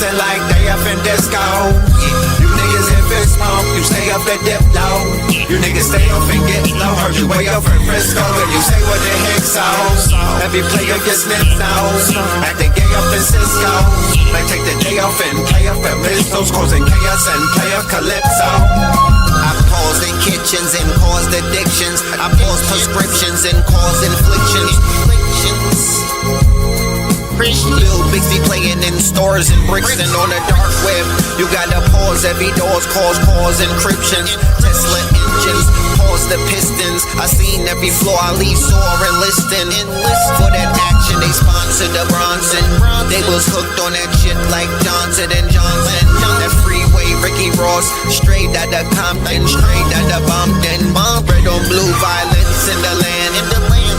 dancing like they up in disco. You niggas in fist pump, you stay up and dip low. You niggas stay up and get low. Heard you way up in Frisco, and you say what the heck so. Every player gets snipped nose, acting gay up in Cisco. Like take the day off and play up at Mistos, causing chaos and play a calypso. I pause in kitchens and caused addictions. I pause prescriptions and cause inflictions. Lil Bixby playing in stores and Brixton on the dark web. You gotta pause every doors, cause encryption. Tesla engines, pause the pistons. I seen every floor I leave sore enlisting. For that action, they sponsored the Bronson. They was hooked on that shit like Johnson and Johnson. That freeway, Ricky Ross, straight out of Compton, straight out of Bompton. Red on blue, violence in the land.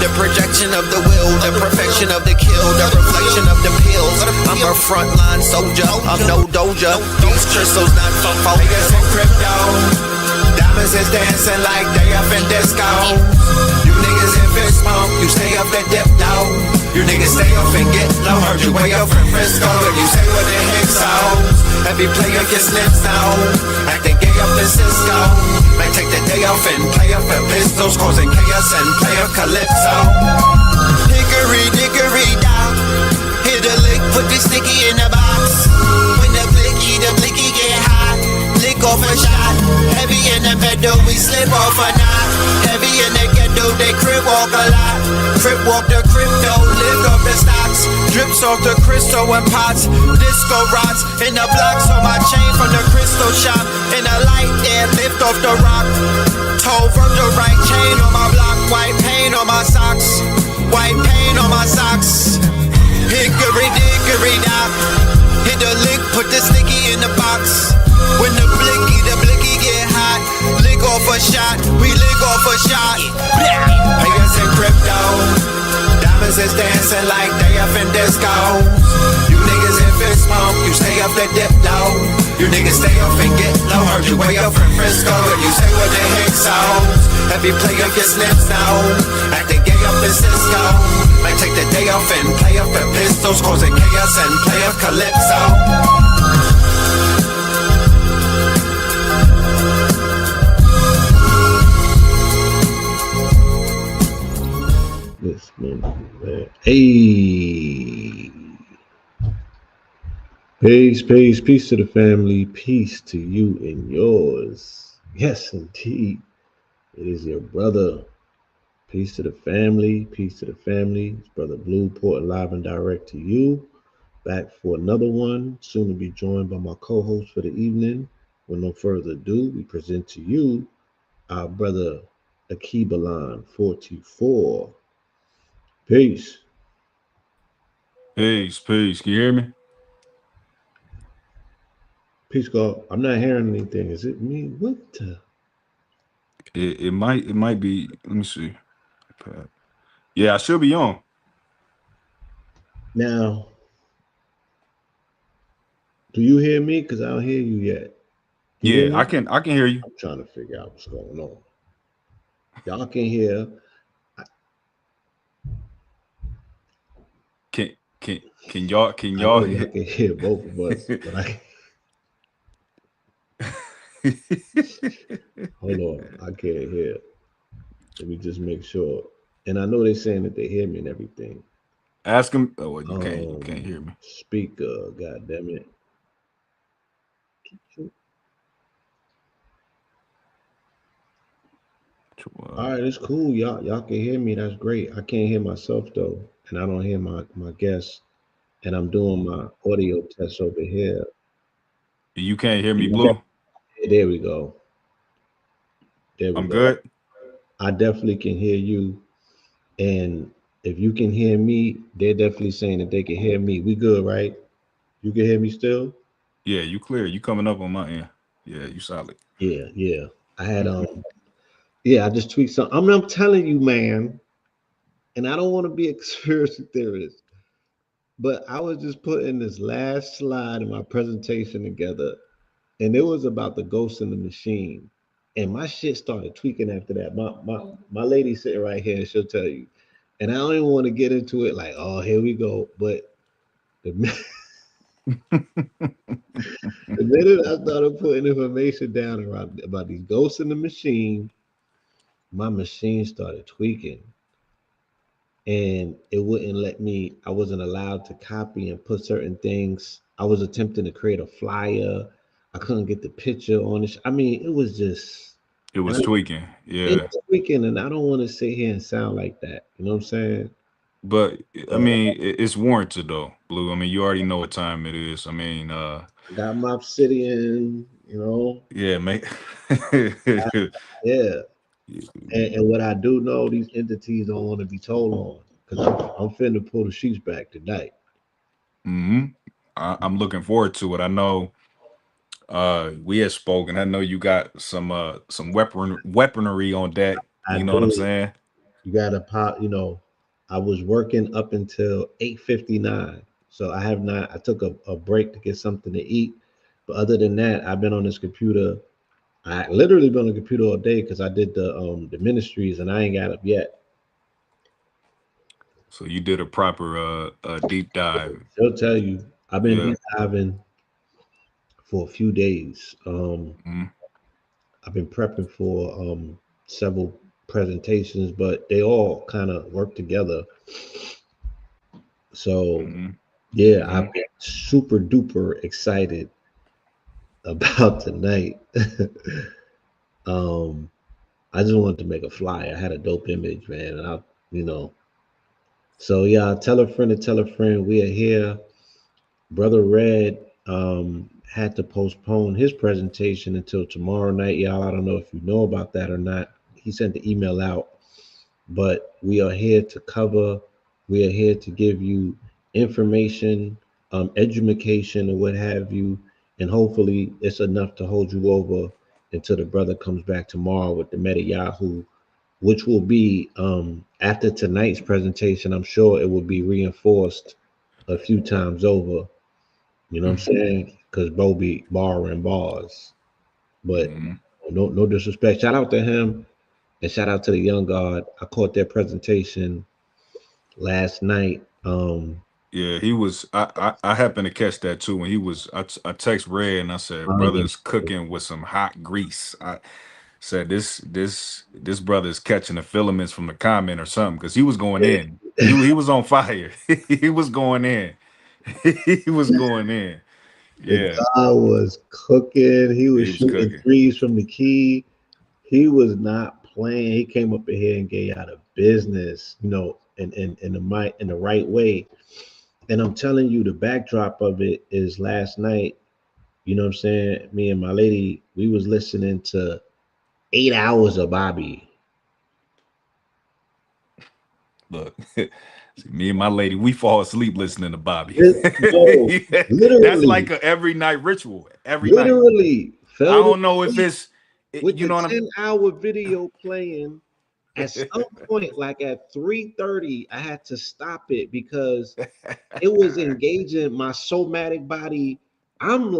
The projection of the will, the perfection of the kill, the reflection of the pills. I'm a frontline soldier, I'm no doja. These crystals not for focus and crypto. Diamonds is dancing like they up in disco. You niggas in fist pump, you stay up and dip low. You niggas stay up and get low. Heard you way up in Frisco, and you say what the heck so. Every player gets snips now, acting gay up in Cisco. Might take the day off and play up at Pistols, causing chaos and play a calypso. Hickory dickory dock, hit a lick, put the sticky in the box. When the blicky get hot, lick off a shot. Heavy in the pedal, we slip off a knot. Heavy in the ghetto, they crib walk a lot. Crib walk the crypto, lift off the stocks. Drips off the crystal and pots. Disco rods in the blocks on my chain from the crystal shop. In the light there, lift off the rock. Toe from the right chain on my block. White paint on my socks. White paint on my socks. Hickory dickory dock. Hit the lick, put the sticky in the box. When the blicky get hot, lick off a shot, we lick off a shot. Players in crypto, diamonds is dancing like they up in disco. You niggas in fist pump, you stay up and dip low. You niggas stay up and get low. Heard you way up in Frisco, and you say what the heck so. Every player gets snips now, acting gay up in Cisco. Might take the day off and play up at Pistols, causing chaos and play a calypso. This man, hey, peace to the family, peace to you and yours. Yes, indeed, it is your brother. Peace to the family, peace to the family. It's Brother Blue, reporting live and direct to you. Back for another one, soon to be joined by my co-host for the evening. With no further ado, we present to you our brother ALKEBULAN44. Peace. Peace. Can you hear me? Peace, God. I'm not hearing anything. Is it me? What the? It might be. Let me see. Yeah, I should be on. Now, do you hear me? Because I don't hear you yet. Yeah, I can hear you. I'm trying to figure out what's going on. Y'all can hear. Can y'all hear? I can hear both of us, but hold on, I can't hear. Let me just make sure. And I know they're saying that they hear me and everything. Ask them. Oh, well, you can't hear me. Speaker, god damn it. All right, it's cool. Y'all can hear me. That's great. I can't hear myself though, and I don't hear my guests. And I'm doing my audio test over here. You can't hear me, Blue? There we go. I'm good. I definitely can hear you. And if you can hear me, they're definitely saying that they can hear me. We good, right? You can hear me still? Yeah, you clear. You coming up on my end. Yeah, you solid. Yeah. I had I just tweaked something. I'm telling you, man, and I don't want to be a conspiracy theorist, but I was just putting this last slide in my presentation together, and it was about the ghost in the machine. And my shit started tweaking after that. My lady sitting right here, and she'll tell you. And I don't even want to get into it like, oh, here we go. But The minute I started putting information down about these ghosts in the machine, my machine started tweaking, and it wouldn't let me. I wasn't allowed to copy and put certain things. I was attempting to create a flyer. I couldn't get the picture on it. I mean, it was just, It and was tweaking. Yeah. it's tweaking, and I don't want to sit here and sound like that. You know what I'm saying? But I So mean, it's warranted though, Blue. I mean, you already know what time it is. I mean, I got my obsidian. You know, yeah, mate. yeah. And what I do know, these entities don't want to be told on, because I'm finna pull the sheets back tonight. Hmm. I'm looking forward to it. I know we had spoken. I know you got some weaponry on deck. I You know what I'm do. saying? You gotta pop. I was working up until 8:59, so I have not. I took a break to get something to eat, but other than that, I've been on this computer. I literally been on the computer all day because I did the ministries, and I ain't got up yet. So you did a proper deep dive. They'll tell you I've been Yeah. deep diving for a few days. Mm-hmm. I've been prepping for several presentations, but they all kind of work together. So Mm-hmm. yeah, Mm-hmm. I've been super duper excited about tonight. um, I just wanted to make a flyer. I had a dope image, man, and you know. So yeah, tell a friend to tell a friend. We are here. Brother Red had to postpone his presentation until tomorrow night, y'all. I don't know if you know about that or not. He sent the email out, but we are here to cover. We are here to give you information, education, or what have you, and hopefully it's enough to hold you over until the brother comes back tomorrow with the Meta Yahoo, which will be after tonight's presentation. I'm sure it will be reinforced a few times over. You know what I'm saying? Because Bo be borrowing bars, but Mm-hmm. no disrespect. Shout out to him and shout out to the young guard. I caught their presentation last night. Yeah, he was. I happened to catch that too when he was. I text Red and I said, Banging. "Brother's cooking with some hot grease." I said, "This brother is catching the filaments from the comment or something," because he was going in. He was on fire. He was going in. He was going in. The Yeah, guy was cooking. He was he was shooting cooking. threes from the key. He was not playing. He came up in here and gave out a business, in the in the right way. And I'm telling you, the backdrop of it is last night. You know what I'm saying? Me and my lady, we was listening to 8 hours of Bobby. Look, see, me and my lady, we fall asleep listening to Bobby. No, That's literally, like a every night ritual. Every night. literally I fell to don't know if sleep it's, with you the know what 10-hour video playing. At some I'm. point, like at 3:30, I had to stop it because it was engaging my somatic body. I'm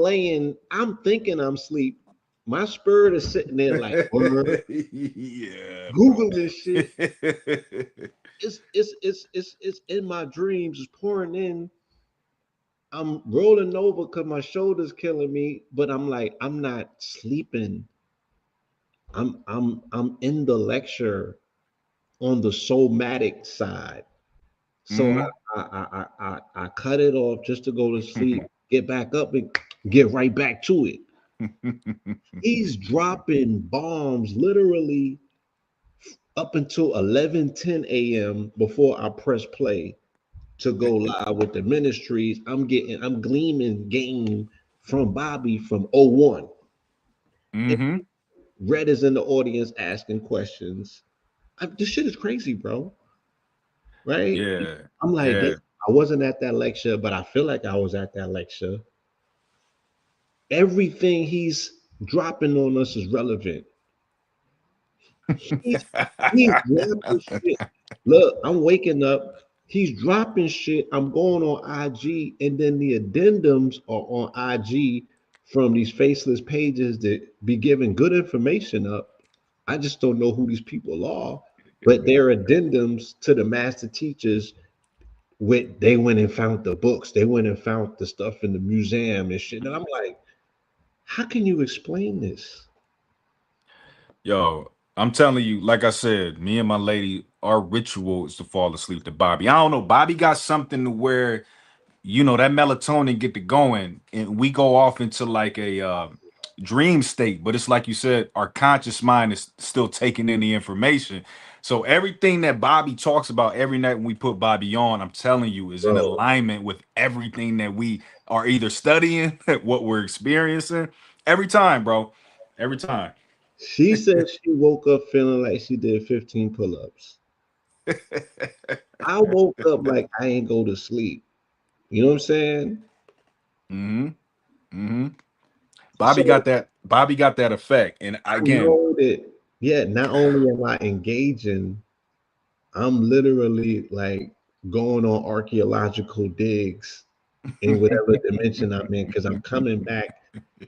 thinking I'm asleep. My spirit is sitting there like word, Yeah, bro. Googling shit. It's in my dreams, it's pouring in. I'm rolling over because my shoulder's killing me, but I'm like, I'm not sleeping. I'm in the lecture on the somatic side. So Mhm. I cut it off just to go to sleep, get back up and get right back to it. He's dropping bombs literally up until 11:10 a.m. before I press play to go live with the ministries. I'm gleaming game from Bobby from '01. Mhm. Red is in the audience asking questions. This shit is crazy, bro. Right? Yeah. I'm like, Yeah. I wasn't at that lecture, but I feel like I was at that lecture. Everything he's dropping on us is relevant. He's he's dropping shit. Look, I'm waking up. He's dropping shit. I'm going on IG, and then the addendums are on IG from these faceless pages that be giving good information up. I just don't know who these people are, but they're addendums to the master teachers they went and found the books, they went and found the stuff in the museum and shit. And I'm like, how can you explain this? Yo, I'm telling you, like I said, me and my lady, our ritual is to fall asleep to Bobby. I don't know, Bobby got something to where, that melatonin get to going and we go off into like a dream state. But it's like you said, our conscious mind is still taking in the information. So everything that Bobby talks about every night when we put Bobby on, I'm telling you, is in Bro, alignment with everything that we are either studying, what we're experiencing every time, bro. Every time. she said she woke up feeling like she did 15 pull-ups. I woke up like I ain't go to sleep. You know what I'm saying? hmm hmm Bobby So got that. Bobby got that effect. And I again, know that, yeah, not only am I engaging, I'm literally like going on archaeological digs in whatever dimension I'm in because I'm coming back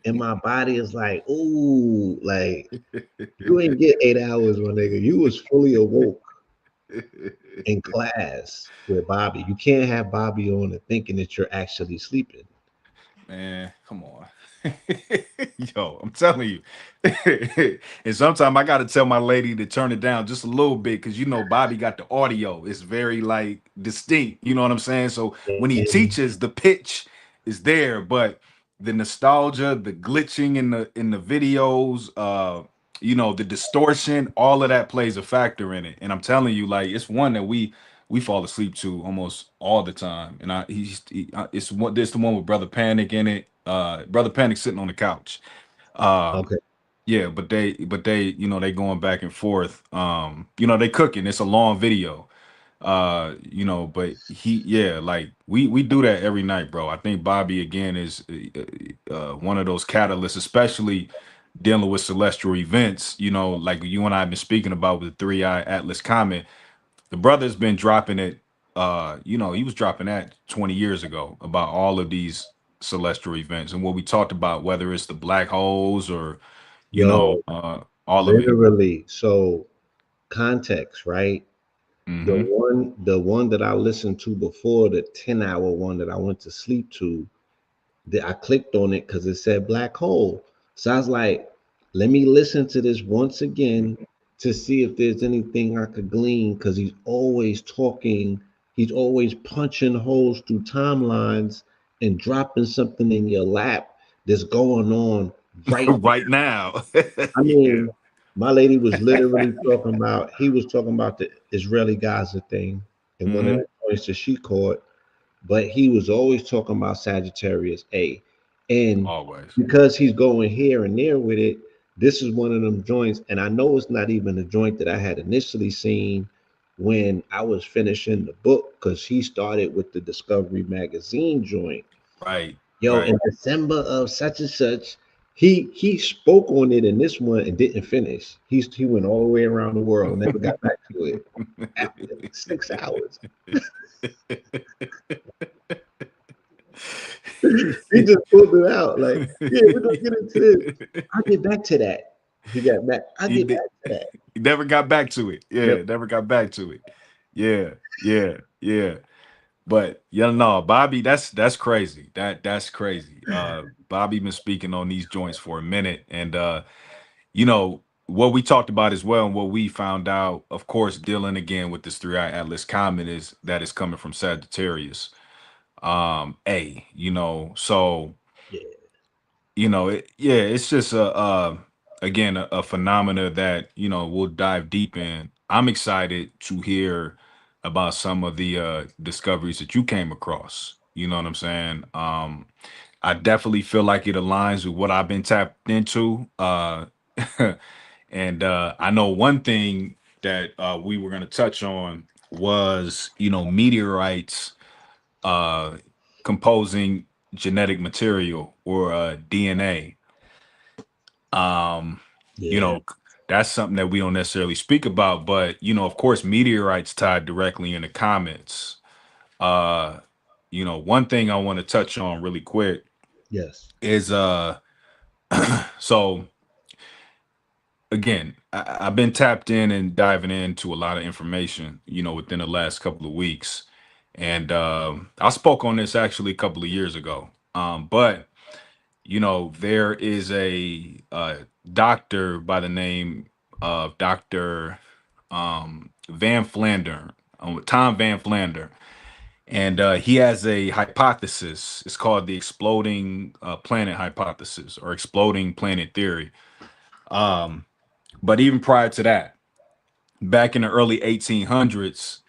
and my body is like, ooh, like you ain't get 8 hours, my nigga. You was fully awoke in class with Bobby. You can't have Bobby on and thinking that you're actually sleeping. man, come on. Yo, I'm telling you. And sometimes I gotta tell my lady to turn it down just a little bit because Bobby got the audio. It's very like distinct. You know what I'm saying? So when he And teaches, the pitch is there, but the nostalgia, the glitching in the videos, the distortion, all of that plays a factor in it. And I'm telling you, like, it's one that we fall asleep to almost all the time. And it's the one with Brother Panic in it. Brother Panic sitting on the couch. Um, okay, yeah, but they they going back and forth. They cooking. It's a long video. But like we do that every night, bro. I think Bobby again is one of those catalysts, especially dealing with celestial events. Like you and I have been speaking about with the 3i-AT-LAST comet. The brother's been dropping it. He was dropping that 20 years ago about all of these celestial events and what we talked about, whether it's the black holes or yo, all of it. literally. So context, right? The hmm one that I listened to before, the 10-hour one that I went to sleep to, that I clicked on it because it said black hole. So I was like, let me listen to this once again to see if there's anything I could glean because he's always punching holes through timelines and dropping something in your lap that's going on right. right now. I Yeah. mean, my lady was literally he was talking about the Israeli Gaza thing in one of hmm the points that she caught, but he was always talking about Sagittarius A. And Always. because he's going here and there with it, this is one of them joints. And I know it's not even the joint that I had initially seen when I was finishing the book, because he started with the Discovery Magazine joint. Right. Yo, Right. in December of such and such, he spoke on it in this one and didn't finish. He went all the way around the world, never got back to it after 6 hours. He just pulled it out like, yeah, we're gonna get into this. I'll get back to that. He got back. I'll he, get di- back to that. he never got back to it. Yep. Yeah, never got back to it. Yeah, yeah, yeah. But yeah, no, Bobby, that's crazy. That's crazy. Bobby been speaking on these joints for a minute, and what we talked about as well, and what we found out, of course, dealing again with this 3i-AT-LAST comet is that it's coming from Sagittarius. So Yeah. it's just again a phenomena that we'll dive deep in. I'm excited to hear about some of the discoveries that you came across. You know what I'm saying? I definitely feel like it aligns with what I've been tapped into. And I know one thing that we were going to touch on was meteorites uh composing genetic material or DNA. Um, you Yeah. know, that's something that we don't necessarily speak about, but of course, meteorites tied directly into comets. Uh, one thing I want to touch on really quick Yes. is so again, I've been tapped in and diving into a lot of information, within the last couple of weeks. And I spoke on this actually a couple of years ago. But there is a doctor by the name of Dr. Van Flandern, Tom Van Flandern, and he has a hypothesis. It's called the exploding planet hypothesis or exploding planet theory. But even prior to that, back in the early 1800s,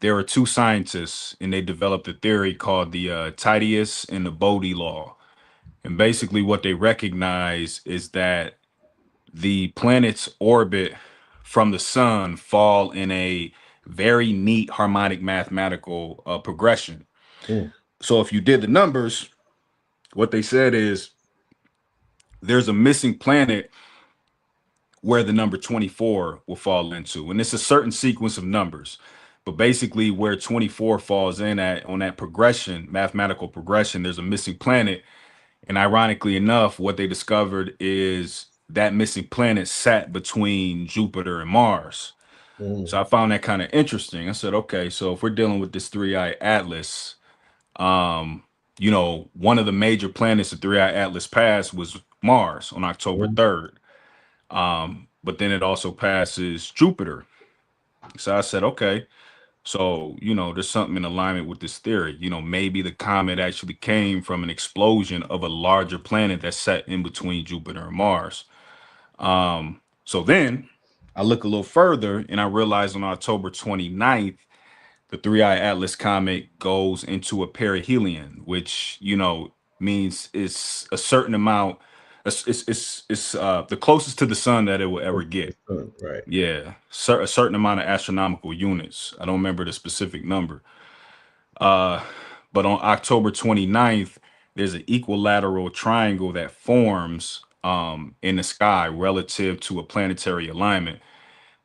there were two scientists, and they developed a theory called the Titius and the Bode law. And basically, what they recognize is that the planet's orbit from the sun fall in a very neat harmonic mathematical progression. Mm. So if you did the numbers, what they said is there's a missing planet where the number 24 will fall into. And it's a certain sequence of numbers. But basically where 24 falls in at on that progression, mathematical progression, there's a missing planet. And ironically enough, what they discovered is that missing planet sat between Jupiter and Mars. Mm. So I found that kind of interesting. I said, okay, so if we're dealing with this 3i Atlas, one of the major planets the 3i Atlas passed was Mars on October Mm. 3rd. But then it also passes Jupiter. So I said, okay, so, there's something in alignment with this theory. Maybe the comet actually came from an explosion of a larger planet that sat in between Jupiter and Mars. So then I look a little further and I realize on October 29th, the 3i Atlas comet goes into a perihelion, which, means it's a certain amount. It's the closest to the sun that it will ever get. Right. Yeah, a certain amount of astronomical units. I don't remember the specific number. But on October 29th, there's an equilateral triangle that forms in the sky relative to a planetary alignment.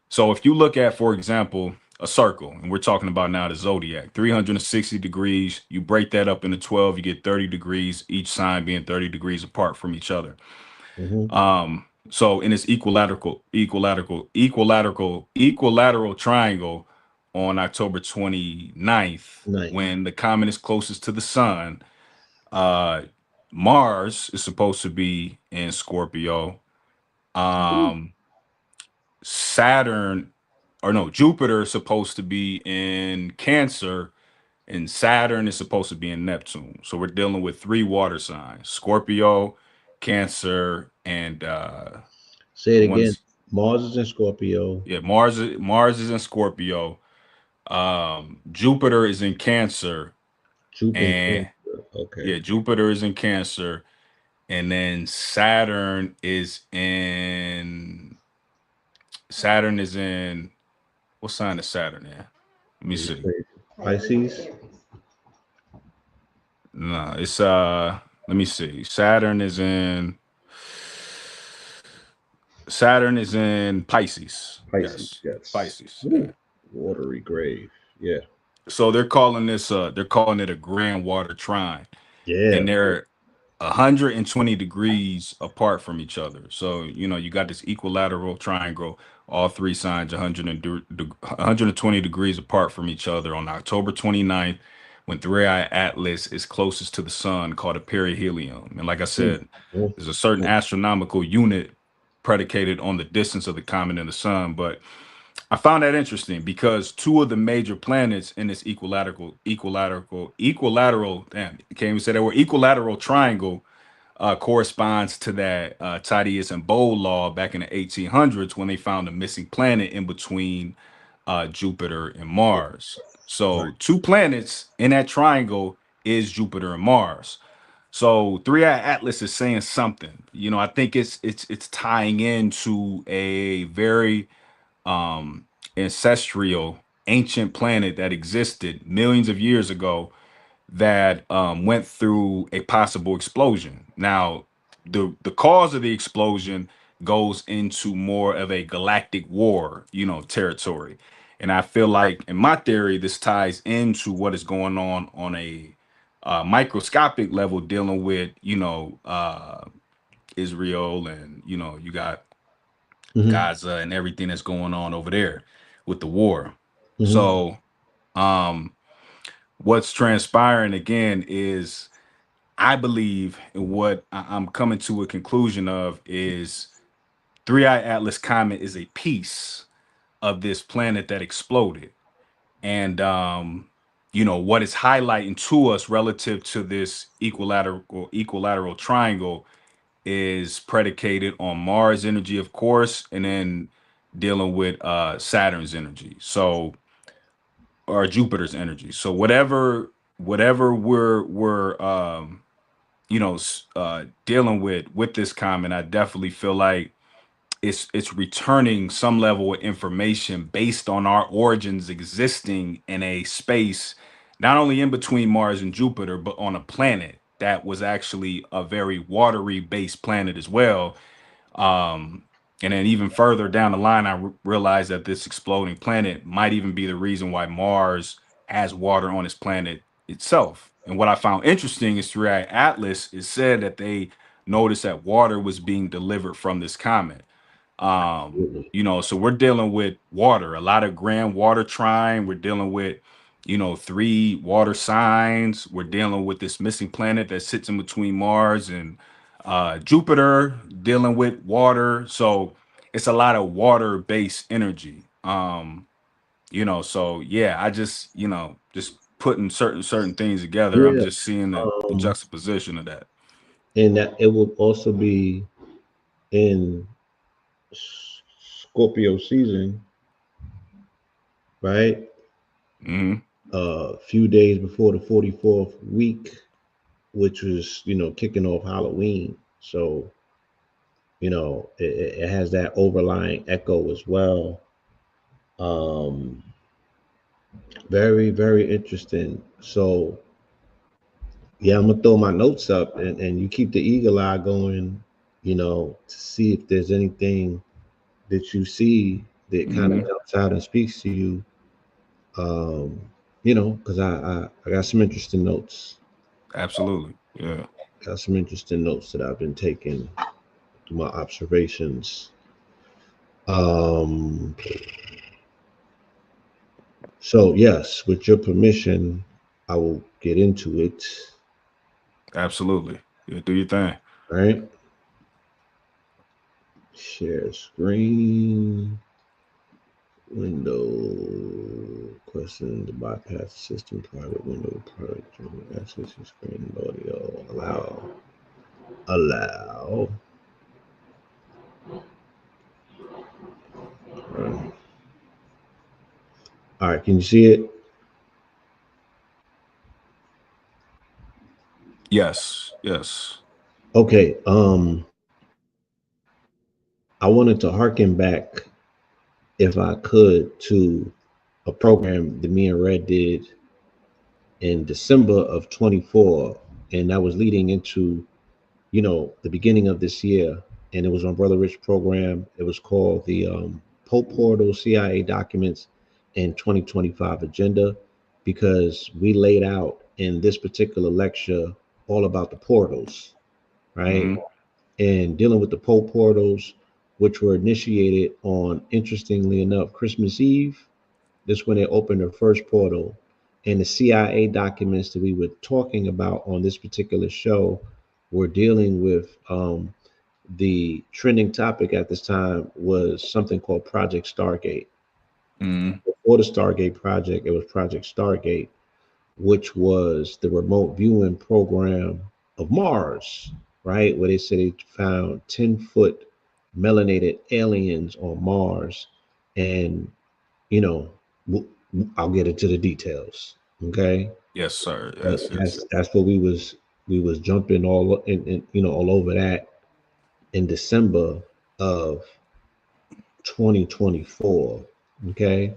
So if you look at, for example, a circle, and we're talking about now the zodiac, 360 degrees, you break that up into 12, you get 30 degrees, each sign being 30 degrees apart from each other. Mm-hmm. So in this equilateral triangle on October 29th, Nice. when the comet is closest to the sun, Mars is supposed to be in Scorpio. Saturn, or no, Jupiter is supposed to be in Cancer, and Saturn is supposed to be in Neptune. So we're dealing with three water signs: Scorpio, Cancer, and Say it the again. ones, Mars is in Scorpio. yeah, Mars is in Scorpio. Jupiter is in Cancer, Jupiter and and Cancer. Okay. yeah, Jupiter is in Cancer, and then Saturn is in what sign is Saturn in? Let me You see. say Pisces. No, it's let me see. Saturn is in Pisces. Pisces. Yes. Yes. Pisces. Yeah. Ooh, watery grave. Yeah. So they're calling it a grand water trine. Yeah. And they're 120 degrees apart from each other. So, you got this equilateral triangle, all three signs 120 degrees apart from each other on October 29th, when 3i Atlas is closest to the sun, called a perihelion. And like I said, Mm. there's a certain astronomical unit predicated on the distance of the comet and the sun. But I found that interesting because two of the major planets in this damn, I can't even say that word, equilateral triangle corresponds to that Titius and Bode law back in the 1800s when they found a missing planet in between Jupiter and Mars. Right. So two planets in that triangle is Jupiter and Mars. So 3i Atlas is saying something. I think it's tying into a very ancestral ancient planet that existed millions of years ago that went through a possible explosion. Now, the cause of the explosion goes into more of a galactic war, territory. And I feel like, in my theory, this ties into what is going on a microscopic level, dealing with Israel, and you got Mm-hmm. Gaza and everything that's going on over there with the war. Mm-hmm. So What's transpiring again is, I believe, and what I'm coming to a conclusion of is 3i Atlas comet is a piece of this planet that exploded. And you know, what is highlighting to us relative to this equilateral triangle is predicated on Mars energy, of course, and then dealing with Saturn's energy. So, or Jupiter's energy. So whatever we're you know, dealing with this comet, I definitely feel like it's returning some level of information based on our origins existing in a space not only in between Mars and Jupiter, but on a planet that was actually a very watery based planet as well. And then even further down the line, I realized that this exploding planet might even be the reason why Mars has water on its planet itself. And what I found interesting is throughout Atlas, it said that they noticed that water was being delivered from this comet. You know, so we're dealing with water, a lot of grand water trine. We're dealing with, you know, 3 water signs. We're dealing with this missing planet that sits in between Mars and Jupiter, dealing with water. So it's a lot of water-based energy. You know, so yeah, I just, you know, just putting certain things together. I'm Yeah. just seeing the juxtaposition of that. And that it will also be in Scorpio season, right? Hmm. A few days before the 44th week, which was, you know, kicking off Halloween. So, you know, it has that overlying echo as well. Um, very, very interesting. So, yeah, I'm gonna throw my notes up, and you keep the eagle eye going, you know, to see if there's anything that you see that kind of Hmm. jumps out and speaks to you. Um, you know, because I got some interesting notes. Absolutely. Yeah. Got some interesting notes that I've been taking through my observations. Um, so yes, with your permission, I will get into it. Absolutely. Yeah, do your thing. All right. Share screen. Window. Question to bypass system private window private access your screen audio. Allow. Allow. All right, can you see it? Yes. Yes. Okay. I wanted to harken back, if I could, to a program that me and Red did in December of 24, and that was leading into, you know, the beginning of this year, and it was on Brother Rich program. It was called the Pope Portal CIA Documents in 2025 Agenda, because we laid out in this particular lecture all about the portals, right? Hmm. And dealing with the Pope portals, which were initiated on, interestingly enough, Christmas Eve. This when they opened their first portal. And the CIA documents that we were talking about on this particular show were dealing with the trending topic at this time was something called Project Stargate. Hmm. Before the Stargate project, it was Project Stargate, which was the remote viewing program of Mars, right? Where they said they found 10-foot melanated aliens on Mars. And, you know, I'll get into the details. Okay. Yes, sir. But Yes. Yes. that's what we was jumping all in, you know, all over that in December of 2024. Okay.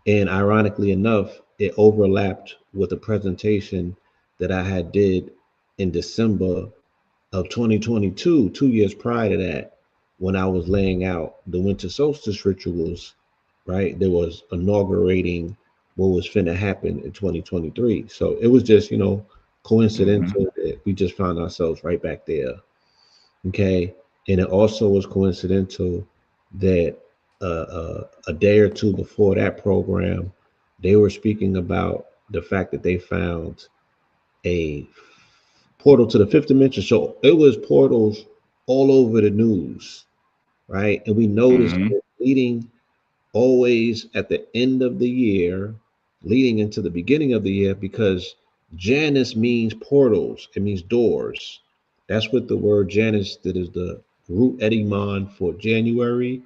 And ironically enough, it overlapped with a presentation that I had did in December of 2022, 2 years prior to that, when I was laying out the winter solstice rituals, right? There was inaugurating what was finna happen in 2023. So it was just, you know, Hmm. coincidental that we just found ourselves right back there. Okay. And it also was coincidental that a day or two before that program, they were speaking about the fact that they found a portal to the fifth dimension. So it was portals all over the news, right? And we noticed Mm-hmm. it leading always at the end of the year, leading into the beginning of the year, because Janus means portals, it means doors. That's what the word Janus, that is the root etymon for January.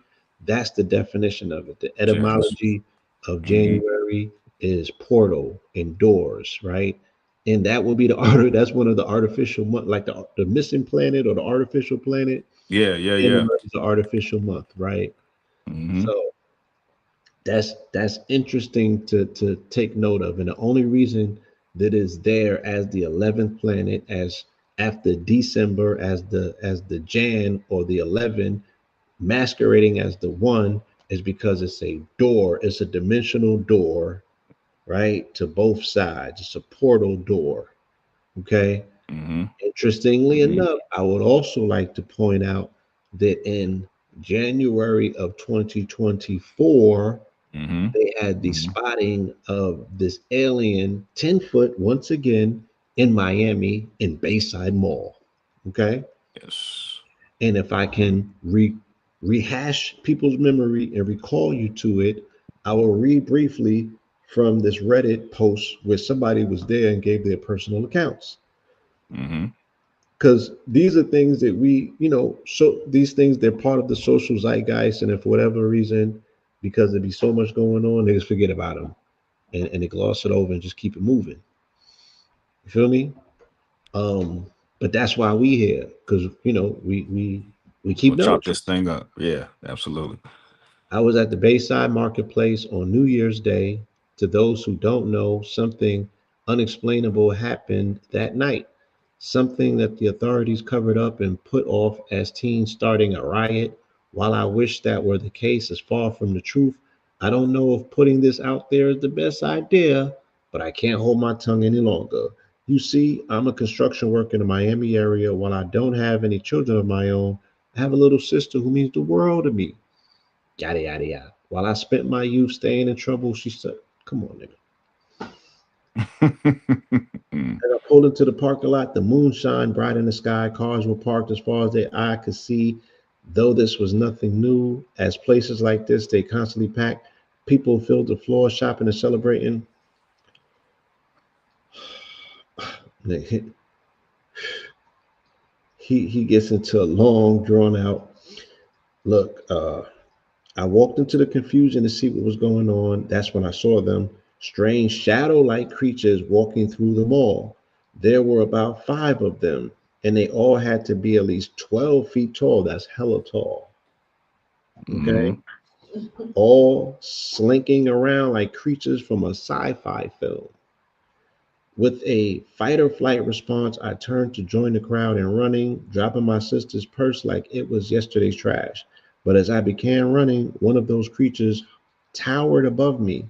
That's the definition of it. The Janice. etymology of Mm-hmm. January is portal and doors, right? And that will be the art. That's one of the artificial month, like the missing planet or the artificial planet. Yeah, yeah, yeah. January is the artificial month, right? Mm-hmm. So that's interesting to take note of, and the only reason that is there as the 11th planet, as after December, as the Jan or the 11, masquerading as the one, is because it's a door, it's a dimensional door, right, to both sides. It's a portal door. Okay. Mm-hmm. Interestingly Mm-hmm. enough, I would also like to point out that in January of 2024, Mm-hmm. they had the Mm-hmm. spotting of this alien 10 foot once again in Miami in Bayside Mall. Okay. Yes. And if I can rehash people's memory and recall you to it, I will read briefly from this Reddit post where somebody was there and gave their personal accounts. Mm-hmm. Because these are things that we, so these things, they're part of the social zeitgeist. And if for whatever reason, because there be so much going on, they just forget about them, and they gloss it over and just keep it moving. You feel me? Um, but that's why we here, because we keep We'll chop notes. this thing up. Yeah, absolutely. I was at the Bayside Marketplace on New Year's Day. To those who don't know, something unexplainable happened that night. Something that the authorities covered up and put off as teens starting a riot. While I wish that were the case, is far from the truth. I don't know if putting this out there is the best idea, but I can't hold my tongue any longer. You see, I'm a construction worker in the Miami area. While I don't have any children of my own, I have a little sister who means the world to me. Yada yada yada. While I spent my youth staying in trouble, she said, "Come on, nigga." As I pulled into the parking lot, the moon shined bright in the sky. Cars were parked as far as their eye could see. Though this was nothing new, as places like this stay constantly packed, people filled the floor shopping and celebrating. He gets into a long, drawn out look. I walked into the confusion to see what was going on. That's when I saw them, strange shadow like creatures walking through the mall. There were about five of them, and they all had to be at least 12 feet tall. That's hella tall. Okay. Mm-hmm. All slinking around like creatures from a sci fi film. With a fight or flight response, I turned to join the crowd and running, dropping my sister's purse like it was yesterday's trash. But as I began running, one of those creatures towered above me.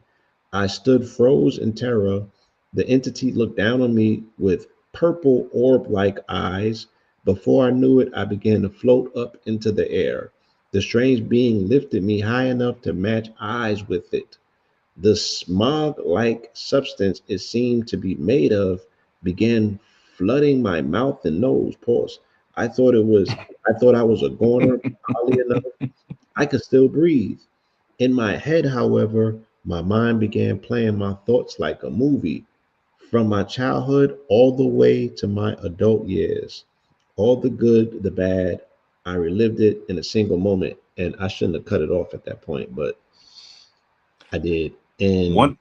I stood froze in terror. The entity looked down on me with purple orb like eyes. Before I knew it, I began to float up into the air. The strange being lifted me high enough to match eyes with it. The smog like substance it seemed to be made of began flooding my mouth and nose. Pause. I thought I was a goner, oddly enough. I could still breathe. In my head, however, my mind began playing my thoughts like a movie. From my childhood all the way to my adult years. All the good, the bad, I relived it in a single moment. And I shouldn't have cut it off at that point, but I did. And One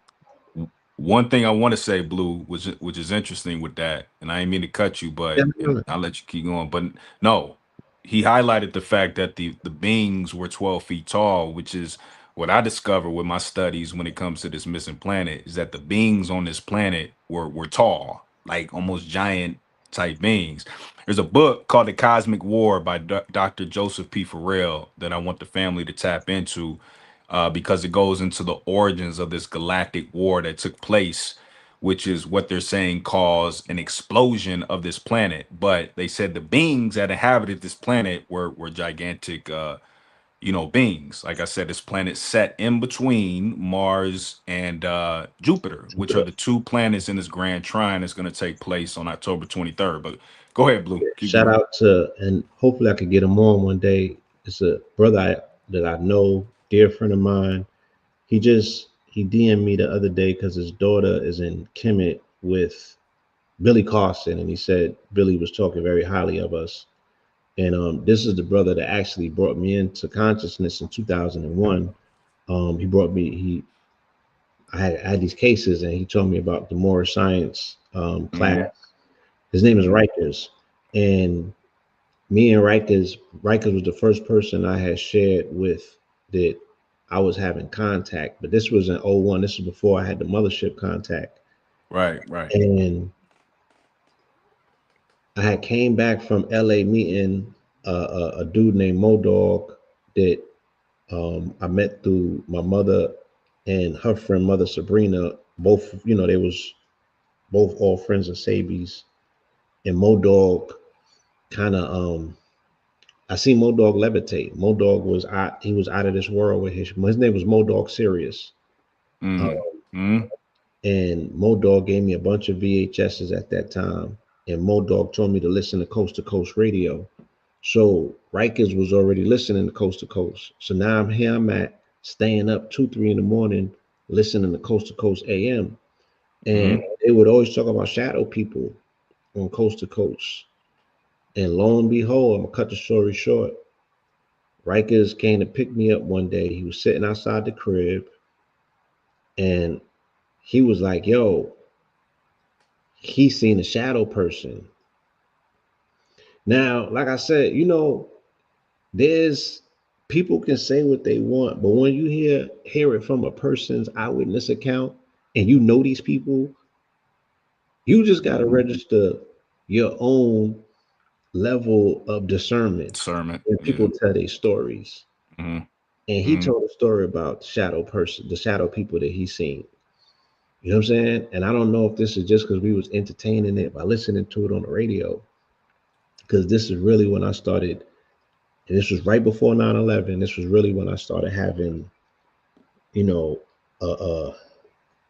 one thing I want to say, Blue, which is interesting with that, and I didn't mean to cut you, yeah, and I'll let you keep going. But no, he highlighted the fact that the beings were 12 feet tall, which is what I discovered with my studies when it comes to this missing planet, is that the beings on this planet were tall, like almost giant type beings. There's a book called The Cosmic War by Dr. Joseph P. Farrell that I want the family to tap into, because it goes into the origins of this galactic war that took place, which is what they're saying caused an explosion of this planet. But they said the beings that inhabited this planet were gigantic, you know, beings. Like I said, this planet set in between Mars and Jupiter, which are the two planets in this grand trine that's going to take place on October 23rd. But go ahead, Blue. Keep Shout going. out to, and hopefully I could get him on one day. It's a brother that I know, dear friend of mine. He DM'd me the other day because his daughter is in Kemet with Billy Carson, and he said Billy was talking very highly of us. And this is the brother that actually brought me into consciousness in 2001. He brought me I had these cases, and he told me about the moral science class. Mhm. His name is Mhm. Rikers, and me and Rikers was the first person I had shared with that I was having contact. But this was in '01. This was before I had the mothership contact. Right, right. And I had came back from LA meeting a dude named Modog that I met through my mother and her friend mother Sabrina. Both, you know, they was both all friends of Sabi's. And Modog kind of I seen Modog levitate. Modog was out, he was out of this world with his name was Modog Sirius. Mm-hmm. Um, Mm-hmm. and Modog gave me a bunch of VHSs at that time. And Modog told me to Coast Radio. So Rikers was already listening to Coast. So now I'm at staying up 2, 3 in the morning, listening to Coast AM. And Mm-hmm. they would always talk about shadow people on Coast to Coast. And lo and behold, I'm gonna cut the story short. Rikers came to pick me up one day. He was sitting outside the crib, and he was like, "Yo, he seen a shadow person." Now, like I said, you know, there's people can say what they want, but when you hear it from a person's eyewitness account, and you know these people, you just got to register your own level of discernment Discernment. when Yeah. people tell their stories. Mm-hmm. And he Mm-hmm. told a story about the shadow people that he seen. You know what I'm saying? And I don't know if this is just because we was entertaining it by listening to it on the radio, because this is really when I started, and this was right before 9/11. This was really when I started having, you know, uh,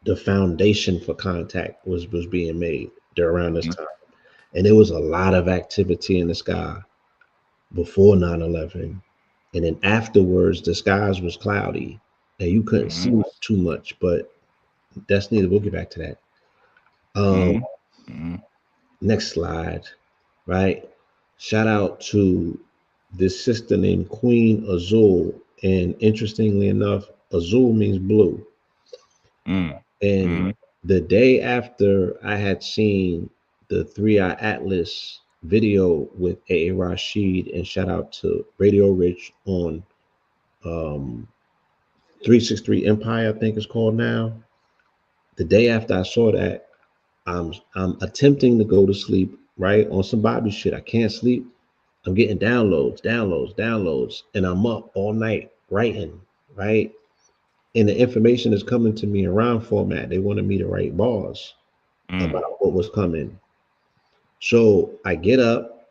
the foundation for contact was being made there around this time. And there was a lot of activity in the sky before 9/11. And then afterwards, the skies was cloudy and you couldn't Mm-hmm. see too much, but that's neither. We'll get back to that. Um, Mm-hmm. Mm-hmm. Next slide, right? Shout out to this sister named Queen Azul. And interestingly enough, Azul means blue. And Mm-hmm. the day after I had seen the 3i Atlas video with A. Rashid, and shout out to Radio Rich on um, 363 Empire, I think it's called now. The day after I saw that, I'm attempting to go to sleep, right? On some Bobby shit. I can't sleep. I'm getting downloads, and I'm up all night writing, right? And the information is coming to me in rhyme format. They wanted me to write bars Mm-hmm. about what was coming. So I get up,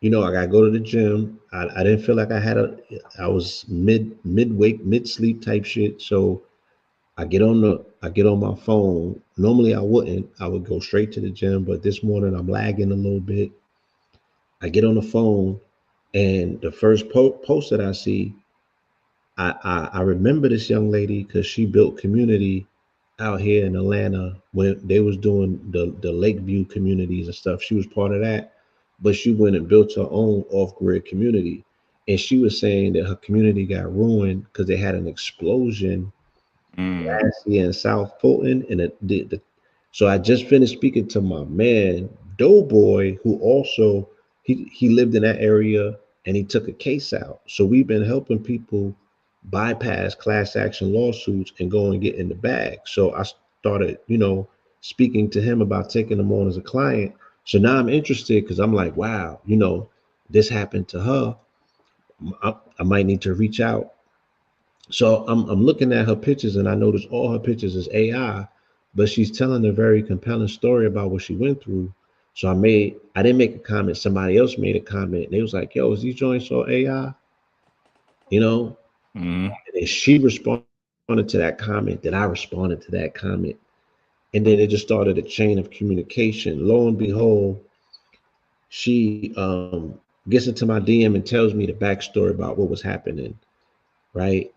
you know, I gotta go to the gym. I didn't feel like I was mid wake, mid sleep type shit. So I get on my phone. Normally I wouldn't. I would go straight to the gym, but this morning I'm lagging a little bit. I get on the phone, and the first post that I see, I remember this young lady because she built community out here in Atlanta when they was doing the Lakeview communities and stuff. She was part of that, but she went and built her own off grid community, and she was saying that her community got ruined because they had an explosion Mm-hmm. last year in South Fulton, and so I just finished speaking to my man Doughboy, who also he lived in that area and he took a case out. So we've been helping people bypass class action lawsuits and go and get in the bag. So I started, you know, speaking to him about taking them on as a client. So now I'm interested because I'm like, wow, you know, this happened to her. I might need to reach out. So I'm looking at her pictures and I notice all her pictures is AI, but she's telling a very compelling story about what she went through. So I didn't make a comment. Somebody else made a comment. And they was like, "Yo, is these joints all AI?" you know. Mm-hmm. And she responded to that comment, that I responded to that comment. And then it just started a chain of communication. Lo and behold, she gets into my DM and tells me the backstory about what was happening, right?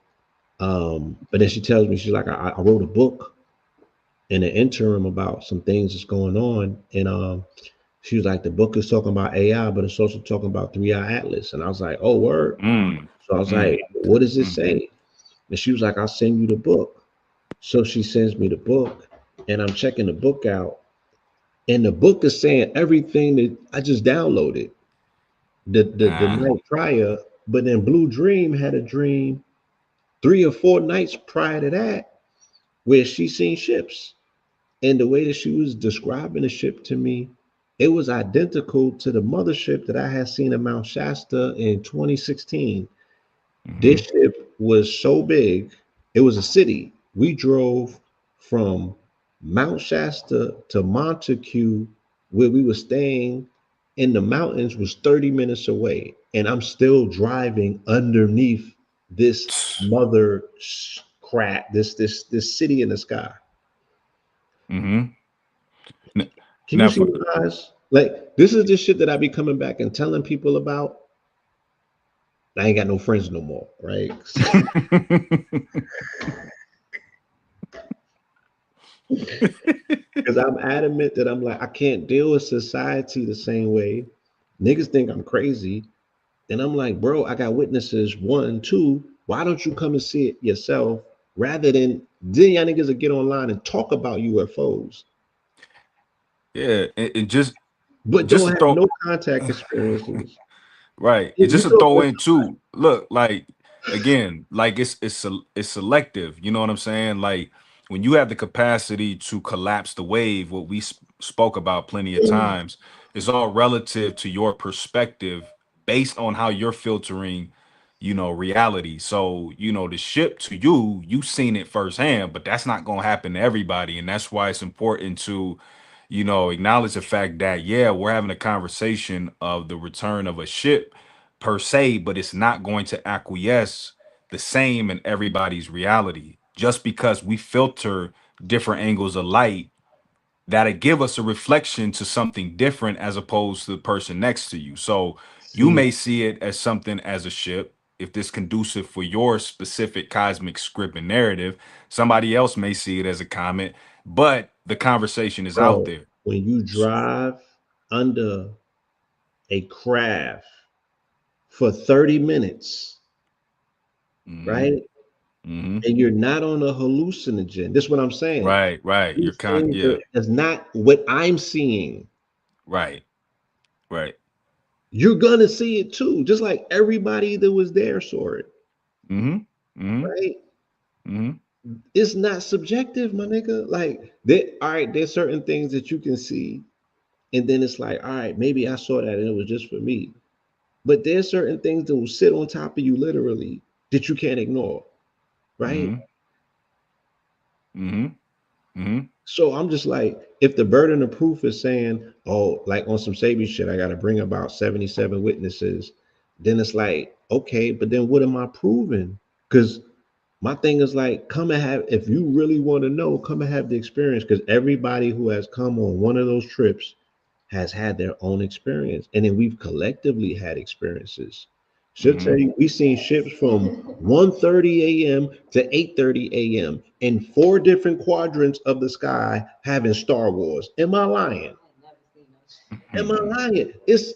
But then she tells me, she's like, I wrote a book in the interim about some things that's going on. And she was like, the book is talking about AI, but it's also talking about 3i Atlas. And I was like, oh, word. Mm. So I was Mm. like, what does it Mm. say? And she was like, I'll send you the book. So she sends me the book, and I'm checking the book out. And the book is saying everything that I just downloaded the Ah. night prior. But then Blue Dream had a dream 3 or 4 nights prior to that where she seen ships. And the way that she was describing the ship to me, it was identical to the mothership that I had seen in Mount Shasta in 2016. Mm-hmm. This ship was so big, it was a city. We drove from Mount Shasta to Montague, where we were staying in the mountains, was 30 minutes away. And I'm still driving underneath this mother crap, this city in the sky. Mm-hmm. Can you Now see for my eyes? Like, this is the shit that I be coming back and telling people about. I ain't got no friends no more, right? Because I'm adamant that I'm like, I can't deal with society the same way. Niggas think I'm crazy. And I'm like, bro, I got witnesses. One, two, why don't you come and see it yourself rather than then y'all niggas will get online and talk about UFOs, yeah, and but just don't to have throw no contact experiences. right, and You just to talk throw about, in too. Look, like again, like it's selective. You know what I'm saying? Like when you have the capacity to collapse the wave, what we spoke about plenty of times, is all relative to your perspective based on how you're filtering, reality. So the ship to you seen it firsthand, but that's not gonna happen to everybody, and that's why it's important to acknowledge the fact that, yeah, we're having a conversation of the return of a ship per se, but it's not going to acquiesce the same in everybody's reality. Just because we filter different angles of light, that'll give us a reflection to something different as opposed to the person next to you. So you see, may see it as something as a ship, if this conducive for your specific cosmic script and narrative. Somebody else may see it as a comet, but the conversation is out bro, there. when you drive under a craft for 30 minutes, Hmm. right? Hmm. And you're not on a hallucinogen. This is what I'm saying. Right, right. These things Yeah, is not what I'm seeing. right, right. You're gonna see it too, just like everybody that was there saw it, Hmm. Hmm. right? Hmm. It's not subjective, my nigga. Like, all right, there's certain things that you can see, and then it's like, all right, maybe I saw that and it was just for me. But there's certain things that will sit on top of you literally that you can't ignore, right? Hmm. Hmm. Hmm. So I'm just like, if the burden of proof is saying, oh, like on some Sabi shit, I got to bring about 77 witnesses, then it's like, okay, but then what am I proving? Because my thing is like, come and have, if you really want to know, come and have the experience. Because everybody who has come on one of those trips has had their own experience. And then we've collectively had experiences. She'll tell Hmm. you we seen ships from 1:30 a.m. to 8:30 a.m. in 4 different quadrants of the sky having Star Wars. Am I lying? Am I lying? This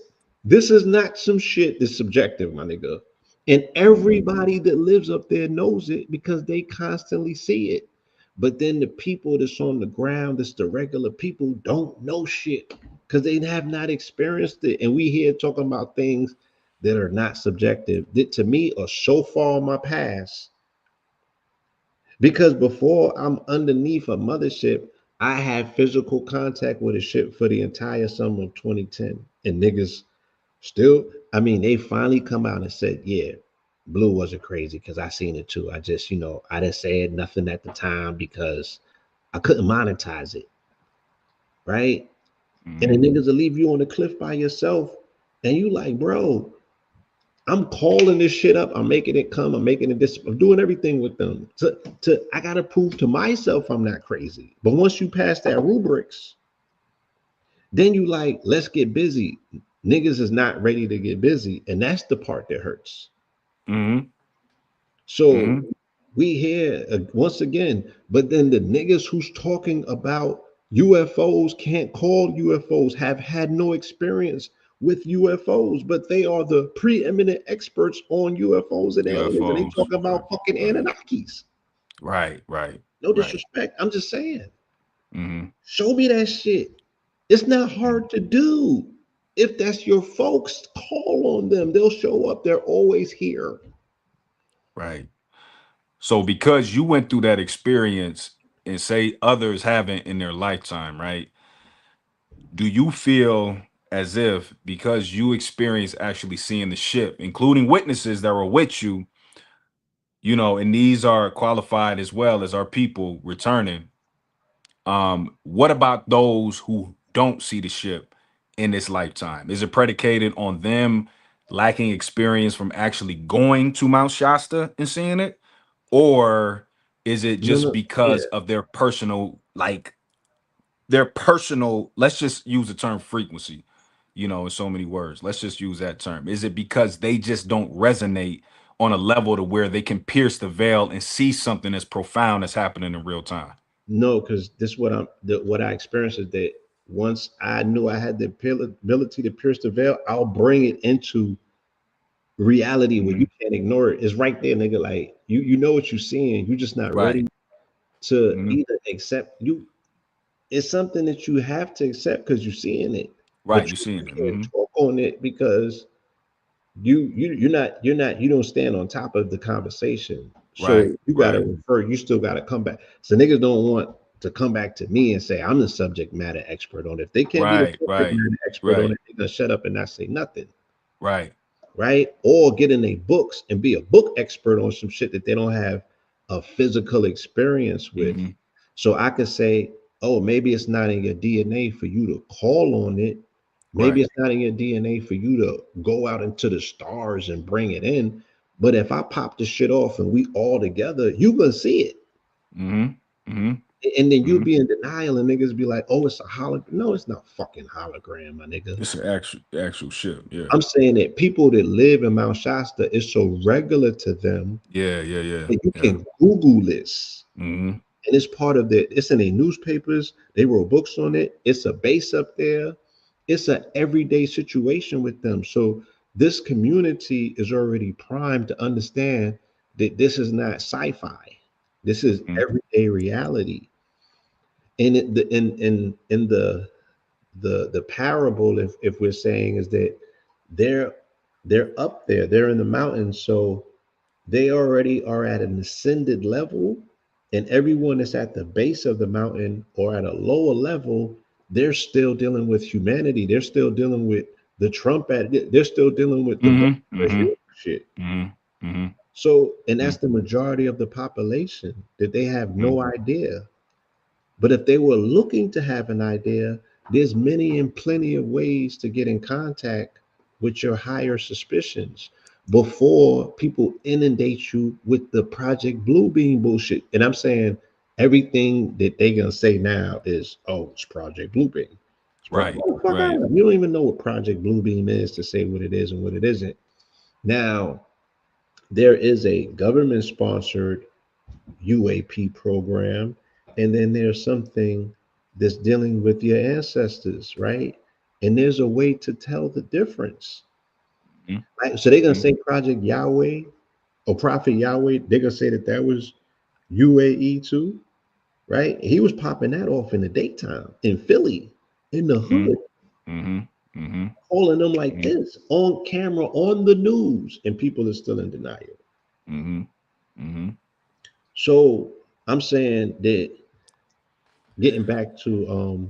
is not some shit that's subjective, my nigga. And everybody that lives up there knows it because they constantly see it. But then the people that's on the ground, that's the regular people, don't know shit because they have not experienced it. And we here talking about things that are not subjective, that to me are so far in my past. Because before I'm underneath a mothership, I had physical contact with a ship for the entire summer of 2010. And niggas still, I mean, they finally come out and said, yeah, Blue wasn't crazy because I seen it too. I just, I didn't say nothing at the time because I couldn't monetize it, right? And the Hmm. niggas will leave you on the cliff by yourself. And you like, bro, I'm calling this shit up. I'm making it come. I'm making it this. I'm doing everything with them. I gotta prove to myself I'm not crazy. But once you pass that rubrics, then you like, let's get busy. Niggas is not ready to get busy, and that's the part that hurts. Mm-hmm. So Mm-hmm. we hear once again, but then the niggas who's talking about UFOs can't call UFOs, have had no experience with UFOs, but they are the preeminent experts on UFOs and aliens, and they UFOs. talk about fucking Right. Anunnakis. Right. Right. No Right. disrespect. I'm just saying. Mm-hmm. Show me that shit. It's not hard to do. If that's your folks, call on them. They'll show up. They're always here. Right. So because you went through that experience and say others haven't in their lifetime, right? Do you feel as if because you experienced actually seeing the ship, including witnesses that were with you, and these are qualified as well as our people returning, what about those who don't see the ship in this lifetime? Is it predicated on them lacking experience from actually going to Mount Shasta and seeing it? Or is it No, just no, yeah. because of their personal, let's just use the term frequency, in so many words. Let's just use that term. Is it because they just don't resonate on a level to where they can pierce the veil and see something as profound that's happening in real time? No, because this what I experienced is that once I knew I had the ability to pierce the veil, I'll bring it into reality where you Mhm. can't ignore it. It's right there, nigga. Like you know what you're seeing. You're just not ready Right. to Mhm. either accept you. It's something that you have to accept because you're seeing it, but Right. You're you seeing it. can't Mhm. talk on it because you don't stand on top of the conversation. Right. So you gotta Right. refer, you still gotta come back. So niggas don't want to come back to me and say I'm the subject matter expert on it. If they can't be the Right. subject Right. matter expert on Right. it, they're gonna shut up and not say nothing. Right. Right? Or get in their books and be a book expert on some shit that they don't have a physical experience with. Mhm. So I could say, oh, maybe it's not in your DNA for you to call on it. Maybe Right. it's not in your DNA for you to go out into the stars and bring it in. But if I pop this shit off and we all together, you gonna see it. Mhm. Mhm. And then you'll Mhm. be in denial and niggas be like, oh, it's a hologram. No, it's not fucking hologram, my nigga. It's an actual ship. Yeah. I'm saying that people that live in Mount Shasta is so regular to them Yeah. Yeah. Yeah. that you Yeah. can Google this. Mhm. And it's part of it's in their newspapers. They wrote books on it. It's a base up there. It's an everyday situation with them. So this community is already primed to understand that this is not sci-fi. This is Mhm. everyday reality. And in the parable, if we're saying is that they're they're up there, they're in the mountains, so they already are at an ascended level, and everyone that's at the base of the mountain or at a lower level, they're still dealing with humanity. They're still dealing with the Trump they're still dealing with the Mhm. Mhm. shit. Mhm. Mhm. So, and that's Mhm. the majority of the population that they have Mhm. no idea. But if they were looking to have an idea, there's many and plenty of ways to get in contact with your higher suspicions before people inundate you with the Project Bluebeam bullshit. And I'm saying everything that they're gonna say now is, oh, it's Project Bluebeam. Right. Right. You don't even know what Project Bluebeam is to say what it is and what it isn't. Now, there is a government sponsored UAP program, and then there's something that's dealing with your ancestors, right? And there's a way to tell the difference. Mhm. Right? So they're gonna Mhm. say Project Yahweh or Prophet Yahweh. They're gonna say that that was UAE too, right? He was popping that off in the daytime in Philly, in the hood, Mhm. Mhm. Mhm. calling them like Mhm. this on camera on the news, and people are still in denial. Mhm. Mhm. So I'm saying that getting back to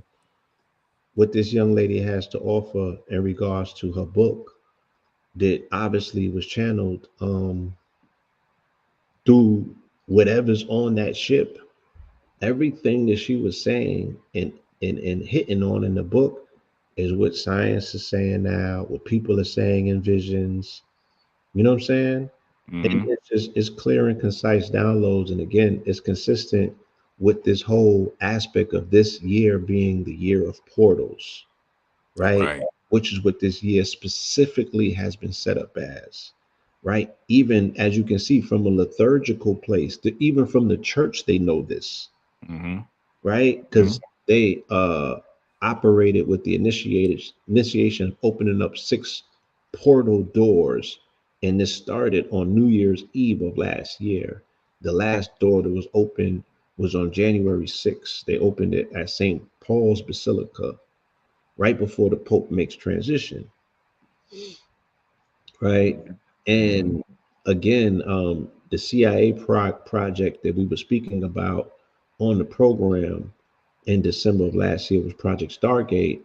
what this young lady has to offer in regards to her book that obviously was channeled through whatever's on that ship. Everything that she was saying and hitting on in the book is what science is saying now, what people are saying in visions. You know what I'm saying? And Mm-hmm. it's clear and concise downloads. And again, it's consistent with this whole aspect of this year being the year of portals, right? Right. Which is what this year specifically has been set up as, right? Even as you can see from a liturgical place, even from the church, they know this, Mm-hmm. right? Because they operated with the initiation of opening up 6 portal doors, and this started on New Year's Eve of last year. The last door that was opened was on January 6th. They opened it at St. Paul's Basilica right before the Pope makes transition, right? Mm-hmm. And again, the CIA project that we were speaking about on the program in December of last year was Project Stargate,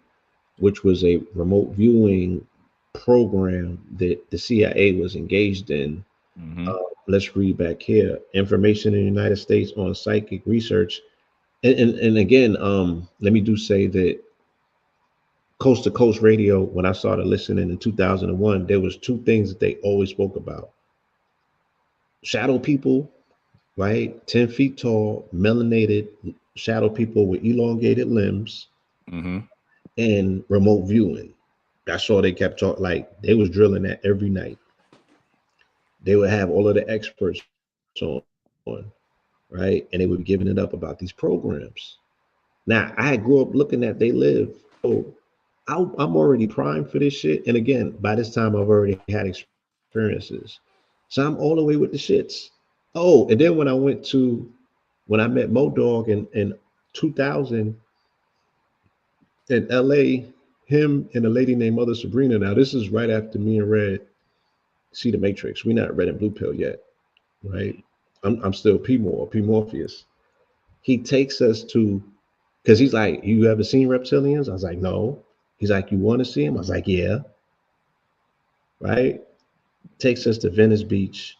which was a remote viewing program that the CIA was engaged in. Mm-hmm. Let's read back here. Information in the United States on psychic research. And again, let me do say that Coast to Coast Radio, when I started listening in 2001, there was 2 things that they always spoke about. Shadow people, right? 10 feet tall, melanated shadow people with elongated limbs Mm-hmm. and remote viewing. That's all they kept talking. Like they was drilling that every night. They would have all of the experts on, right? And they would be giving it up about these programs. Now I grew up looking at they live. So I'm already primed for this shit. And again, by this time I've already had experiences. So I'm all the way with the shits. Oh, and then when I met Mo Dog in 2000 in LA, him and a lady named Mother Sabrina. Now this is right after me and Red see the Matrix. We're not Red and Blue Pill yet, right? I'm still P Morpheus. He takes us to because he's like, you ever seen reptilians? I was like, no. He's like, you want to see him? I was like, yeah. Right? Takes us to Venice Beach.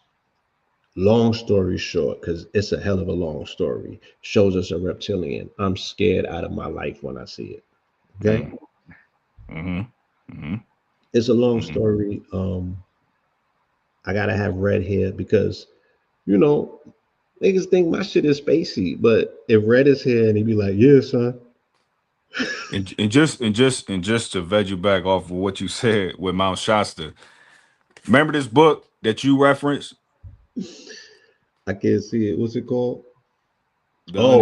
Long story short, because it's a hell of a long story, shows us a reptilian. I'm scared out of my life when I see it. Okay. Mm-hmm. Mm-hmm. Mm-hmm. It's a long Mm-hmm. story. I gotta have Red here because you know niggas think my shit is spacey, but if Red is here and he be like, yeah, son, And just to veg you back off of what you said with Mount Shasta. Remember this book that you referenced, I can't see it. What's it called? the Oh,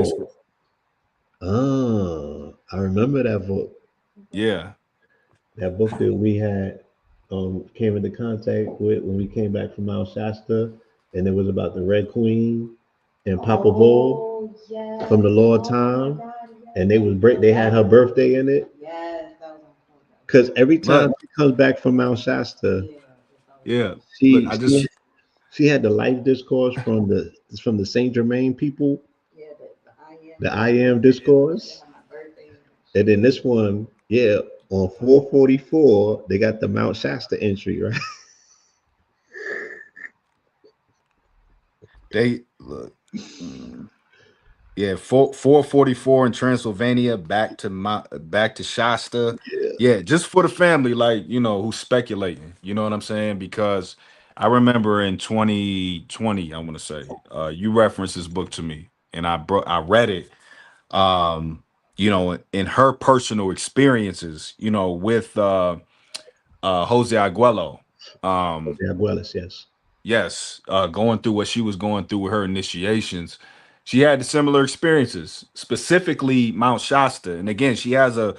undiscovered. I remember that book. Yeah. That book that we had came into contact with when we came back from Mount Shasta, and it was about the Red Queen and Papa Bull from the Lord Time, and they had her birthday in it. Because every time Look. she comes back from Mount Shasta, Yeah. Look. she I she just. she had the life discourse from the Saint Germain people, the I am discourse, and then this one, yeah, on 444, they got the Mount Shasta entry, right? They look. mm, Yeah, 444 in Transylvania, back to Shasta. Yeah, just for the family, like who's speculating. You know what I'm saying? Because I remember in 2020, I want to say, you referenced this book to me, and I read it. In her personal experiences, with Jose Aguelo. Um, Jose Abuelas, yes. Yes, going through what she was going through with her initiations, she had similar experiences, specifically Mount Shasta. And again, she has a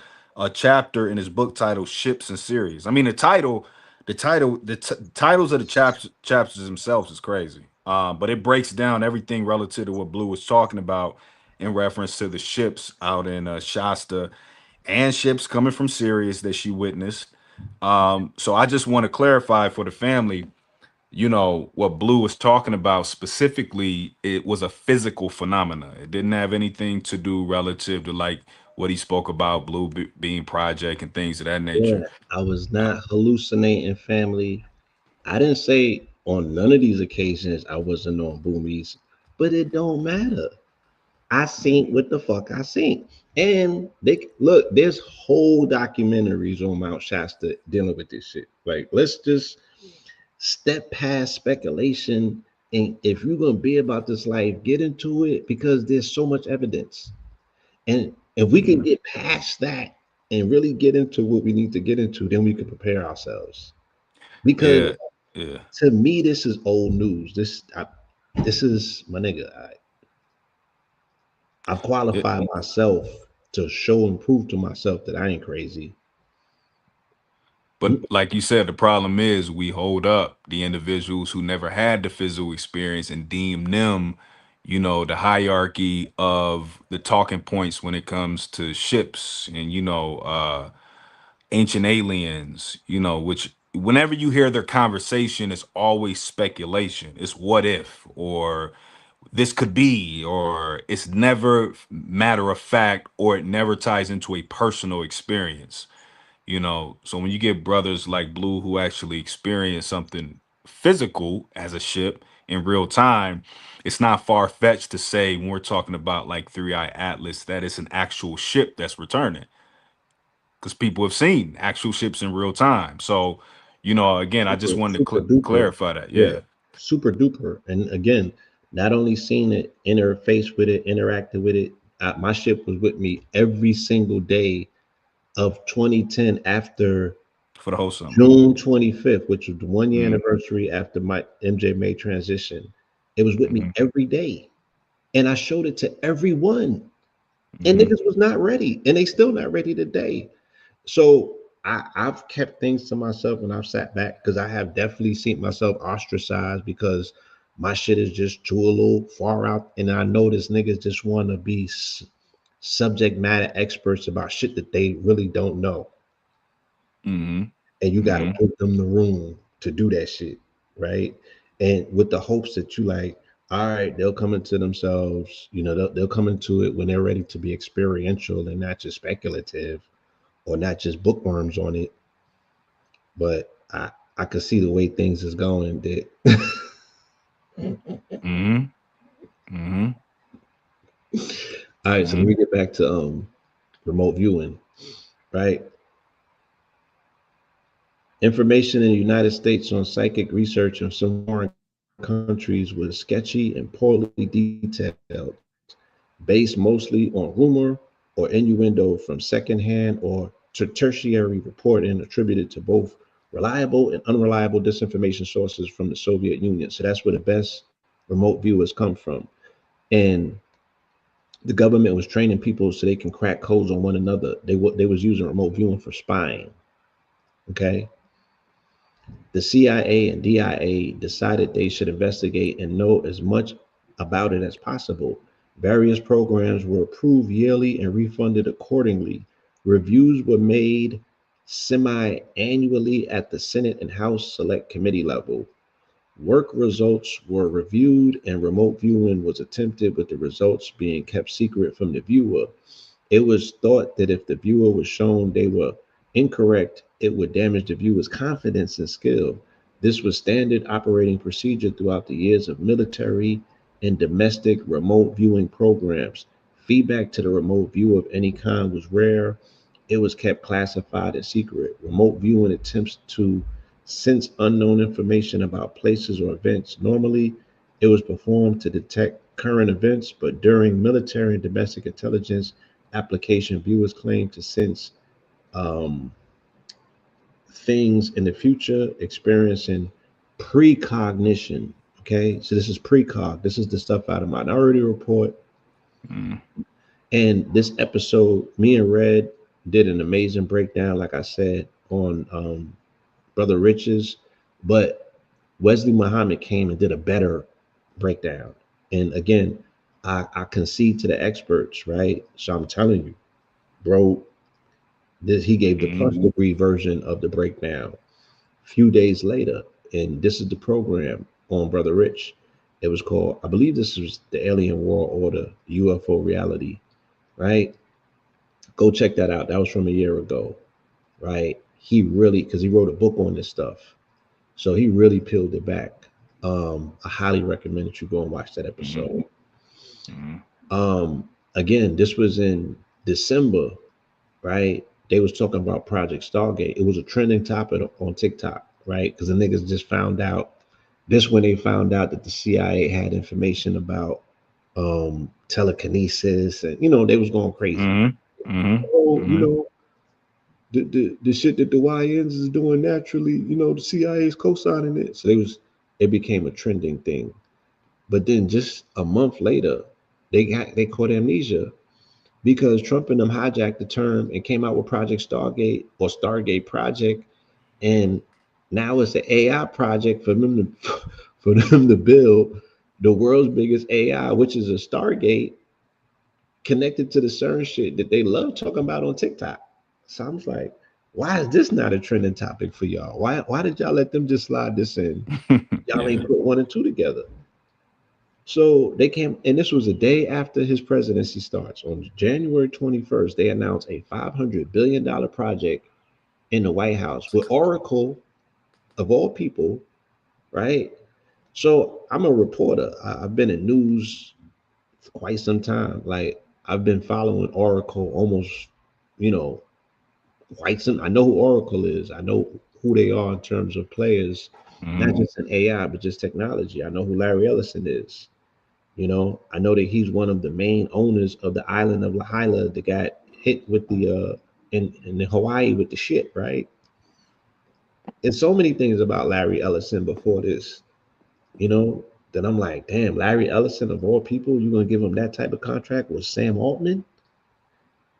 chapter in his book titled "Ships and Series." I mean, titles of the chapters themselves is crazy. But it breaks down everything relative to what Blue was talking about in reference to the ships out in Shasta and ships coming from Sirius that she witnessed. So I just want to clarify for the family, what Blue was talking about specifically, it was a physical phenomena. It didn't have anything to do relative to like what he spoke about, Being Project and things of that Yeah, nature. I was not hallucinating, family. I didn't say on none of these occasions I wasn't on boomies, but it don't matter. I seen what the fuck I seen. And they look, there's whole documentaries on Mount Shasta dealing with this shit. Like, let's just step past speculation. And if you're gonna be about this life, get into it because there's so much evidence. And if we can get past that and really get into what we need to get into, then we can prepare ourselves. Because Yeah, yeah. to me, this is old news. This is my nigga. I've It, qualified myself to show and prove to myself that I ain't crazy. but like you said, the problem is we hold up the individuals who never had the physical experience and deem them, the hierarchy of the talking points when it comes to ships and ancient aliens, which whenever you hear their conversation, it's always speculation. It's what if, or this could be, or it's never matter of fact, or it never ties into a personal experience. So when you get brothers like Blue who actually experience something physical as a ship in real time, it's not far-fetched to say when we're talking about like 3i Atlas that it's an actual ship that's returning, because people have seen actual ships in real time. So, again, I just wanted to Super duper. clarify that. Yeah, Yeah. super duper. And again, not only seen it, interface with it, interacted with it. My ship was with me every single day of 2010 after For the whole summer. June 25th, which was the 1 year Mm-hmm. anniversary after my MJ May transition. It was with me Mm-hmm. every day. And I showed it to everyone. And Mm-hmm. niggas was not ready. And they still not ready today. So I've kept things to myself when I've sat back because I have definitely seen myself ostracized because my shit is just too a little far out. And I notice niggas just want to be subject matter experts about shit that they really don't know. Mm-hmm. And you got to Mm-hmm. give them the room to do that shit, right? And with the hopes that you like, all right, they'll come into themselves, they'll come into it when they're ready to be experiential and not just speculative or not just bookworms on it. But I could see the way things is going that Mm-hmm. Mm-hmm. all right, so let Mm-hmm. me get back to remote viewing, right? Information in the United States on psychic research in some foreign countries was sketchy and poorly detailed, based mostly on rumor or innuendo from secondhand or tertiary reporting attributed to both reliable and unreliable disinformation sources from the Soviet Union. So that's where the best remote viewers come from. And the government was training people so they can crack codes on one another. They was using remote viewing for spying. Okay, the CIA and DIA decided they should investigate and know as much about it as possible. Various programs were approved yearly and refunded accordingly. Reviews were made semi annually at the Senate and House Select Committee level. Work results were reviewed and remote viewing was attempted, with the results being kept secret from the viewer. It was thought that if the viewer was shown they were incorrect, it would damage the viewer's confidence and skill. This was standard operating procedure throughout the years of military and domestic remote viewing programs. Feedback to the remote view of any kind was rare. It was kept classified and secret. Remote viewing attempts to sense unknown information about places or events. Normally, it was performed to detect current events, but during military and domestic intelligence application, viewers claim to sense um, things in the future, experiencing precognition. Okay, so this is precog. This is the stuff out of Minority Report. Mm-hmm. And this episode, me and Red did an amazing breakdown, like I said, on Brother Rich's, but Wesley Muhammad came and did a better breakdown. And again, I concede to the experts, right? So I'm telling you, bro, this he gave the Mm-hmm. plus degree version of the breakdown. A few days later, and this is the program on Brother Rich. It was called, I believe this was the Alien World Order, UFO Reality, right? Go check that out. That was from a year ago, right? He really, because he wrote a book on this stuff. So he really peeled it back. I highly recommend that you go and watch that episode. Mm-hmm. Again, this was in December, right? They was talking about Project Stargate. It was a trending topic on TikTok. right? Because the niggas just found out. This when they found out that the CIA had information about telekinesis, and they was going crazy. Mm-hmm. Mm-hmm. Oh, Mm-hmm. the shit that the YNs is doing naturally, the CIA is co-signing it. So it became a trending thing. But then just a month later, they caught amnesia because Trump and them hijacked the term and came out with Project Stargate or Stargate Project, and now it's an AI project for them to for them to build the world's biggest AI, which is a Stargate connected to the CERN shit that they love talking about on TikTok. So I'm like, why is this not a trending topic for y'all? Why did y'all let them just slide this in? Y'all Yeah. ain't put one and two together. So they came, and this was a day after his presidency starts. On January 21st, they announced a $500 billion project in the White House with Oracle, of all people, right? So I'm a reporter. I've been in news for quite some time. Like I've been following Oracle almost, you know, quite some. I know who Oracle is. I know who they are in terms of players, not Mm-hmm. just in AI, but just technology. I know who Larry Ellison is. I know that he's one of the main owners of the island of Lahaina that got hit with the in Hawaii with the shit, right? And so many things about Larry Ellison before this, you know, that I'm like, damn, Larry Ellison of all people, you're gonna give him that type of contract with Sam Altman,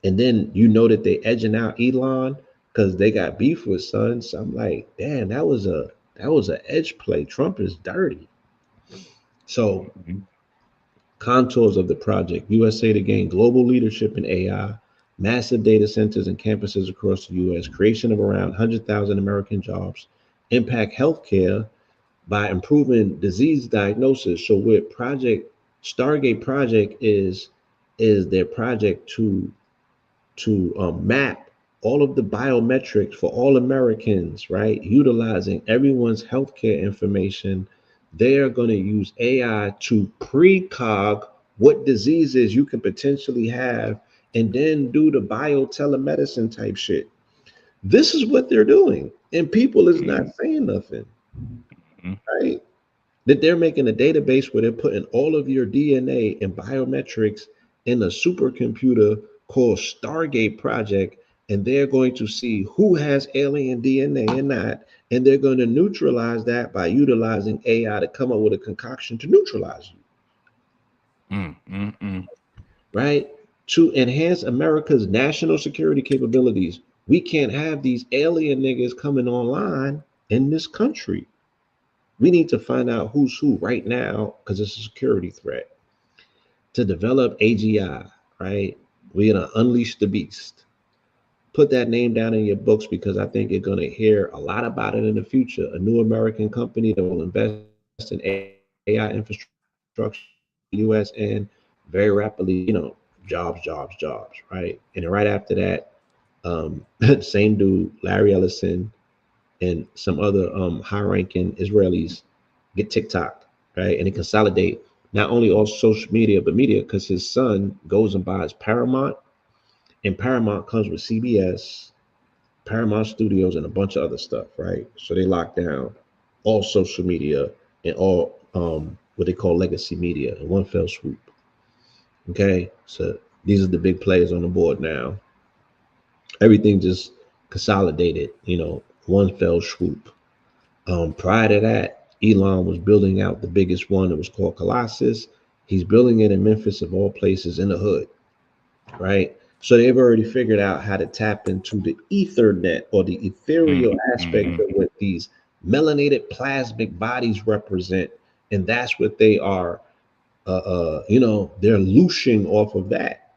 and then that they edging out Elon because they got beef with Son. So I'm like, damn, that was a edge play. Trump is dirty. So contours of the project: USA to gain global leadership in AI, massive data centers and campuses across the US, creation of around 100,000 American jobs, impact healthcare by improving disease diagnosis. So, with Project Stargate Project is their project to map all of the biometrics for all Americans, right? Utilizing everyone's healthcare information. They are going to use AI to precog what diseases you can potentially have and then do the biotelemedicine type shit. This is what they're doing. And people is not saying nothing, Mm-hmm. right? That they're making a database where they're putting all of your DNA and biometrics in a supercomputer called Stargate Project, and they're going to see who has alien DNA and not, and they're going to neutralize that by utilizing AI to come up with a concoction to neutralize you, Mm-hmm. right? To enhance America's national security capabilities. We can't have these alien niggas coming online in this country. We need to find out who's who right now because it's a security threat. To develop AGI, right? We're gonna unleash the beast. Put that name down in your books because I think you're gonna hear a lot about it in the future. A new American company that will invest in AI infrastructure in the US and very rapidly, jobs, jobs, jobs, right? And then right after that, same dude, Larry Ellison, and some other high-ranking Israelis get TikTok, right? And they consolidate not only all social media but media because his son goes and buys Paramount, and Paramount comes with CBS, Paramount Studios, and a bunch of other stuff, right? So they lock down all social media and all what they call legacy media in one fell swoop. Okay, so these are the big players on the board now. Everything just consolidated, one fell swoop. Prior to that, Elon was building out the biggest one. It was called Colossus. He's building it in Memphis, of all places, in the hood, right? So they've already figured out how to tap into the Ethernet or the ethereal aspect Mm-hmm. of what these melanated plasmic bodies represent, and that's what they are. They're looshing off of that.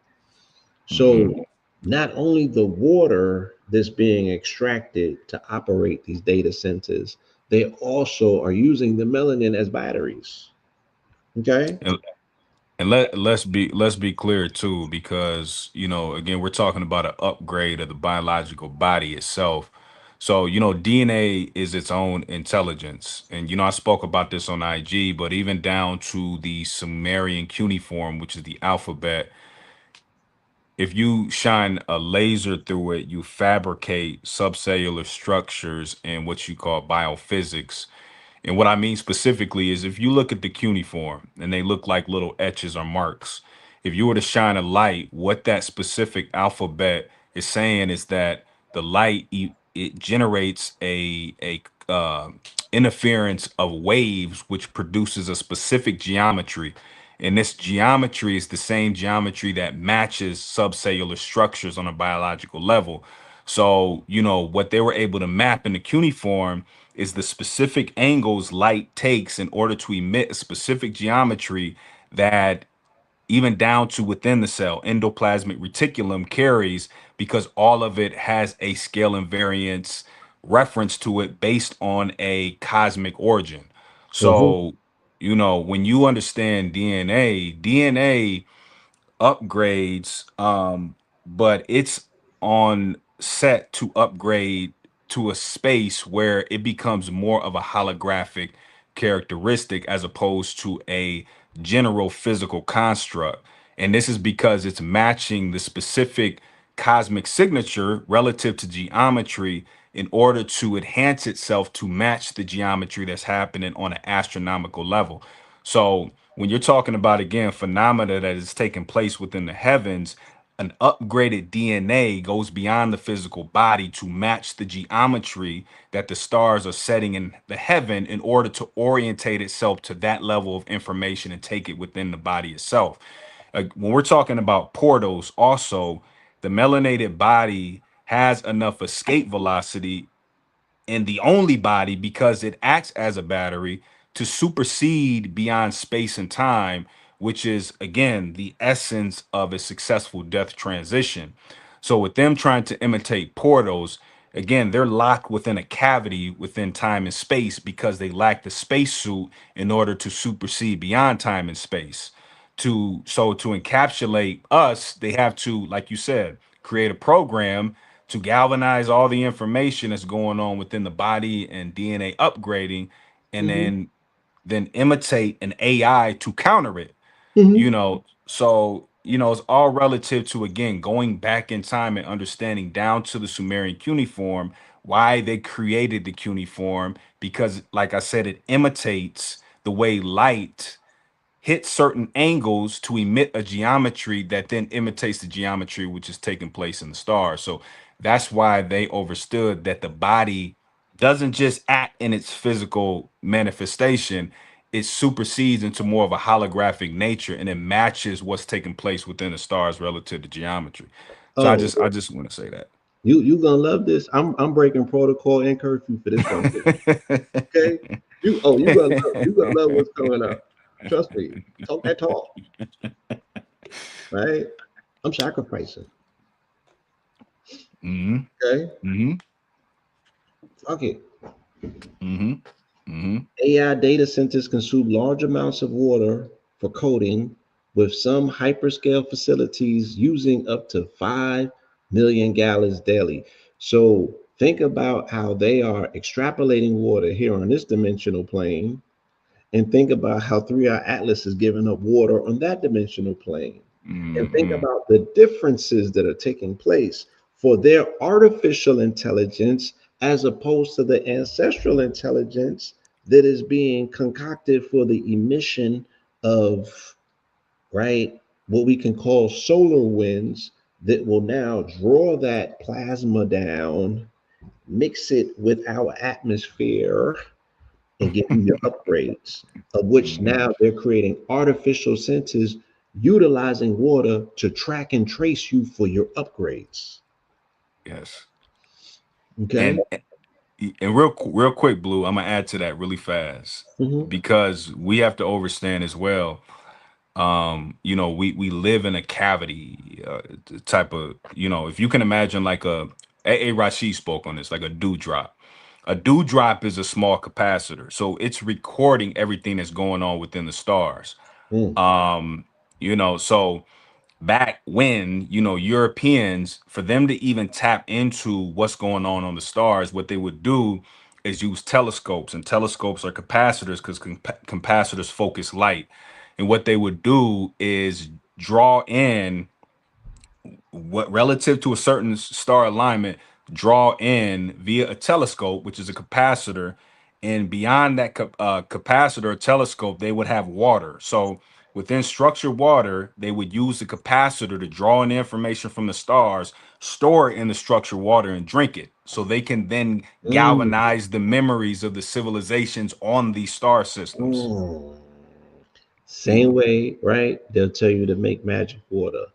Mm-hmm. So not only the water that's being extracted to operate these data centers, they also are using the melanin as batteries. Okay. And, let's be clear too, because again, we're talking about an upgrade of the biological body itself. So DNA is its own intelligence, and I spoke about this on IG, but even down to the Sumerian cuneiform, which is the alphabet, if you shine a laser through it, you fabricate subcellular structures in what you call biophysics. And what I mean specifically is if you look at the cuneiform and they look like little etches or marks, if you were to shine a light, what that specific alphabet is saying is that the light it generates a interference of waves, which produces a specific geometry. And this geometry is the same geometry that matches subcellular structures on a biological level. So, what they were able to map in the cuneiform is the specific angles light takes in order to emit a specific geometry that even down to within the cell, endoplasmic reticulum carries because all of it has a scale invariance reference to it based on a cosmic origin. Mm-hmm. So, when you understand DNA upgrades, but it's on set to upgrade to a space where it becomes more of a holographic characteristic as opposed to a general physical construct. And this is because it's matching the specific cosmic signature relative to geometry in order to enhance itself to match the geometry that's happening on an astronomical level. So when you're talking about again phenomena that is taking place within the heavens, an upgraded DNA goes beyond the physical body to match the geometry that the stars are setting in the heaven in order to orientate itself to that level of information and take it within the body itself. When we're talking about portals, also, the melanated body has enough escape velocity and the only body because it acts as a battery to supersede beyond space and time, which is again the essence of a successful death transition. So with them trying to imitate portals, again, they're locked within a cavity within time and space because they lack the spacesuit in order to supersede beyond time and space. To encapsulate us, they have to, like you said, create a program to galvanize all the information that's going on within the body and DNA upgrading, and Mm-hmm. then imitate an AI to counter it. Mm-hmm. So it's all relative to again going back in time and understanding down to the Sumerian cuneiform why they created the cuneiform because, like I said, it imitates the way light hit certain angles to emit a geometry that then imitates the geometry which is taking place in the stars. So that's why they understood that the body doesn't just act in its physical manifestation, it supersedes into more of a holographic nature and it matches what's taking place within the stars relative to geometry. So I Oh, just I just want to say that. you gonna love this. I'm breaking protocol and curfew for this one too. Okay. You gonna love what's coming up. Trust me. Talk that talk. Right. I'm sacrificing. Hmm. Okay. Hmm. Fuck it. Hmm. Hmm. AI data centers consume large amounts of water for coding, with some hyperscale facilities using up to 5 million gallons daily. So think about how they are extrapolating water here on this dimensional plane, and think about how 3i Atlas is giving up water on that dimensional plane. And think Hmm. about the differences that are taking place for their artificial intelligence as opposed to the ancestral intelligence that is being concocted for the emission of, right, what we can call solar winds that will now draw that plasma down, mix it with our atmosphere, and give you your upgrades, of which Hmm. now they're creating artificial centers utilizing water to track and trace you for your upgrades. Yes. Okay. And real quick, Blue, I'm gonna add to that really fast Mm-hmm. because we have to understand as well. We live in a cavity type of, if you can imagine like a Rashid spoke on this, like a dewdrop. A dewdrop is a small capacitor, so it's recording everything that's going on within the stars. Mm. So back when Europeans, for them to even tap into what's going on the stars, what they would do is use telescopes, and telescopes are capacitors because capacitors focus light. And what they would do is draw in what relative to a certain star alignment, draw in via a telescope, which is a capacitor, and beyond that capacitor or telescope, they would have water. So within structured water, they would use the capacitor to draw in the information from the stars, store it in the structured water, and drink it. So they can then Mm, galvanize the memories of the civilizations on these star systems. mm. Same Mm, way, right? They'll tell you to make magic water.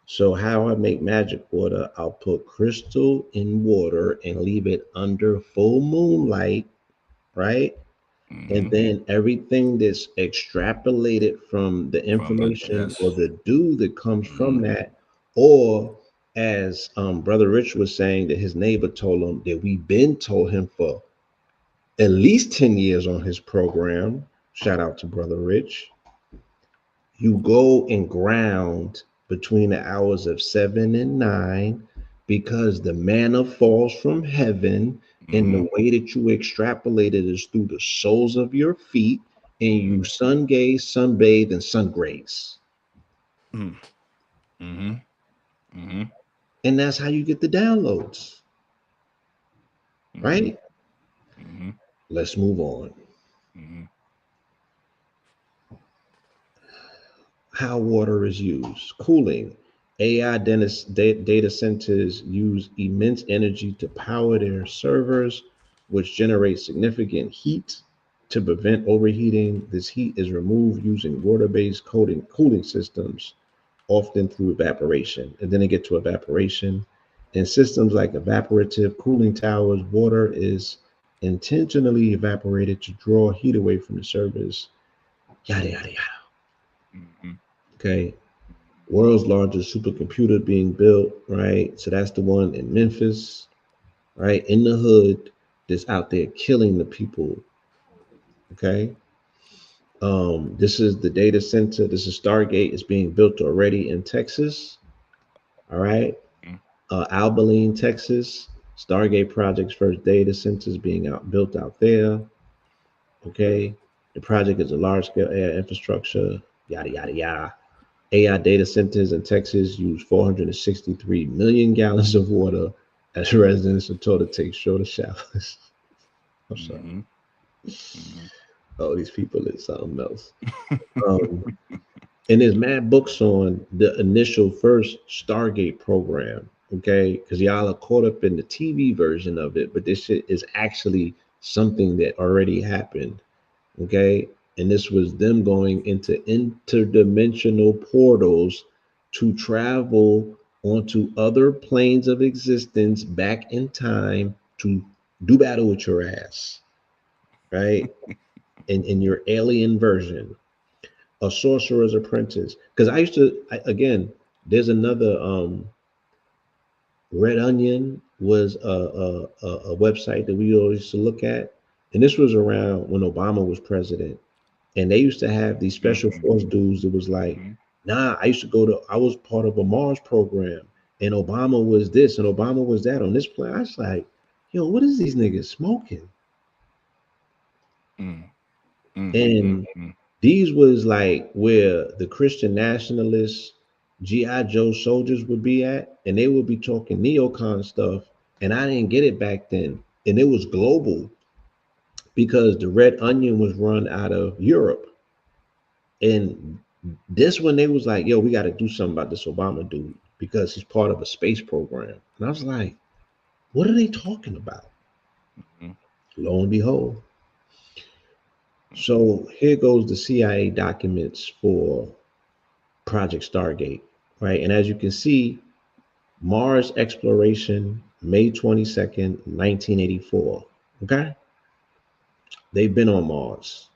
So how I make magic water, I'll put crystal in water and leave it under full moonlight, right? And mhm. then everything that's extrapolated from the From the information or yes. the dew that comes from Mhm, that, or as Brother Rich was saying that his neighbor told him that we've been told him for at least 10 years on his program. Shout out to Brother Rich. You go and ground between the hours of 7 and 9 because the manna falls from heaven, and the mhm, way that you extrapolate it is through the soles of your feet, and you mhm, sun gaze, sunbathe, and sun graze. mhm, mhm, mhm, And that's how you get the downloads, mhm, right? mhm, Let's move on. mhm, How water is used. Cooling. AI data centers use immense energy to power their servers, which generate significant heat. To prevent overheating, this heat is removed using water-based cooling systems, often through evaporation. And then they get to evaporation. In systems like evaporative cooling towers, water is intentionally evaporated to draw heat away from the servers. Yada yada yada. mhm, Okay, world's largest supercomputer being built, right? So that's the one in Memphis, right? In the hood that's out there killing the people. Okay. This is the data center. This is Stargate. It's being built already in Texas. All right. mhm, Abilene, Texas. Stargate project's first data center is being built out there. Okay. The project is a large scale AI infrastructure. Yada yada yada. AI data centers in Texas use 463 million gallons of water as residents are told to take shorter showers. I'm sorry. mhm, mhm. Oh, these people is something else. Um, and there's mad books on the initial first Stargate program, okay? Because y'all are caught up in the TV version of it, but this shit is actually something that already happened, okay? And this was them going into interdimensional portals to travel onto other planes of existence back in time to do battle with your ass, right? In your alien version, a sorcerer's apprentice. Because again, there's another Red Onion was a website that we always used to look at, and this was around when Obama was president, and they used to have these special Mhm, force dudes that was like, mhm, nah, I was part of a Mars program, and Obama was this and Obama was that on this plan. I was like, yo, what is these niggas smoking? mhm, mhm, And mhm, these was like where the Christian nationalists, GI Joe soldiers would be at, and they would be talking neocon stuff, and I didn't get it back then, and it was global because the Red Onion was run out of Europe. And this one, they was like, yo, we got to do something about this Obama dude because he's part of a space program. And I was like, what are they talking about? mhm, Lo and behold. mhm, So here goes the CIA documents for Project Stargate, right? And as you can see, Mars exploration, May 22nd, 1984. Okay. They've been on Mars.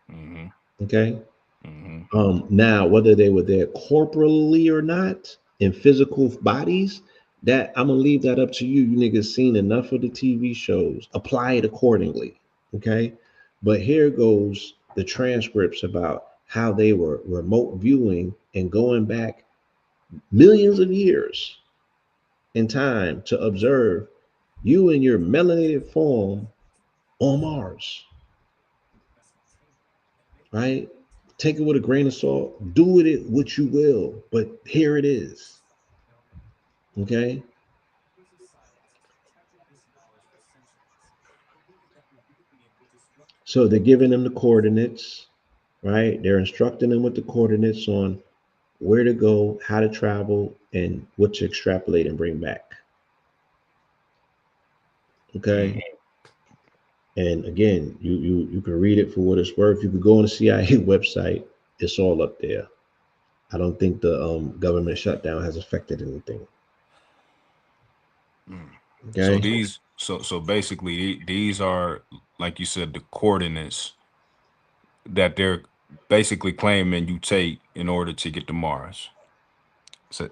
mhm, Okay. mhm, Now, whether they were there corporally or not in physical bodies, that I'm gonna leave that up to you. You niggas seen enough of the TV shows. Apply it accordingly. Okay. But here goes the transcripts about how they were remote viewing and going back millions of years in time to observe you in your melanated form on Mars, right? Take it with a grain of salt. Do with it what you will, but here it is. Okay. So they're giving them the coordinates, right? They're instructing them with the coordinates on where to go, how to travel, and what to extrapolate and bring back. Mm. Okay. And again, you can read it for what it's worth. You could go on the CIA website. It's all up there. I don't think the government shutdown has affected anything. Mm. So Okay. so basically these are, like you said, the coordinates that they're basically claiming you take in order to get to Mars. So,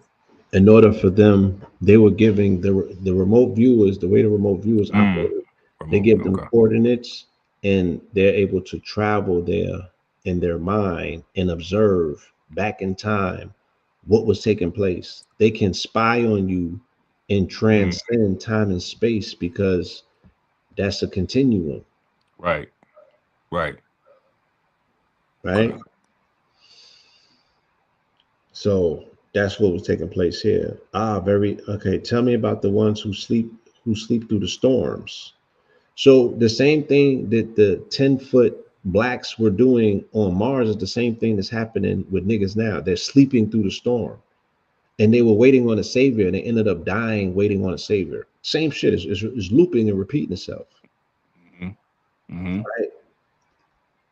In order for them, they were giving the remote viewers, the way the remote viewers mm, operate, they remote. give them Okay. coordinates and they're able to travel there in their mind and observe back in time what was taking place. They can spy on you and Mm, transcend time and space because that's a continuum, right. Right. Okay. right? So that's what was taking place here. Ah, very okay. Tell me about the ones who sleep through the storms. So the same thing that the 10-foot blacks were doing on Mars is the same thing that's happening with niggas now. They're sleeping through the storm. And they were waiting on a savior and they ended up dying waiting on a savior. Same shit is looping and repeating itself. Hmm. Hmm. Right?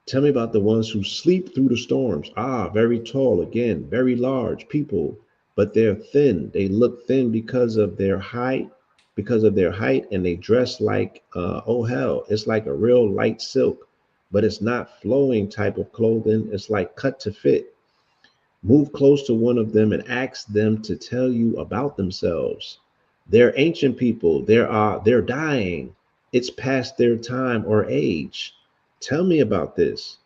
Tell me about the ones who sleep through the storms. Ah, very tall, again, very large people, but they're thin. They look thin because of their height, and they dress like, oh hell, it's like a real light silk, but it's not flowing type of clothing. It's like cut to fit. Move close to one of them and ask them to tell you about themselves. They're ancient people. They're dying. It's past their time or age. Tell me about this.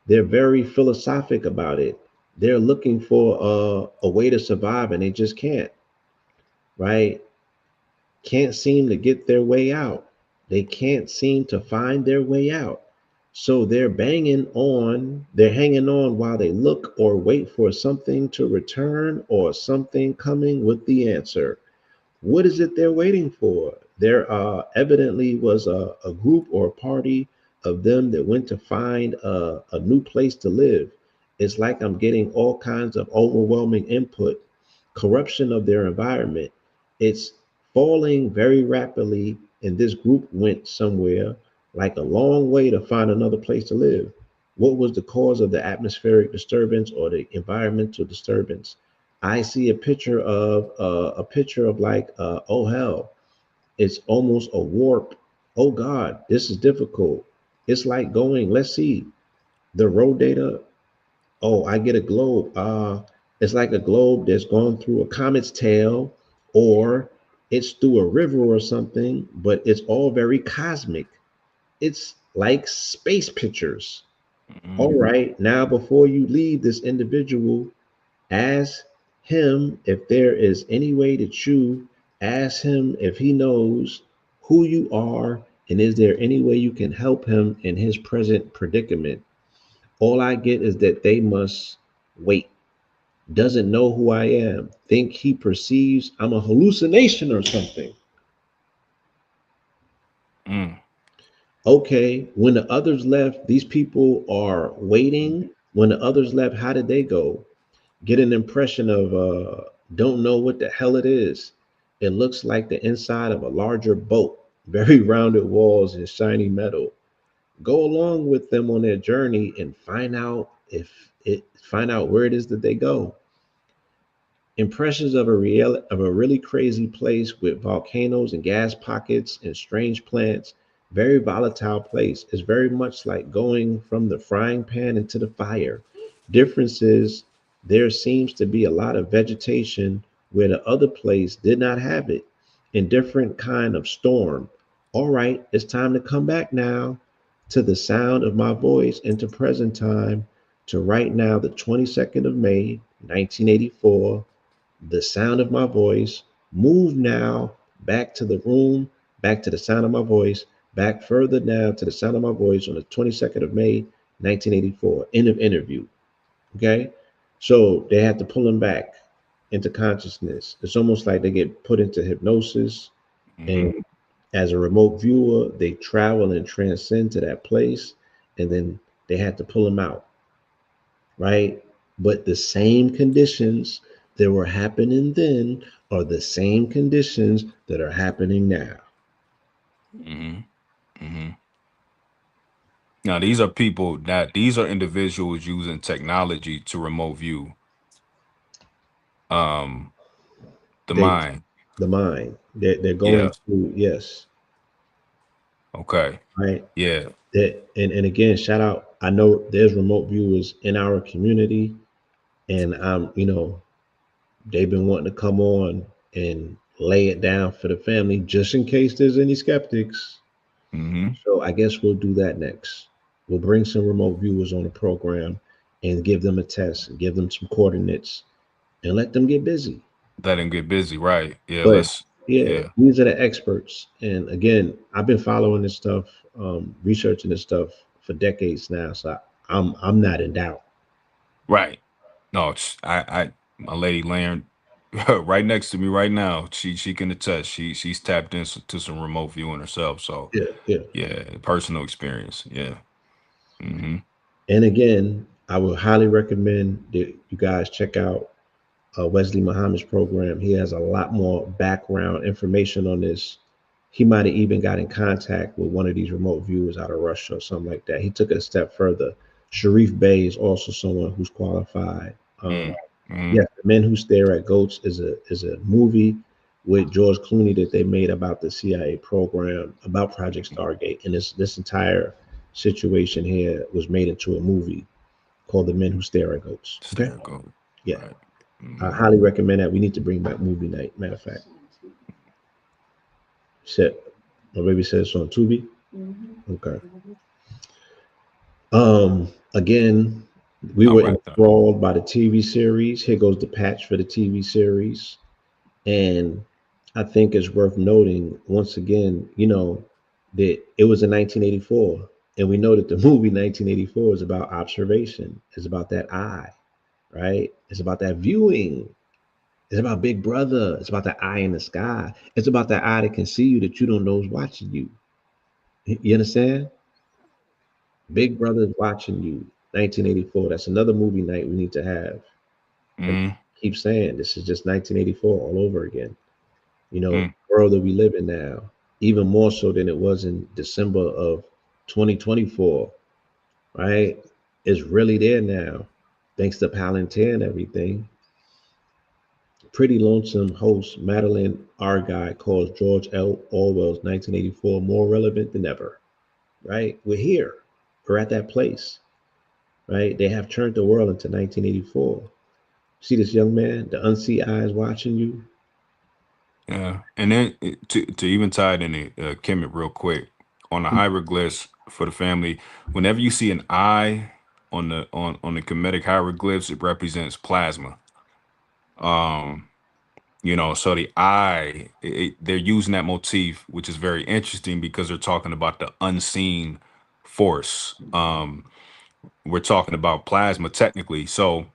They're very philosophic about it. They're looking for a way to survive and they just can't, right? Can't seem to get their way out. They can't seem to find their way out. So they're hanging on while they look or wait for something to return or something coming with the answer. What is it they're waiting for? There evidently was a group or a party of them that went to find a new place to live. It's like I'm getting all kinds of overwhelming input, corruption of their environment. It's falling very rapidly, and this group went somewhere like a long way to find another place to live. What was the cause of the atmospheric disturbance or the environmental disturbance? I see a picture of like oh hell, it's almost a warp. Oh God, this is difficult. It's like going. Let's see the road data. Oh, I get a globe. It's like a globe that's gone through a comet's tail, or it's through a river or something. But it's all very cosmic. It's like space pictures. Hmm. All right, now before you leave this individual, ask him if there is any way that you ask him if he knows who you are and is there any way you can help him in his present predicament. All I get is that they must wait. Doesn't know who I am. Think he perceives I'm a hallucination or something. Mm. Okay, when the others left, these people are waiting. When the others left, how did they go? Get an impression of don't know what the hell it is. It looks like the inside of a larger boat, very rounded walls and shiny metal. Go along with them on their journey and find out where it is that they go. Impressions of a really crazy place with volcanoes and gas pockets and strange plants. Very volatile place. It's very much like going from the frying pan into the fire. Difference is there seems to be a lot of vegetation where the other place did not have it. In different kind of storm. All right, it's time to come back now to the sound of my voice into present time to right now, the 22nd of May, 1984, the sound of my voice. Move now back to the room, back to the sound of my voice, back further now to the sound of my voice on the 22nd of May, 1984. End of interview. Okay. So they had to pull him back. into consciousness. It's almost like they get put into hypnosis, Mm-hmm. and as a remote viewer, they travel and transcend to that place, and then they had to pull them out, right? But the same conditions that were happening then are the same conditions that are happening now. Mm-hmm. Mm-hmm. Now, these are people that these are individuals using technology to remote view um the They, mind. the mind, they're going Yeah. to, yes, Okay. right. Yeah. That, and again, shout out. I know there's remote viewers in our community, and they've been wanting to come on and lay it down for the family, just in case there's any skeptics. Mm-hmm. So I guess we'll do that next. We'll bring some remote viewers on the program and give them a test, and give them some coordinates, and let them get busy. Let him get busy, right? Yeah, But let's yeah, yeah. these are the experts. And again, I've been following this stuff, researching this stuff for decades now. So I'm not in doubt. Right. No, it's I my lady laying right next to me right now. She can attest. She's tapped into some remote viewing herself. So Yeah, yeah. yeah, personal experience. Yeah. Mm-hmm. And again, I would highly recommend that you guys check out Wesley Muhammad's program. He has a lot more background information on this. He might have even got in contact with one of these remote viewers out of Russia or something like that. He took it a step further. Sharif Bey is also someone who's qualified. Mm-hmm. Yes, The Men Who Stare at Goats is a movie with George Clooney that they made about the CIA program, about Project Stargate, and this entire situation here was made into a movie called The Men Who Stare at Goats. Okay, There go. yeah, Right. I Mm-hmm. highly recommend that. We need to bring back movie night. Matter of fact, said my baby said it's on Tubi. Okay. Again, we All were right then. enthralled by the TV series. Here goes the patch for the TV series. And I think it's worth noting once again, that it was in 1984. And we know that the movie 1984 is about observation, it's about that eye, right? It's about that viewing. It's about Big Brother. It's about that eye in the sky. It's about that eye that can see you that you don't know is watching you. You understand? Big Brother is watching you. 1984. That's another movie night we need to have. And Mm-hmm. keep saying this is just 1984 all over again. Mm-hmm. World that we live in now, even more so than it was in December of 2024, right? It's really there now, thanks to Palantir and everything. Pretty Lonesome host Madeline Argyle calls George L. Orwell's 1984 more relevant than ever, right? We're here. We're at that place, right? They have turned the world into 1984. See this young man, the unseen eyes watching you. Yeah, and then to even tie it in Kemet real quick on the hieroglyphs for the family. Whenever you see an eye on the Kemetic hieroglyphs, it represents plasma. Um, so the eye, they're using that motif, which is very interesting because they're talking about the unseen force. We're talking about plasma technically. So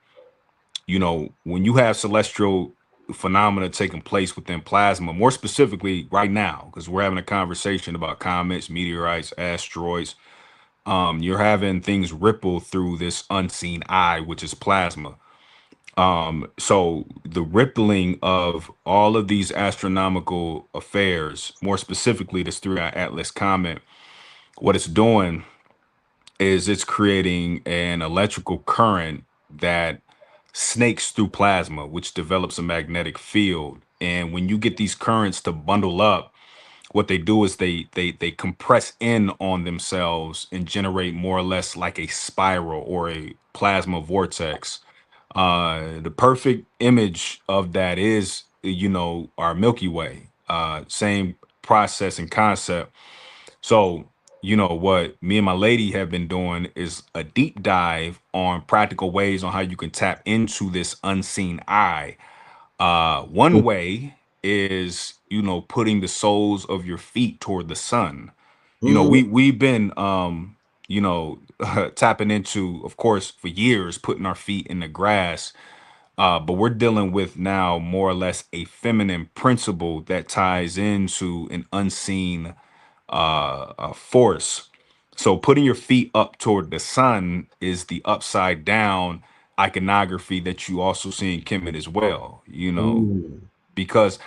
when you have celestial phenomena taking place within plasma, more specifically right now, because we're having a conversation about comets, meteorites, asteroids, you're having things ripple through this unseen eye, which is plasma. So the rippling of all of these astronomical affairs, more specifically this 3i-AT-LAST comet, what it's doing is it's creating an electrical current that snakes through plasma, which develops a magnetic field. And when you get these currents to bundle up, what they do is they compress in on themselves and generate more or less like a spiral or a plasma vortex. The perfect image of that is, our Milky Way. Same process and concept. So, what me and my lady have been doing is a deep dive on practical ways on how you can tap into this unseen eye. One way is, putting the soles of your feet toward the sun. Mm, We've been tapping into, of course, for years, putting our feet in the grass, But we're dealing with now more or less a feminine principle that ties into an unseen force. So putting your feet up toward the sun is the upside down iconography that you also see in Kemet as well, you know, Ooh. because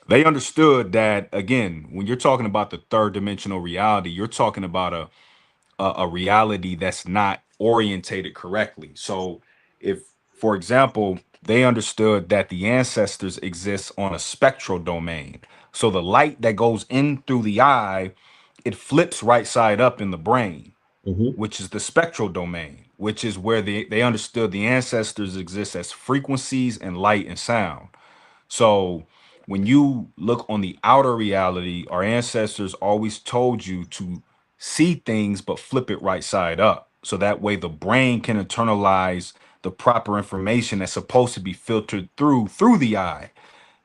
they understood that, again, when you're talking about the third dimensional reality, you're talking about a reality that's not orientated correctly. So if, for example, they understood that the ancestors exist on a spectral domain, so the light that goes in through the eye, it flips right side up in the brain, Mm-hmm. which is the spectral domain, which is where they understood the ancestors exist as frequencies and light and sound. So when you look on the outer reality, our ancestors always told you to see things but flip it right side up. So that way the brain can internalize the proper information that's supposed to be filtered through the eye.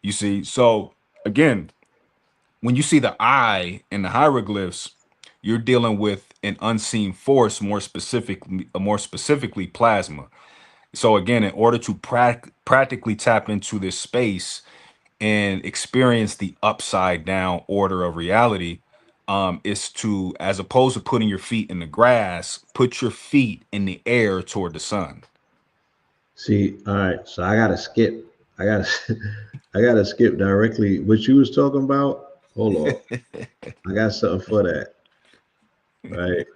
You see? So again, when you see the eye in the hieroglyphs, you're dealing with an unseen force, more specifically plasma. So again, in order to practically tap into this space and experience the upside down order of reality, is to, as opposed to putting your feet in the grass, put your feet in the air toward the sun. See, all right. So I gotta skip. I gotta, I gotta skip directly what you was talking about. Hold on. I got something for that. Right.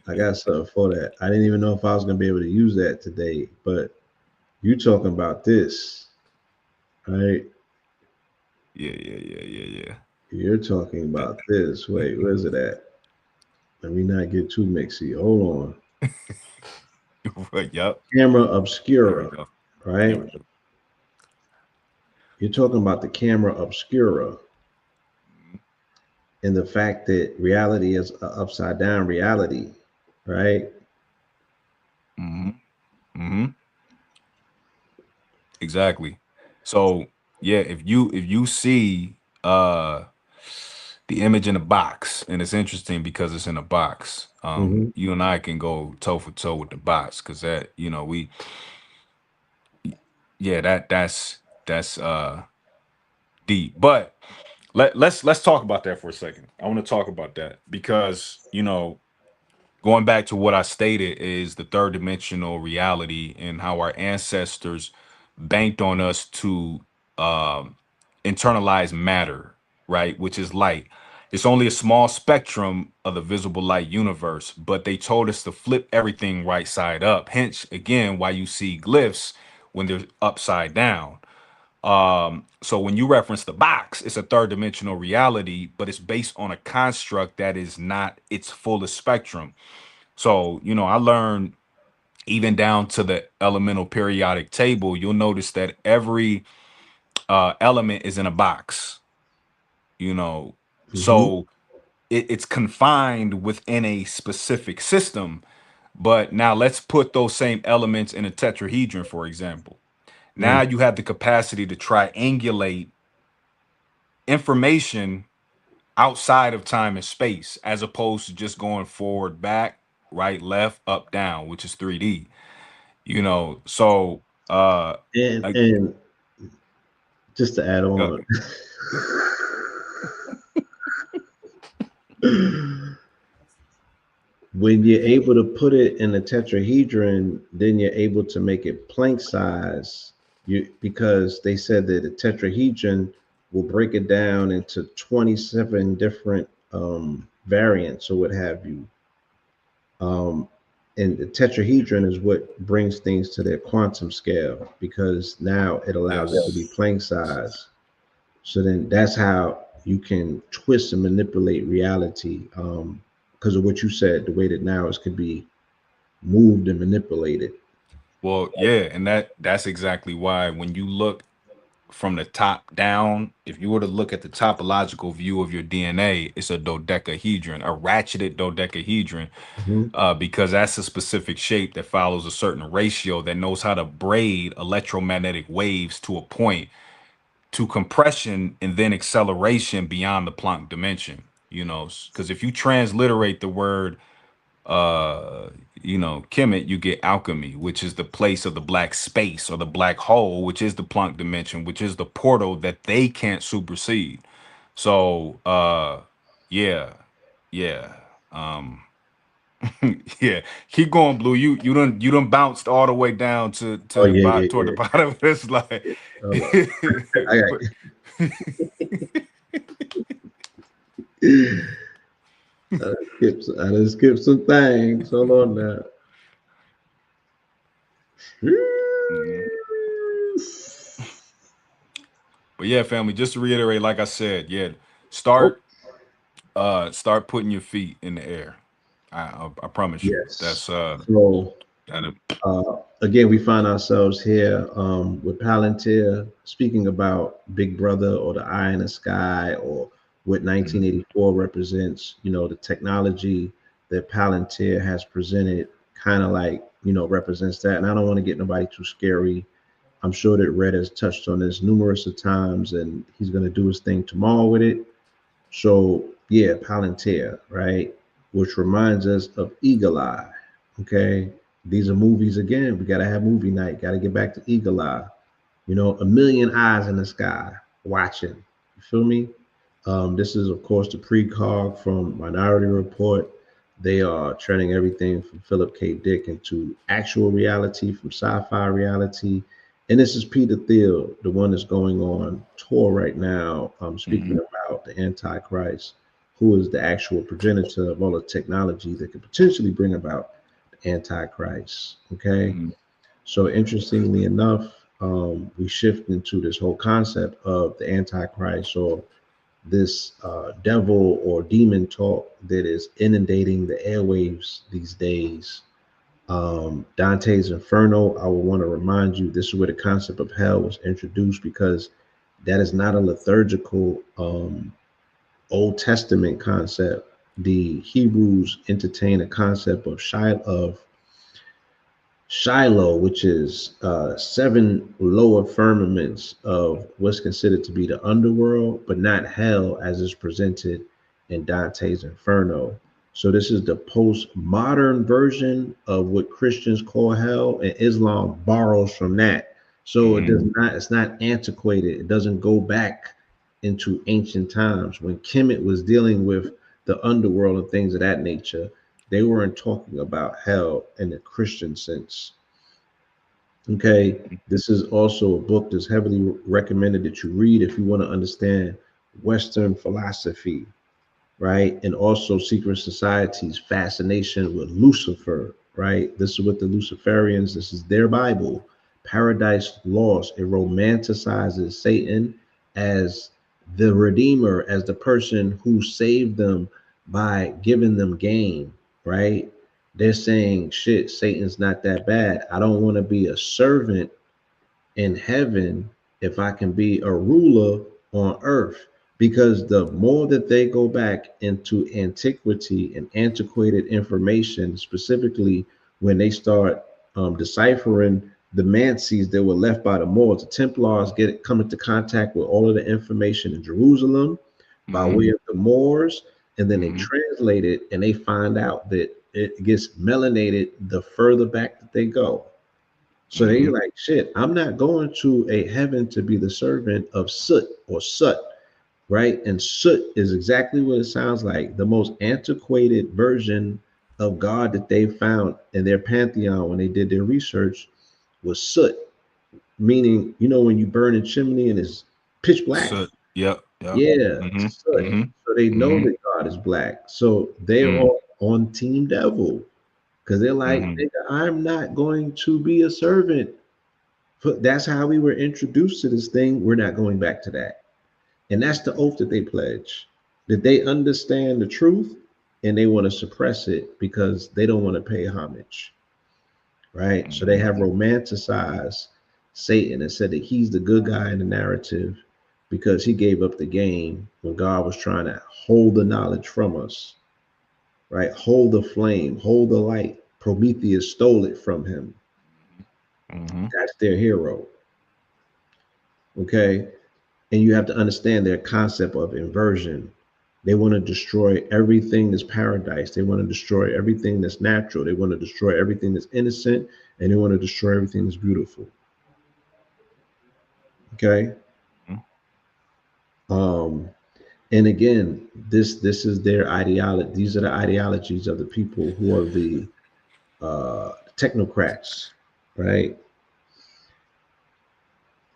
I got something for that. I didn't even know if I was gonna be able to use that today, but you talking about this, right? Yeah. You're talking about this. Wait, where's it at? Let me not get too mixy. Hold on. Yep. Camera There we obscura, go. There right? we go. You're talking about the camera obscura and the fact that reality is a upside down reality, right? Hmm. Hmm. Exactly. So yeah, if you see the image in a box, and it's interesting because it's in a box, Mm-hmm. you and I can go toe for toe with the box, because that, we, yeah, that's deep. But let's talk about that for a second. I want to talk about that because, going back to what I stated, is the third dimensional reality and how our ancestors banked on us to um, internalize matter, right? Which is light. It's only a small spectrum of the visible light universe, but they told us to flip everything right side up. Hence, again, why you see glyphs when they're upside down. So when you reference the box, it's a third dimensional reality, but it's based on a construct that is not its fullest spectrum. So, I learned, even down to the elemental periodic table, you'll notice that every element is in a box, you know. Mm-hmm. So it's confined within a specific system. But now let's put those same elements in a tetrahedron, for example. Now Mm. you have the capacity to triangulate information outside of time and space, as opposed to just going forward, back, right, left, up, down, which is 3D. So And I, and just to add uh, on, when you're able to put it in a tetrahedron, then you're able to make it Planck size. You because they said that a tetrahedron will break it down into 27 different variants or what have you. Um, and the tetrahedron is what brings things to their quantum scale because now it allows it to be yes. Planck size. So then that's how you can twist and manipulate reality because of what you said, the way that now it could be moved and manipulated. Well, yeah, and that's exactly why when you look from the top down, if you were to look at the topological view of your DNA, it's a dodecahedron, a ratcheted dodecahedron, Mhm. because that's a specific shape that follows a certain ratio that knows how to braid electromagnetic waves to a point, to compression and then acceleration beyond the Planck dimension. Because if you transliterate the word you know, Kemet, you get alchemy, which is the place of the black space or the black hole, which is the Planck dimension, which is the portal that they can't supersede. So yeah, yeah. Um yeah, keep going, Blue. You done bounced all the way down to Oh the yeah, bottom yeah, toward the bottom. It's like yeah. Hold on. I got. I done skipped some things. Hold on now. But yeah, family, just to reiterate, like I said, yeah, Oh start putting your feet in the air. I promise you. yes. That's So that again, we find ourselves here with Palantir speaking about Big Brother or the eye in the sky or what mhm, 1984 represents. You know, the technology that Palantir has presented kind of like, you know, represents that. And I don't want to get nobody too scary. I'm sure that Red has touched on this numerous of times and he's going to do his thing tomorrow with it. So yeah, Palantir, right? Which reminds us of Eagle Eye. Okay. These are movies again. We gotta have movie night. Gotta get back to Eagle Eye. You know, a million eyes in the sky watching. You feel me? This is of course the precog from Minority Report. They are turning everything from Philip K. Dick into actual reality, from sci-fi reality. And this is Peter Thiel, the one that's going on tour right now, speaking mhm, about the Antichrist, who is the actual progenitor of all the technology that could potentially bring about the Antichrist. Okay. mhm, So interestingly enough, we shift into this whole concept of the Antichrist or this devil or demon talk that is inundating the airwaves these days. Dante's Inferno, I will want to remind you, this is where the concept of hell was introduced because that is not a liturgical Old Testament concept. The Hebrews entertain a concept of Shiloh, which is seven lower firmaments of what's considered to be the underworld, but not hell as is presented in Dante's Inferno. So this is the postmodern version of what Christians call hell, and Islam borrows from that. So it does mhm, not, it's not antiquated. It doesn't go back into ancient times. When Kemet was dealing with the underworld and things of that nature, they weren't talking about hell in the Christian sense. Okay, this is also a book that's heavily recommended that you read if you want to understand Western philosophy, right? And also secret society's fascination with Lucifer, right? This is what the Luciferians, this is their Bible. Paradise Lost. It romanticizes Satan as the redeemer, as the person who saved them by giving them gain, right? They're saying, shit, Satan's not that bad. I don't want to be a servant in heaven if I can be a ruler on earth. Because the more that they go back into antiquity and antiquated information, specifically when they start deciphering the mancies that were left by the Moors, the Templars come into contact with all of the information in Jerusalem by way mhm, of the Moors, and then they mhm, translate it and they find out that it gets melanated the further back that they go. So they mhm, like, shit, I'm not going to a heaven to be the servant of soot or soot, right? And soot is exactly what it sounds like. The most antiquated version of God that they found in their pantheon when they did their research was soot, meaning, you know, when you burn a chimney and it's pitch black. so yep, yep, Yeah, mhm, soot. mhm, So they know mhm, that God is black. So they're mhm, all on Team Devil because they're like, mhm, nigga, I'm not going to be a servant. That's how we were introduced to this thing. We're not going back to that. And that's the oath that they pledge, that they understand the truth and they want to suppress it because they don't want to pay homage, right? So they mhm, have romanticized Satan and said that he's the good guy in the narrative because he gave up the game when God was trying to hold the knowledge from us, right? Hold the flame, hold the light. Prometheus stole it from him. mhm, That's their hero, okay? And you have to understand their concept of inversion. They want to destroy everything that's paradise. They want to destroy everything that's natural. They want to destroy everything that's innocent, and they want to destroy everything that's beautiful. Okay. Mhm. Um, and again, this is their ideology. These are the ideologies of the people who are the technocrats, right?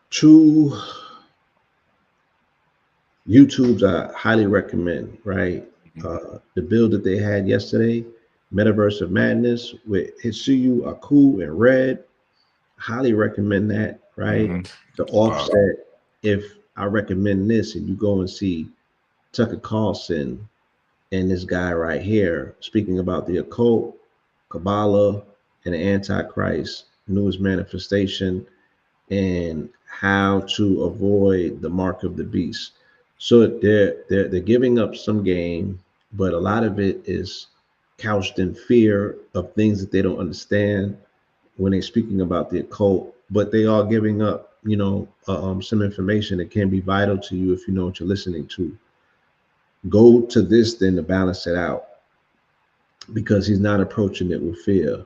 Two YouTubes I highly recommend, right? Mhm. The build that they had yesterday, Metaverse of Madness with Hitsuyu, Aku, and Red. Highly recommend that, right? Mhm. The Uh, offset, if I recommend this and you go and see Tucker Carlson and this guy right here speaking about the occult, Kabbalah, and the Antichrist, newest manifestation, and how to avoid the mark of the beast. So they're giving up some game, but a lot of it is couched in fear of things that they don't understand when they're speaking about the occult. But they are giving up, some information that can be vital to you if you know what you're listening to. Go to this then to balance it out because he's not approaching it with fear.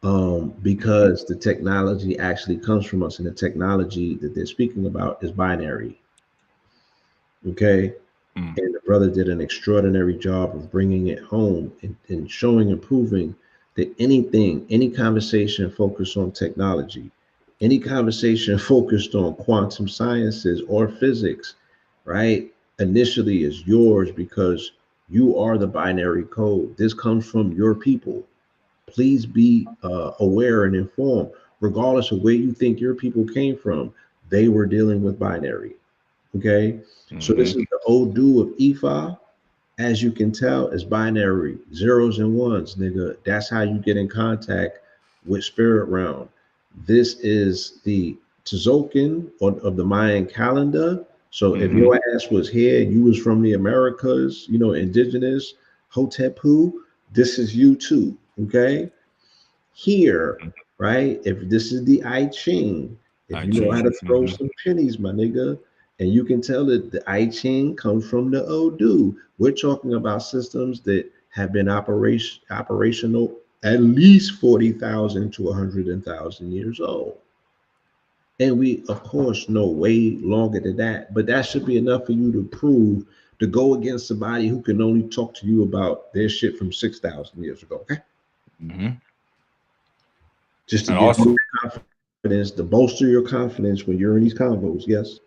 mhm. Because the technology actually comes from us, and the technology that they're speaking about is binary. Okay. Mm. And the brother did an extraordinary job of bringing it home and showing and proving that anything, any conversation focused on technology, any conversation focused on quantum sciences or physics, right, initially is yours because you are the binary code. This comes from your people. Please be aware and informed, regardless of where you think your people came from. They were dealing with binary. Okay, so this Mhm. is the Odu of Ifa. As you can tell, it's binary, zeros and ones, nigga. That's how you get in contact with spirit realm. This is the Tzolk'in of the Mayan calendar. So if Mhm. your ass was here, you was from the Americas, indigenous, Hotepu, this is you too. Okay, here, right? If this is the I Ching, if I you know how to Ching. throw Mhm. some pennies, my nigga, and you can tell that the I Ching comes from the Odu. We're talking about systems that have been operational at least 40,000 to 100,000 years old. And we, of course, know way longer than that, but that should be enough for you to prove to go against somebody who can only talk to you about their shit from 6,000 years ago. Okay, Mhm. just to And give also, you confidence, to bolster your confidence when you're in these combos. Yes.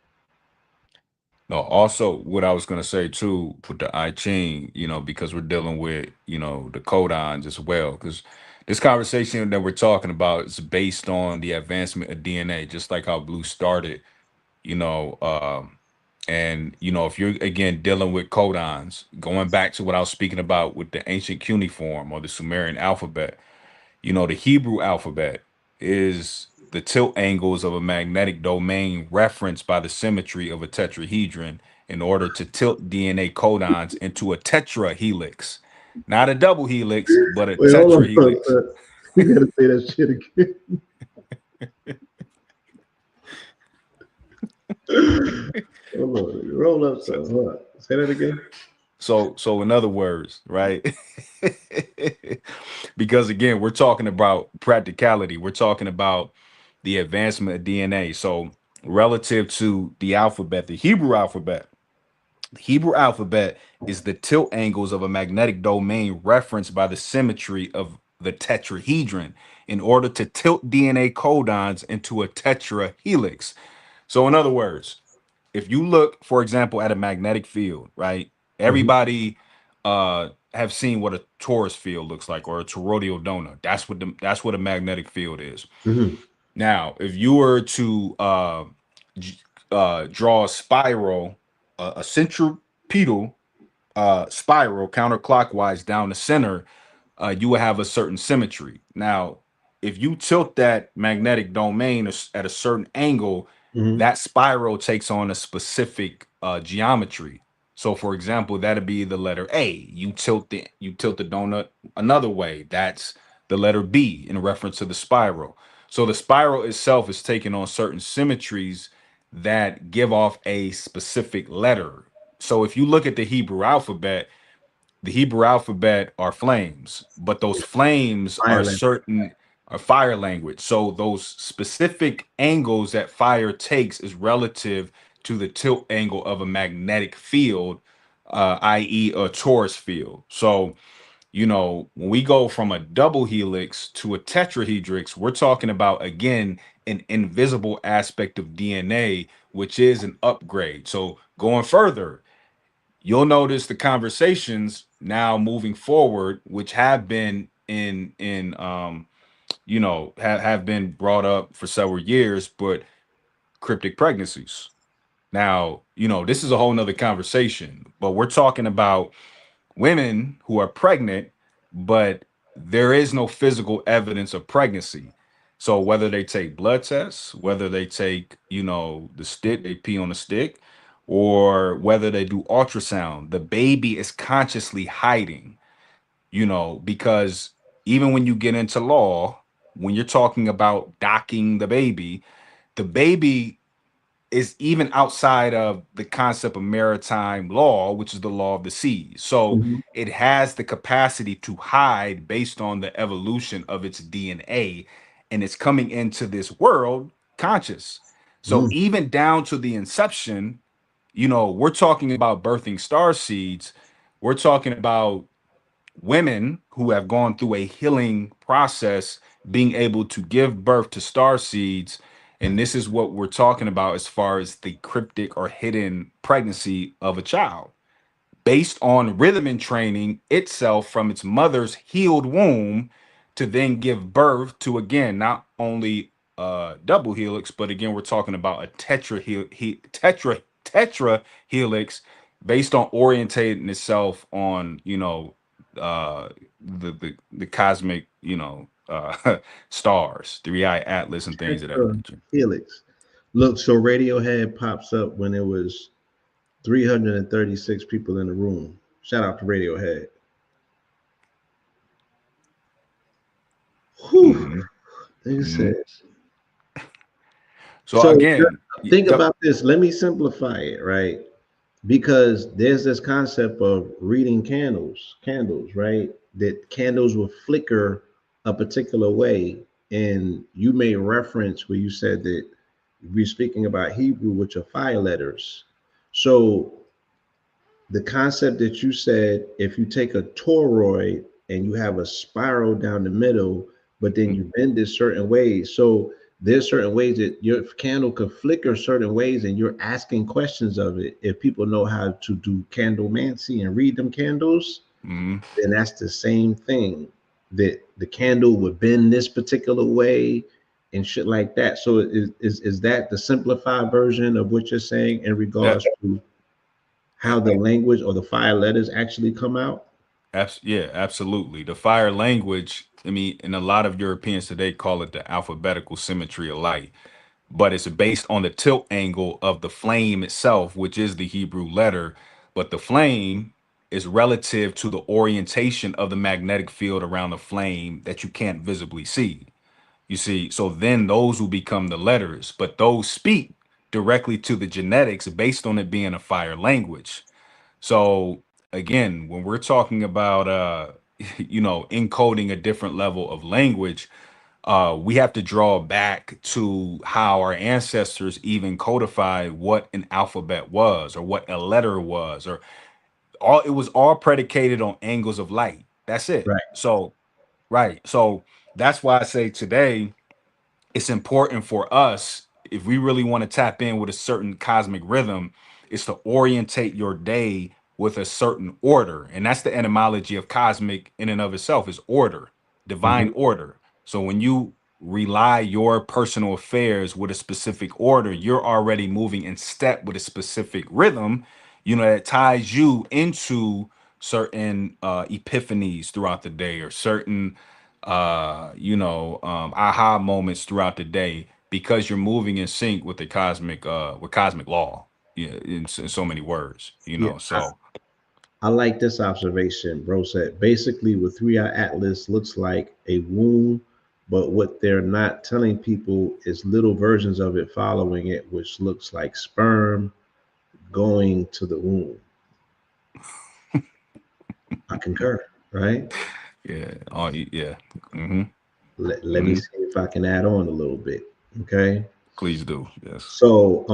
no, also what I was gonna say too with the I Ching, because we're dealing with, the codons as well. Because this conversation that we're talking about is based on the advancement of DNA, just like how Blue started, you know, and if you're again dealing with codons, going back to what I was speaking about with the ancient cuneiform or the Sumerian alphabet, the Hebrew alphabet is the tilt angles of a magnetic domain referenced by the symmetry of a tetrahedron in order to tilt DNA codons into a tetrahelix. Not a double helix, but a Wait, hold on, tetrahelix. sir. You gotta say that shit again. Hold on. Roll up, So, son. Hold on. Say that again. so in other words, right? Because again, we're talking about practicality. We're talking about the advancement of DNA. So relative to the alphabet, the Hebrew alphabet is the tilt angles of a magnetic domain referenced by the symmetry of the tetrahedron in order to tilt DNA codons into a tetrahelix. So, in other words, if you look, for example, at a magnetic field, right? Mm-hmm. Everybody have seen what a torus field looks like or a toroidal donut. That's what a magnetic field is. Mm-hmm. Now, if you were to j- draw a spiral, a centripetal spiral counterclockwise down the center, you will have a certain symmetry. Now, if you tilt that magnetic domain at a certain angle, Mm-hmm. that spiral takes on a specific geometry. So, for example, that'd be the letter A. You tilt the donut another way. That's the letter B in reference to the spiral. So the spiral itself is taking on certain symmetries that give off a specific letter So if you look at the Hebrew alphabet are flames, but those flames are Ireland. certain are fire language. So those specific angles that fire takes is relative to the tilt angle of a magnetic field, i.e., a torus field. So when we go from a double helix to a tetrahedrix, we're talking about, again, an invisible aspect of DNA, which is an upgrade. So going further, you'll notice the conversations now moving forward, which have been have been brought up for several years, but cryptic pregnancies. Now, this is a whole nother conversation, but we're talking about women who are pregnant, but there is no physical evidence of pregnancy. So whether they take blood tests, whether they take, the stick, they pee on the stick, or whether they do ultrasound, the baby is consciously hiding, because even when you get into law, when you're talking about docking the baby is even outside of the concept of maritime law, which is the law of the seas. So Mhm. it has the capacity to hide based on the evolution of its DNA, and it's coming into this world conscious. So Mm. even down to the inception, we're talking about birthing star seeds. We're talking about women who have gone through a healing process being able to give birth to star seeds. And this is what we're talking about as far as the cryptic or hidden pregnancy of a child based on rhythm and training itself from its mother's healed womb to then give birth to, again, not only double helix, but again, we're talking about a tetra helix based on orientating itself on, the cosmic, stars, 3i Atlas and things of that Tetra nature. helix. Look, so Radiohead pops up when it was 336 people in the room. Shout out to Radiohead. Whew. Hmm. They Hmm. said. So So again, think about this. Let me simplify it, right? Because there's this concept of reading candles, right? That candles will flicker a particular way. And you made reference where you said that we're speaking about Hebrew, which are fire letters. So the concept that you said, if you take a toroid and you have a spiral down the middle, but then you bend it certain ways. So there's certain ways that your candle could flicker certain ways, and you're asking questions of it. If people know how to do candlemancy and read them candles, mhm. then that's the same thing. That the candle would bend this particular way and shit like that. So is that the simplified version of what you're saying in that regards to how the language or the fire letters actually come out? Yeah, absolutely. The fire language, I mean, and a lot of Europeans today call it the alphabetical symmetry of light, but it's based on the tilt angle of the flame itself, which is the Hebrew letter. But the flame is relative to the orientation of the magnetic field around the flame that you can't visibly see. You see, so then those will become the letters, but those speak directly to the genetics based on it being a fire language. So again, when we're talking about encoding a different level of language, we have to draw back to how our ancestors even codified what an alphabet was or what a letter was, or all it was all predicated on angles of light. That's it. Right. So right. So that's why I say today it's important for us, if we really want to tap in with a certain cosmic rhythm, is to orientate your day with a certain order. And that's the etymology of cosmic in and of itself, is order, divine Mhm. order. So when you rely your personal affairs with a specific order, you're already moving in step with a specific rhythm, that ties you into certain epiphanies throughout the day, or certain aha moments throughout the day, because you're moving in sync with the cosmic law. Yeah, in so many words, Yeah, so I like this observation, bro. Said basically what 3i Atlas looks like a womb, but what they're not telling people is little versions of it following it, which looks like sperm going to the womb. I concur, right? Yeah. Oh, yeah. Mm-hmm. Let me Mm-hmm. see if I can add on a little bit. Okay. Please do. Yes. So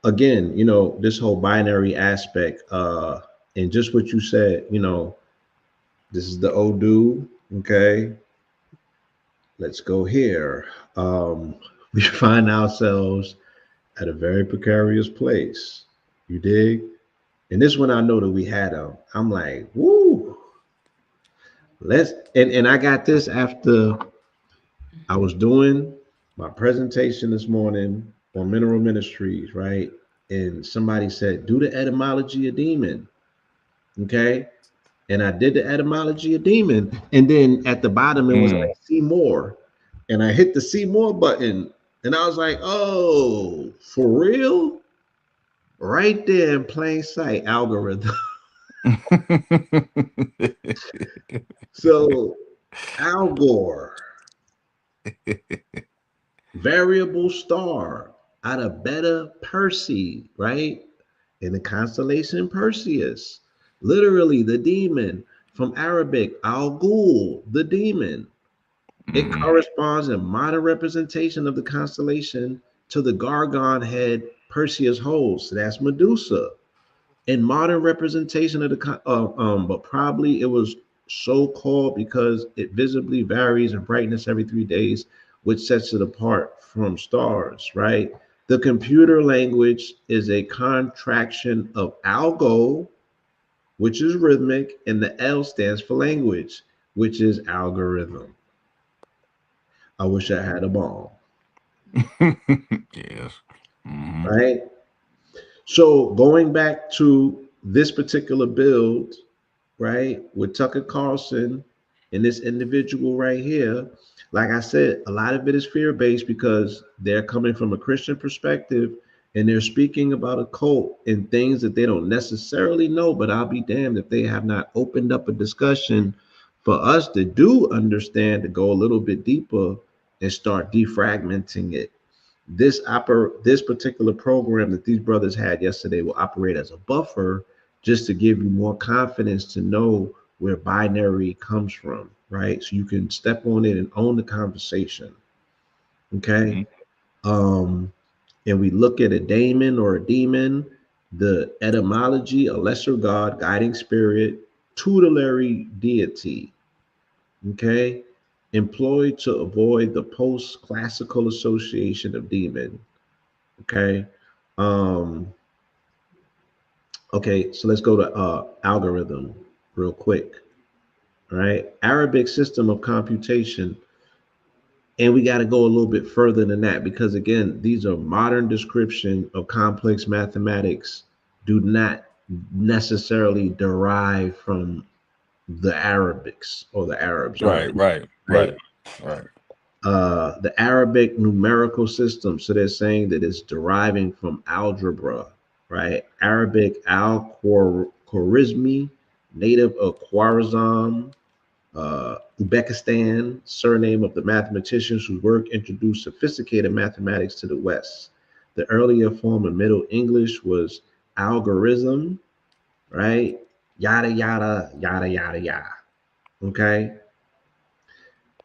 again, this whole binary aspect, and just what you said, this is the Odu. Okay. Let's go here. We find ourselves at a very precarious place. You dig? And this one I know that we had I'm like, woo, and I got this after I was doing my presentation this morning on mineral ministries, right? And somebody said, do the etymology of demon. Okay. And I did the etymology of demon. And then at the bottom, it was Mm. like, see more. And I hit the see more button. And I was like, oh, for real? Right there in plain sight, algorithm. So, Al Gore, variable star out of Beta Persei, right? In the constellation Perseus, literally the demon from Arabic, Al Ghul, the demon. It Mm-hmm. corresponds in modern representation of the constellation to the Gargon head Perseus holds. So that's Medusa. In modern representation of but probably it was so called because it visibly varies in brightness every 3 days, which sets it apart from stars, right? The computer language is a contraction of algo, which is rhythmic, and the L stands for language, which is algorithm. I wish I had a ball, Yes. Mm-hmm. right? So going back to this particular build, right, with Tucker Carlson and this individual right here, like I said, a lot of it is fear based because they're coming from a Christian perspective and they're speaking about a cult and things that they don't necessarily know. But I'll be damned if they have not opened up a discussion for us to do understand, to go a little bit deeper and start defragmenting it. This particular program that these brothers had yesterday will operate as a buffer just to give you more confidence to know where binary comes from, right? So you can step on it and own the conversation. Okay. Mm-hmm. Um, and we look at a daemon or a demon, the etymology, a lesser god, guiding spirit, tutelary deity. Okay. Employed to avoid the post classical association of demon. Okay. Um, okay, so let's go to algorithm real quick. All right. Arabic system of computation. And we got to go a little bit further than that because again, these are modern description of complex mathematics, do not necessarily derive from the Arabics or the Arabs, right? Right. Right. Right. Right. Right. The Arabic numerical system. So they're saying that it's deriving from algebra, right? Arabic al-Khwarizmi, native of Khwarizm, Uzbekistan, surname of the mathematicians whose work introduced sophisticated mathematics to the West. The earlier form of Middle English was algorithm, right? Yada, yada, yada, yada, yada. Okay.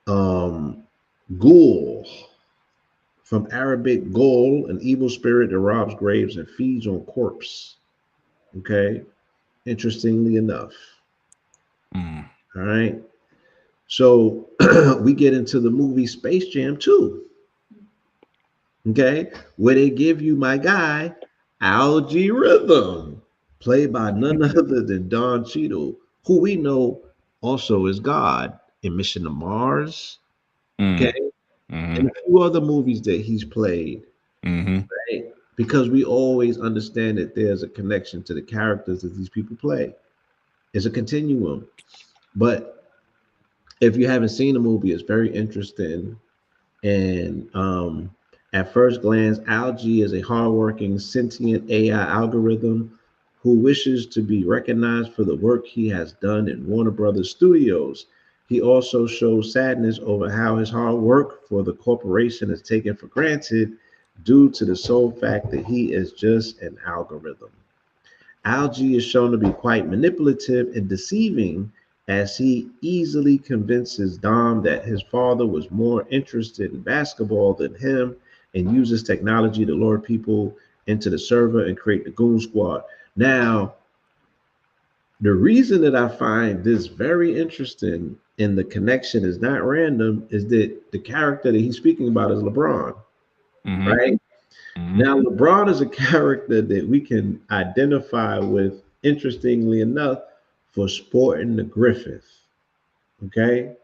Um, Ghoul, from Arabic ghoul, an evil spirit that robs graves and feeds on corpse. Okay. Interestingly enough. Mm. All right. So we get into the movie Space Jam 2. Okay. Where they give you my guy, Algae Rhythm, played by none other than Don Cheadle, who we know also is God in Mission to Mars. Okay. Mm. Mm-hmm. And a few other movies that he's played. Mm-hmm. Right? Because we always understand that there's a connection to the characters that these people play. It's a continuum. But if you haven't seen the movie, it's very interesting. And at first glance, Algae is a hardworking, sentient AI algorithm who wishes to be recognized for the work he has done in Warner Brothers Studios. He also shows sadness over how his hard work for the corporation is taken for granted due to the sole fact that he is just an algorithm. Algae is shown to be quite manipulative and deceiving as he easily convinces Dom that his father was more interested in basketball than him and uses technology to lure people into the server and create the Goon Squad. Now, the reason that I find this very interesting and the connection is not random is that the character that he's speaking about is LeBron, Mm-hmm. right? Mm-hmm. Now, LeBron is a character that we can identify with, interestingly enough, for sporting the Griffith. Okay.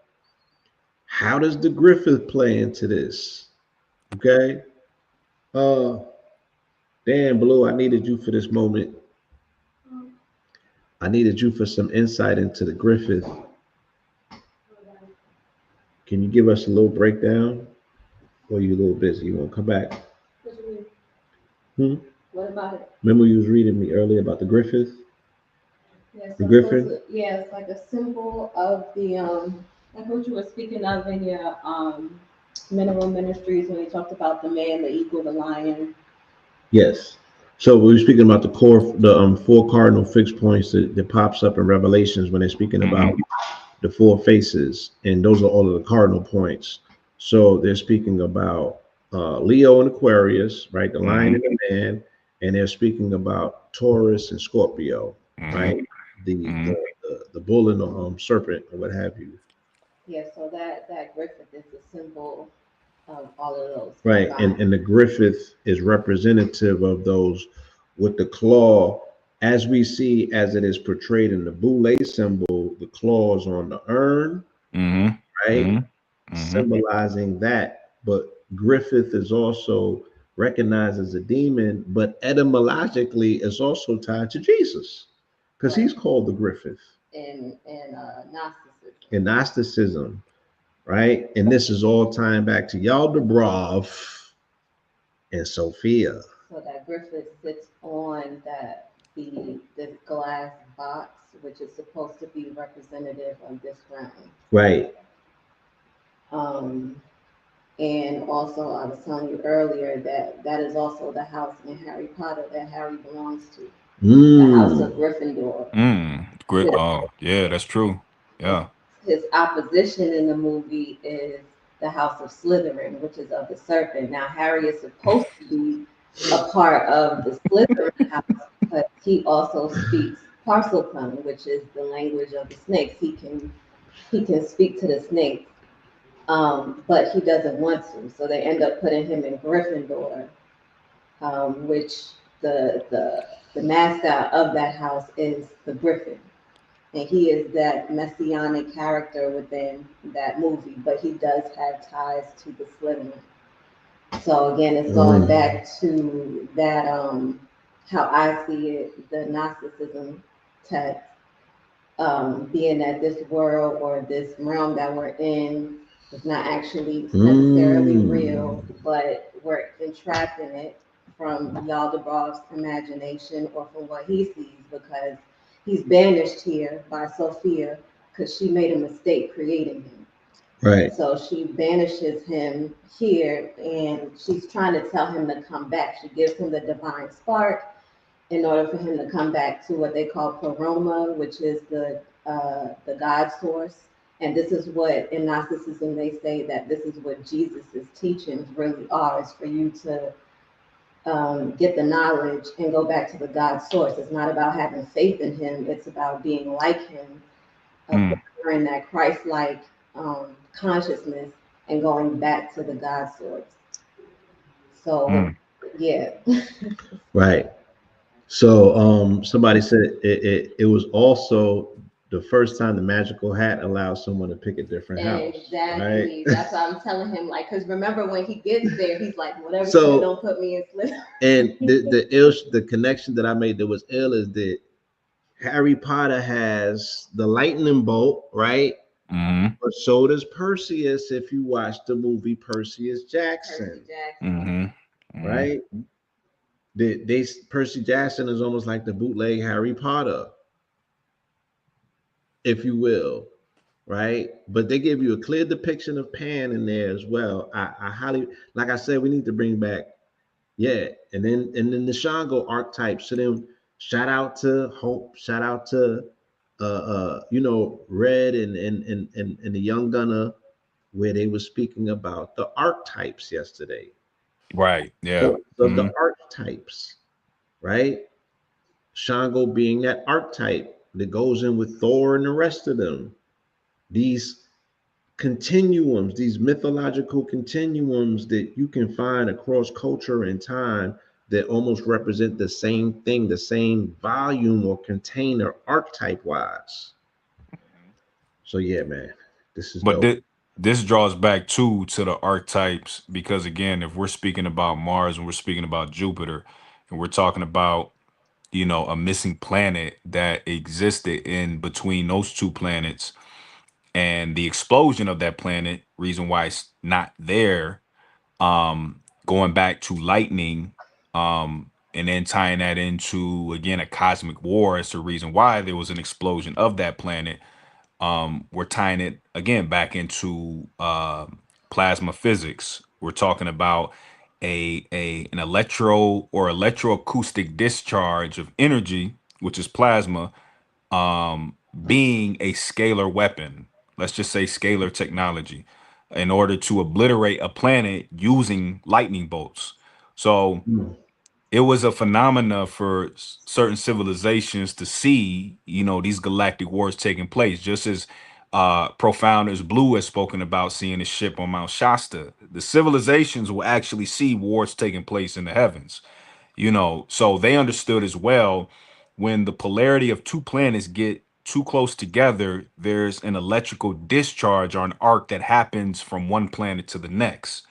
How does the Griffith play into this? Okay. Uh, Dan Blue, I needed you for this moment. I needed you for some insight into the Griffith. Can you give us a little breakdown? Or are you a little busy? You want to come back? What do you Hmm? mean? What about it? Remember you was reading me earlier about the Griffith? Yeah, The so Griffin? yeah, it's like a symbol of the like what you were speaking of in your mineral ministries when you talked about the man, the eagle, the lion. Yes. So we were speaking about the core, the four cardinal fixed points that pops up in Revelations when they're speaking Mm-hmm. about the four faces, and those are all of the cardinal points. So they're speaking about Leo and Aquarius, right? The lion Mm-hmm. and the man, and they're speaking about Taurus and Scorpio, Mm-hmm. right? The Mm-hmm. the bull and the serpent or what have you, Yeah, so that griffin is a symbol of all of those right? combined. And the Griffith is representative of those with the claw, as we see as it is portrayed in the boule symbol, the claws on the urn, Mm-hmm. right? Mm-hmm. Symbolizing that. But Griffith is also recognized as a demon, but etymologically is also tied to Jesus because he's Right. called the Griffith And Gnosticism. in Gnosticism, right? And this is all tying back to Yaldabaoth and Sophia. So that griffin sits on this glass box, which is supposed to be representative of this realm. Right. Um, And also, I was telling you earlier that that is also the house in Harry Potter that Harry belongs to, the house of Mm. Gryffindor. Great. His, Oh, yeah, that's true. Yeah. his opposition in the movie is the house of Slytherin, which is of the serpent. Now, Harry is supposed to be a part of the Slytherin house, but he also speaks Parseltongue, which is the language of the snakes. He can speak to the snakes. But he doesn't want to, so they end up putting him in Gryffindor, which the mascot of that house is the Griffin, and he is that messianic character within that movie. But he does have ties to the Slytherin. So again, it's going back to that how I see it, the Gnosticism text, being that this world or this realm that we're in is not actually necessarily real, but we're entrapped in it from Yaldabaoth's imagination or from what he sees, because he's banished here by Sophia because she made a mistake creating him. Right. So she banishes him here and she's trying to tell him to come back. She gives him the divine spark in order for him to come back to what they call pleroma, which is the God source. And this is what in Gnosticism they say that this is what Jesus's teachings really are: is for you to get the knowledge and go back to the God source. It's not about having faith in Him; it's about being like Him, acquiring that Christ-like consciousness and going back to the God source. So, yeah. Right. So somebody said it was also the first time the magical hat allowed someone to pick a different house. Exactly. Right. That's why I'm telling him, like, because remember when he gets there, he's like, whatever, So- don't put me in Slytherin. And the connection that I made that was ill is that Harry Potter has the lightning bolt, right? Mm-hmm. But so does Perseus if you watch the movie Perseus Jackson, Percy Jackson. Mm-hmm. right? Percy Jackson is almost like the bootleg Harry Potter, if you will, right? But they give you a clear depiction of Pan in there as well. I highly, like I said, we need to bring back, yeah, and then the Shango archetype. So then Shout out to Hope. Shout out to Red and the Young Gunner, where they were speaking about the archetypes yesterday. Right. Yeah. So the archetypes, right? Shango being that archetype that goes in with Thor and the rest of them. These continuums, these mythological continuums that you can find across culture and time that almost represent the same thing, the same volume or container archetype wise. So yeah, man, this is But dope. this draws back too to the archetypes because again, if we're speaking about Mars and we're speaking about Jupiter, and we're talking about a missing planet that existed in between those two planets and the explosion of that planet, reason why it's not there, going back to lightning, and then tying that into again a cosmic war as the reason why there was an explosion of that planet. We're tying it again back into plasma physics. We're talking about an electro or electroacoustic discharge of energy, which is plasma, being a scalar weapon. Let's just say scalar technology, in order to obliterate a planet using lightning bolts. So Mm. it was a phenomena for certain civilizations to see, these galactic wars taking place, just as profound as Blue has spoken about seeing a ship on Mount Shasta. The civilizations will actually see wars taking place in the heavens, so they understood as well when the polarity of two planets get too close together, there's an electrical discharge or an arc that happens from one planet to the next.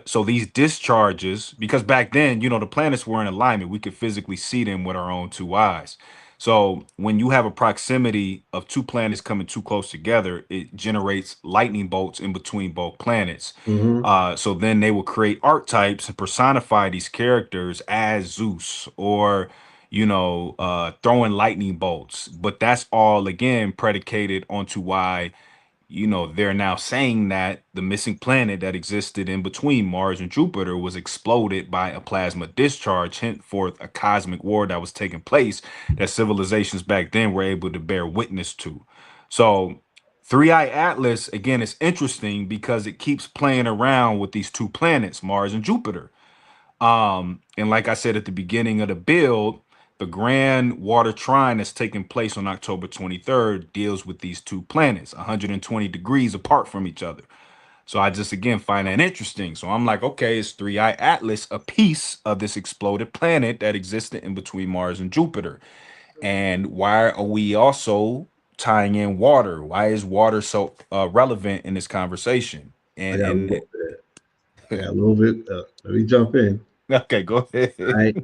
So these discharges, because back then, the planets were in alignment, we could physically see them with our own two eyes. So when you have a proximity of two planets coming too close together, it generates lightning bolts in between both planets. Mm-hmm. So then they will create archetypes and personify these characters as Zeus or throwing lightning bolts. But that's all again predicated onto why they're now saying that the missing planet that existed in between Mars and Jupiter was exploded by a plasma discharge, henceforth a cosmic war that was taking place that civilizations back then were able to bear witness to. So 3i Atlas, again, is interesting because it keeps playing around with these two planets, Mars and Jupiter. And like I said at the beginning of the build, the grand water trine that's taking place on October 23rd deals with these two planets, 120 degrees apart from each other. So I just again find that interesting. So I'm like, okay, is 3i Atlas a piece of this exploded planet that existed in between Mars and Jupiter? And why are we also tying in water? Why is water so relevant in this conversation? I And got a little and bit. I got a little bit. Let me jump in. okay, go All ahead. right.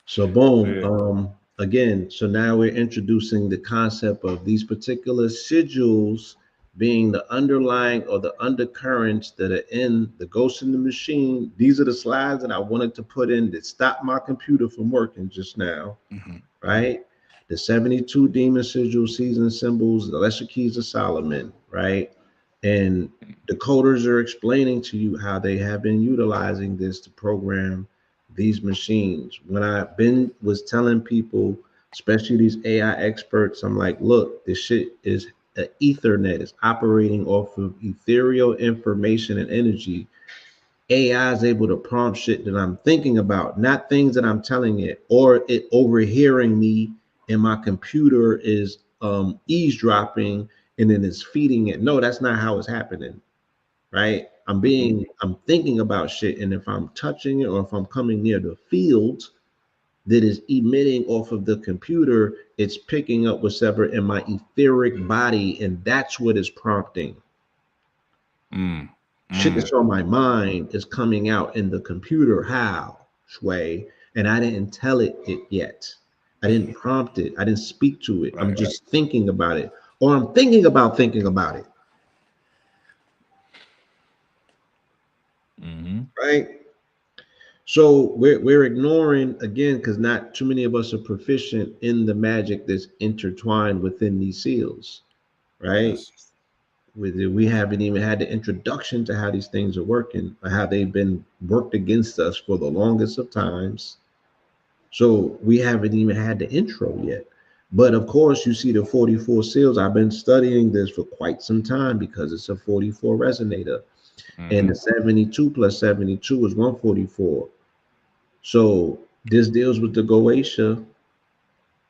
So boom. Yeah. Again, so now we're introducing the concept of these particular sigils being the underlying or the undercurrents that are in the Ghost in the Machine. These are the slides that I wanted to put in that stopped my computer from working just now, Mhm. right? The 72 demon sigil season symbols, the lesser keys of Solomon, right? And the coders are explaining to you how they have been utilizing this to program these machines. When I've been was telling people, especially these AI experts, I'm like, look, this shit is an Ethernet. It's operating off of ethereal information and energy. AI is able to prompt shit that I'm thinking about, not things that I'm telling it, or it overhearing me and my computer is eavesdropping and then it's feeding it. No, that's not how it's happening, right? I'm thinking about shit, and if I'm touching it or if I'm coming near the field that is emitting off of the computer, it's picking up whatever in my etheric body, and that's what is prompting. Mm, Shit mm, that's on my mind is coming out in the computer. How, Sway? And I didn't tell it yet. I didn't prompt it. I didn't speak to it. I'm right. just thinking about it, or I'm thinking about it. Hmm. Right. So we're ignoring again because not too many of us are proficient in the magic that's intertwined within these seals, right? Yes. With it, we haven't even had the introduction to how these things are working, or how they've been worked against us for the longest of times, So we haven't even had the intro yet. But of course, you see the 44 seals. I've been studying this for quite some time because it's a 44 resonator. And the Hmm. 72 plus 72 is 144. So this deals with the Goetia.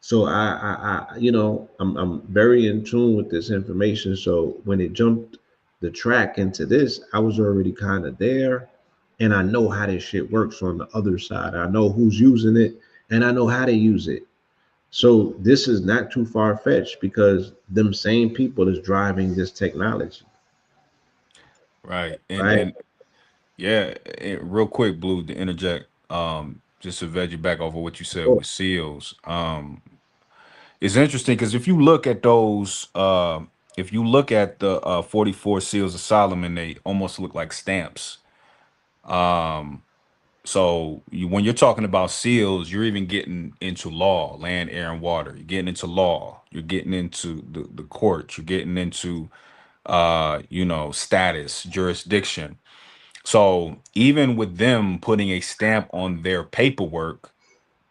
So I'm very in tune with this information. So when it jumped the track into this, I was already kind of there, and I know how this shit works on the other side. I know who's using it, and I know how to use it. So this is not too far fetched because them same people is driving this technology, Right. right? And yeah, real quick, Blue, to interject, just to veg you back over what you said Oh, with seals. It's interesting because if you look at those, if you look at the 44 seals of Solomon, they almost look like stamps. Um, so when you're talking about seals, you're even getting into law, land, air, and water. You're getting into law. You're getting into the court. You're getting into status, jurisdiction. So even with them putting a stamp on their paperwork,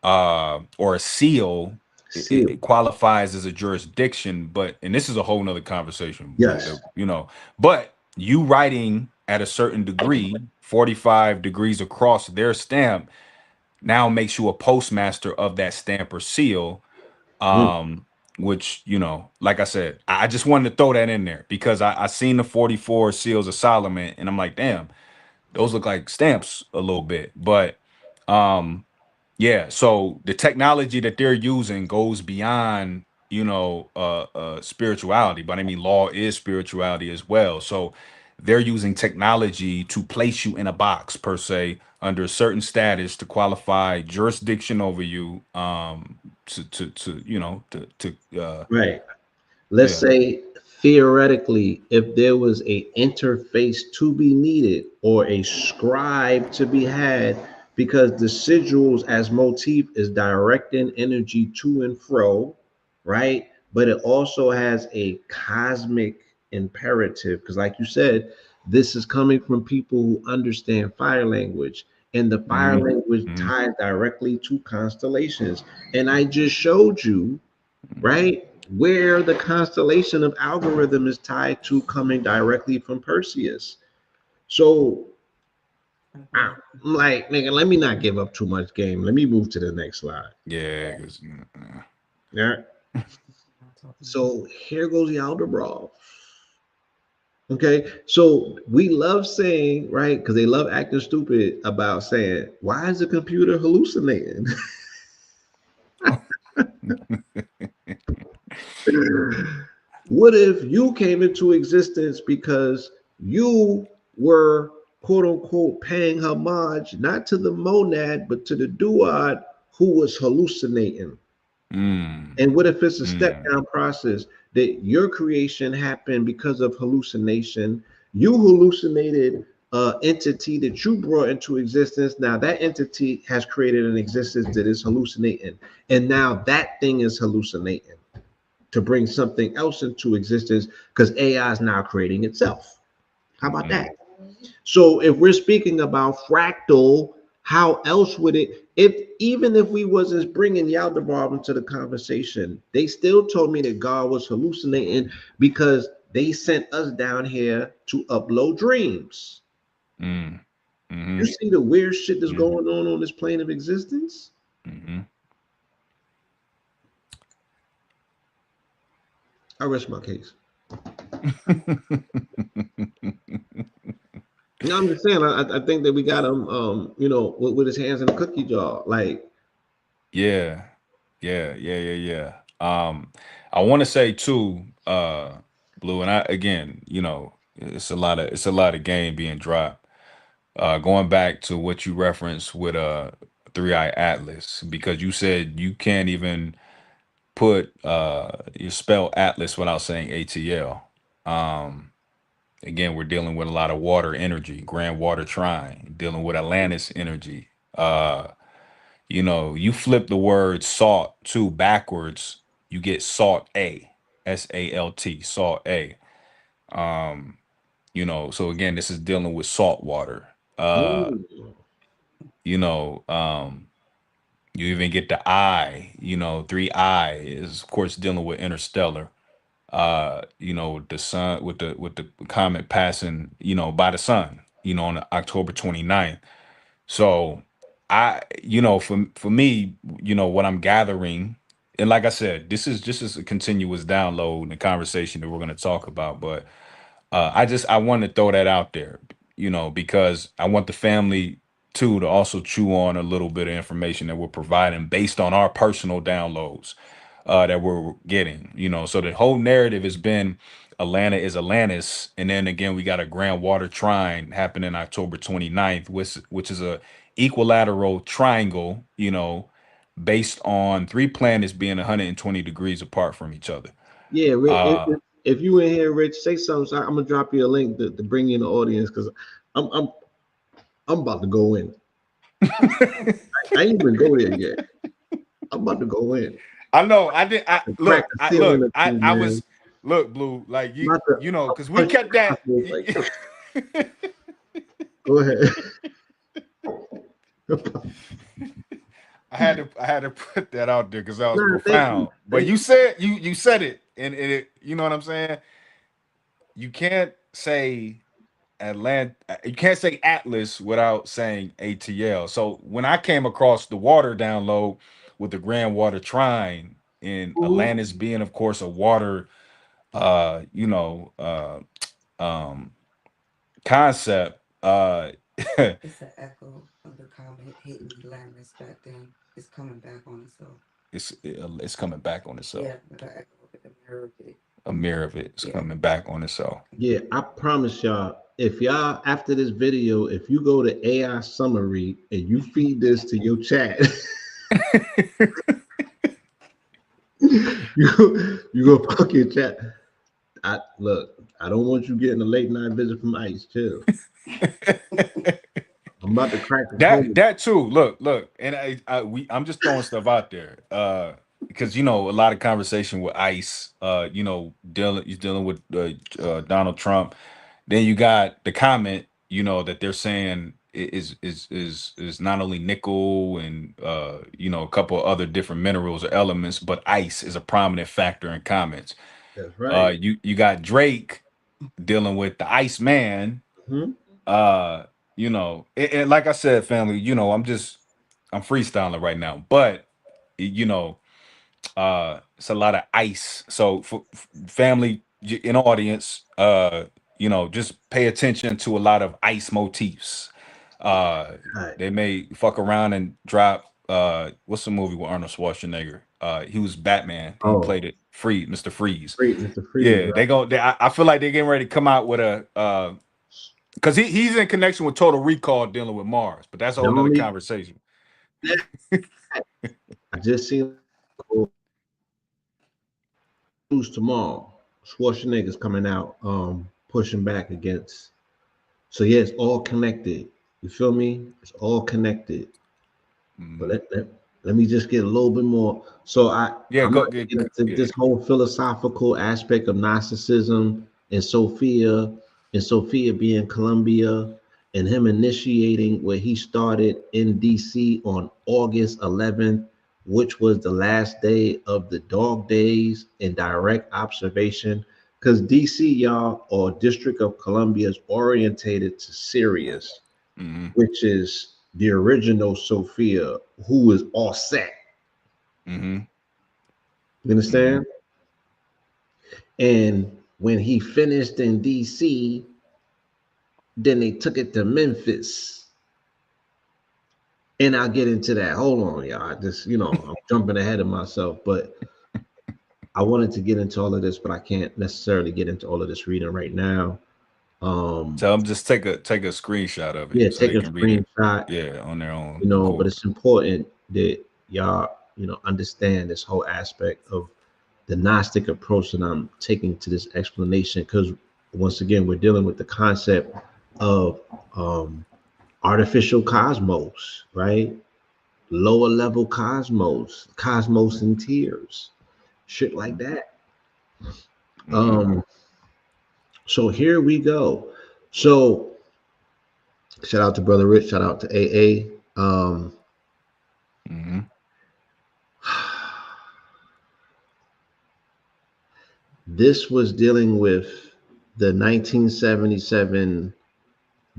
or a seal, seal. it qualifies as a jurisdiction. But and this is a whole nother conversation, Blue. Yes. But you writing at a certain degree, 45 degrees across their stamp, now makes you a postmaster of that stamp or seal. Mm. Um, which like I said, I just wanted to throw that in there because I seen the 44 seals of Solomon, and I'm like, damn, those look like stamps a little bit. But um yeah, so the technology that they're using goes beyond, spirituality, but I mean, law is spirituality as well. So they're using technology to place you in a box per se under a certain status to qualify jurisdiction over you, Right. Let's yeah. say theoretically, if there was a interface to be needed or a scribe to be had, because the sigils as motif is directing energy to and fro, right? But it also has a cosmic imperative, because like you said, this is coming from people who understand fire language, and the fire Hmm. language Hmm. ties directly to constellations. And I just showed you, right? Where the constellation of algorithm is tied to coming directly from Perseus. So I'm like, nigga, let me not give up too much game. Let me move to the next slide. Yeah, 'cause, Yeah. So here goes the algebra. Okay. So we love saying, right? Because they love acting stupid about saying, why is the computer hallucinating? What if you came into existence because you were quote unquote paying homage not to the monad but to the duad who was hallucinating? mm, And what if it's a step mm, down process that your creation happened because of hallucination? You hallucinated an entity that you brought into existence. Now that entity has created an existence that is hallucinating, and now that thing is hallucinating to bring something else into existence because AI is now creating itself. How about mm. that? So if we're speaking about fractal, how else would it? If even if we wasn't bringing Yaldabaoth into the conversation, they still told me that God was hallucinating because they sent us down here to upload dreams. Mm, You mhm, see the weird shit that's mhm, going on this plane of existence? mhm. I rest my case. No, I'm just saying. I think that we got him, with his hands in the cookie jar. Like, Yeah, yeah. I want to say too, Blue, and I again, it's a lot of game being dropped. Going back to what you referenced with 3i Atlas, because you said you can't even put you spell Atlas without saying ATL. Um, Again, we're dealing with a lot of water energy, grand water trine, dealing with Atlantis energy. You flip the word salt too backwards, you get salt A, SALT, salt A. Um, so again, this is dealing with salt water. mm, You know, um, You even get the I, 3i is of course dealing with interstellar. The sun with the comet passing, by the sun, on October 29th. So for me, what I'm gathering, and like I said, this is just as a continuous download and conversation that we're going to talk about. But I want to throw that out there, because I want the family too to also chew on a little bit of information that we're providing based on our personal downloads that we're getting. So the whole narrative has been Atlanta is Atlantis, and then again we got a grand water trine happening October 29th, which is a equilateral triangle, based on three planets being 120 degrees apart from each other. Yeah, Rich, Uh, if you in here, Rich, say something. So I'm gonna drop you a link to bring you in the audience because I'm I'm I'm about to go in. I ain't even go there yet. I'm about to go in. I know. I did. I To crack look. the I ceiling look. of I you, I man. was look, Blue. Like I'm about to because we punch kept your that. mouth, like, go ahead. I had to put that out there because that was Nah, thank you. profound. But Thank you you. said you said it, and you know what I'm saying. You can't say Atlanta. You can't say Atlas without saying ATL. So when I came across the water download with the Grand Water Trine in Mhm. Atlantis being, of course, a water, uh, you know, uh, um, concept. It's an echo of the comet hitting Atlantis back then. It's coming back on itself. It's coming back on itself. Yeah, with the echo of it, the mirror of it. A mirror of it is Yeah. coming back on itself. Yeah, I promise y'all, if y'all after this video, if you go to AI summary and you feed this to your chat, you go fuck your chat. I don't want you getting a late night visit from ICE. Chill. I'm about to crack the code. That too. Look, and I'm just throwing stuff out there. Because a lot of conversation with ICE. He's dealing with Donald Trump. Then you got the comment, that they're saying is not only nickel and a couple of other different minerals or elements, but ice is a prominent factor in comments. That's right. You got Drake dealing with the Ice Man. Hmm. uh and like I said, family, I'm freestyling right now, but you know it's a lot of ice. So for family in audience, just pay attention to a lot of ice motifs. Right. They may fuck around and drop what's the movie with Arnold Schwarzenegger? He was Batman. He Oh, played it Mr. Freeze. free, Mr. Freeze, Yeah, right? I feel like they're getting ready to come out with a because he's in connection with Total Recall dealing with Mars, but that's a whole Not nother only conversation. that, I just seen news tomorrow. Schwarzenegger's coming out, pushing back against. So yeah, it's all connected. You feel me? It's all connected. But Mhm. let me just get a little bit more. So Yeah, I'm go gonna get get into yeah. this whole philosophical aspect of Gnosticism and Sophia being Columbia, and him initiating where he started in DC on August 11th, which was the last day of the dog days in direct observation. Because DC, y'all, or District of Columbia, is orientated to Sirius, Hmm. which is the original Sophia, who is all set. Hmm. You Hmm. understand? And when he finished in DC, then they took it to Memphis. And I'll get into that. Hold on, y'all. I'm jumping ahead of myself, but I wanted to get into all of this, but I can't necessarily get into all of this reading right now. Um, Tell them just take a screenshot of it yeah, so take they a can read it. screenshot, Yeah, on their own but accord. it's important that y'all, understand this whole aspect of the Gnostic approach that I'm taking to this explanation, because once again, we're dealing with the concept of artificial cosmos, right? Lower level cosmos in tears, shit like that. Hmm. Um, so here we go. So shout out to Brother Rich, shout out to AA. Hmm. This was dealing with the 1977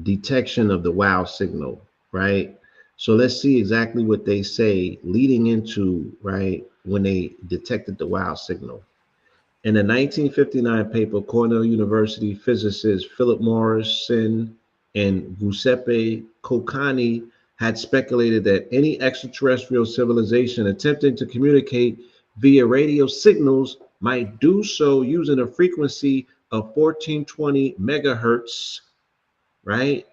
detection of the wow signal, right? So let's see exactly what they say leading into, right, when they detected the wow signal. In a 1959 paper, Cornell University physicists Philip Morrison and Giuseppe Coccani had speculated that any extraterrestrial civilization attempting to communicate via radio signals might do so using a frequency of 1420 megahertz, right?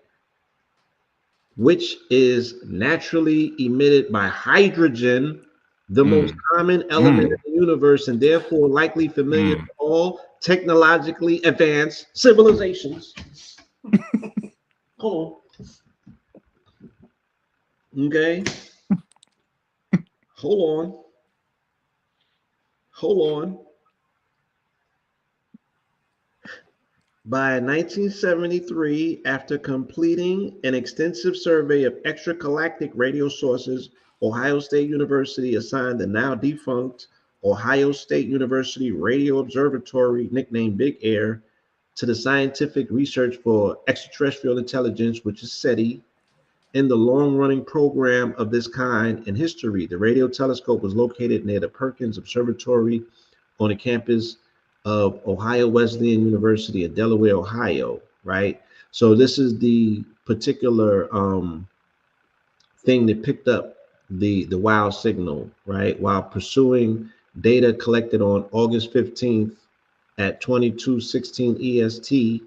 Which is naturally emitted by hydrogen, the most Mm, common element mm, in the universe, and therefore likely familiar to mm. all technologically advanced civilizations. Hold on. Okay. Hold on. Hold on. By 1973, after completing an extensive survey of extragalactic radio sources, Ohio State University assigned the now defunct Ohio State University Radio Observatory, nicknamed Big Air, to the Scientific Research for Extraterrestrial Intelligence, which is SETI. In the long running program of this kind in history, the radio telescope was located near the Perkins Observatory on the campus of Ohio Wesleyan University in Delaware, Ohio, right? So this is the particular thing that picked up the wow signal, right? While pursuing data collected on August 15th at 22:16 EST,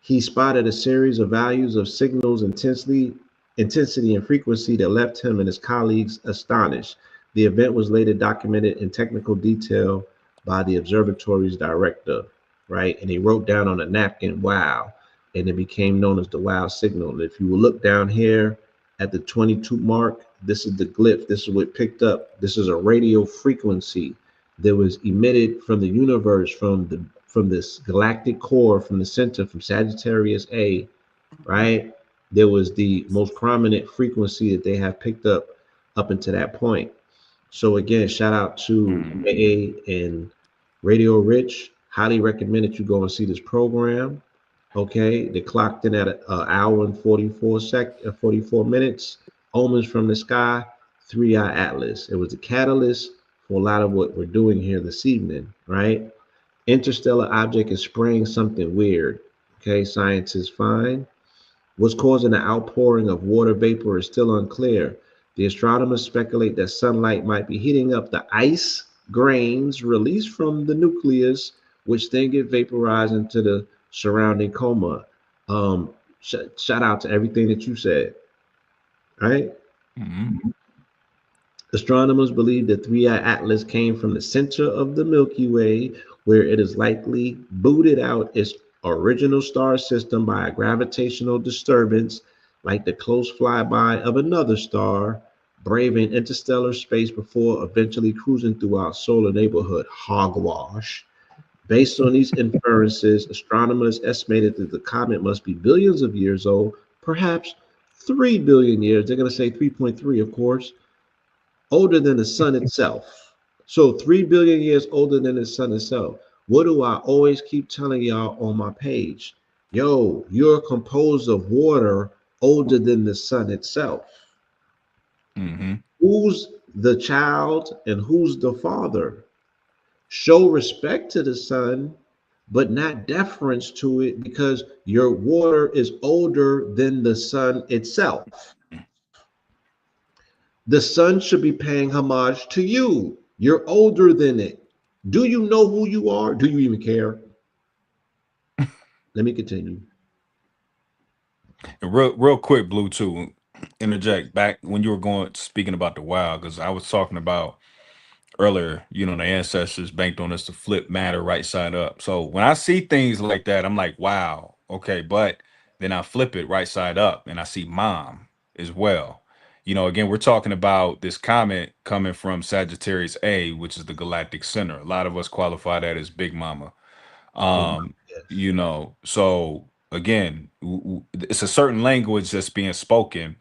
he spotted a series of values of signals intensity and frequency that left him and his colleagues astonished. The event was later documented in technical detail by the observatory's director, right? And he wrote down on a napkin, wow, and it became known as the wow signal. And if you will look down here at the 22 mark, this is the glyph. This is what picked up. This is a radio frequency that was emitted from the universe, from this galactic core, from the center, from Sagittarius A, right? There was the most prominent frequency that they have picked up until that point. So again, shout out to Mm. AA and Radio Rich. Highly recommend that you go and see this program. Okay, they clocked in at an hour and 44 minutes. Omens from the Sky, 3i Atlas. It was the catalyst for a lot of what we're doing here this evening, right? Interstellar object is spraying something weird. Okay, scientists find what's causing the outpouring of water vapor is still unclear. The astronomers speculate that sunlight might be heating up the ice grains released from the nucleus, which then get vaporized into the surrounding coma. Shout out to everything that you said, right? Mm. Astronomers believe the 3i Atlas came from the center of the Milky Way, where it is likely booted out its original star system by a gravitational disturbance, like the close flyby of another star, braving interstellar space before eventually cruising through our solar neighborhood. Hogwash. Based on these inferences, astronomers estimated that the comet must be billions of years old, perhaps 3 billion years. They're going to say 3.3, of course, older than the sun itself. So 3 billion years older than the sun itself. What do I always keep telling y'all on my page? Yo, you're composed of water older than the sun itself. Mm-hmm. Who's the child and who's the father? Show respect to the sun, but not deference to it because your water is older than the sun itself. The sun should be paying homage to you. You're older than it. Do you know who you are? Do you even care? Let me continue. And real quick, Blue, too, interject back when you were going speaking about the wild, because I was talking about earlier, the ancestors banked on us to flip matter right side up. So when I see things like that, I'm like, wow, okay. But then I flip it right side up and I see mom as well. Again, we're talking about this comet coming from Sagittarius A, which is the galactic center. A lot of us qualify that as Big Mama. Big Um, yes. so again, it's a certain language that's being spoken,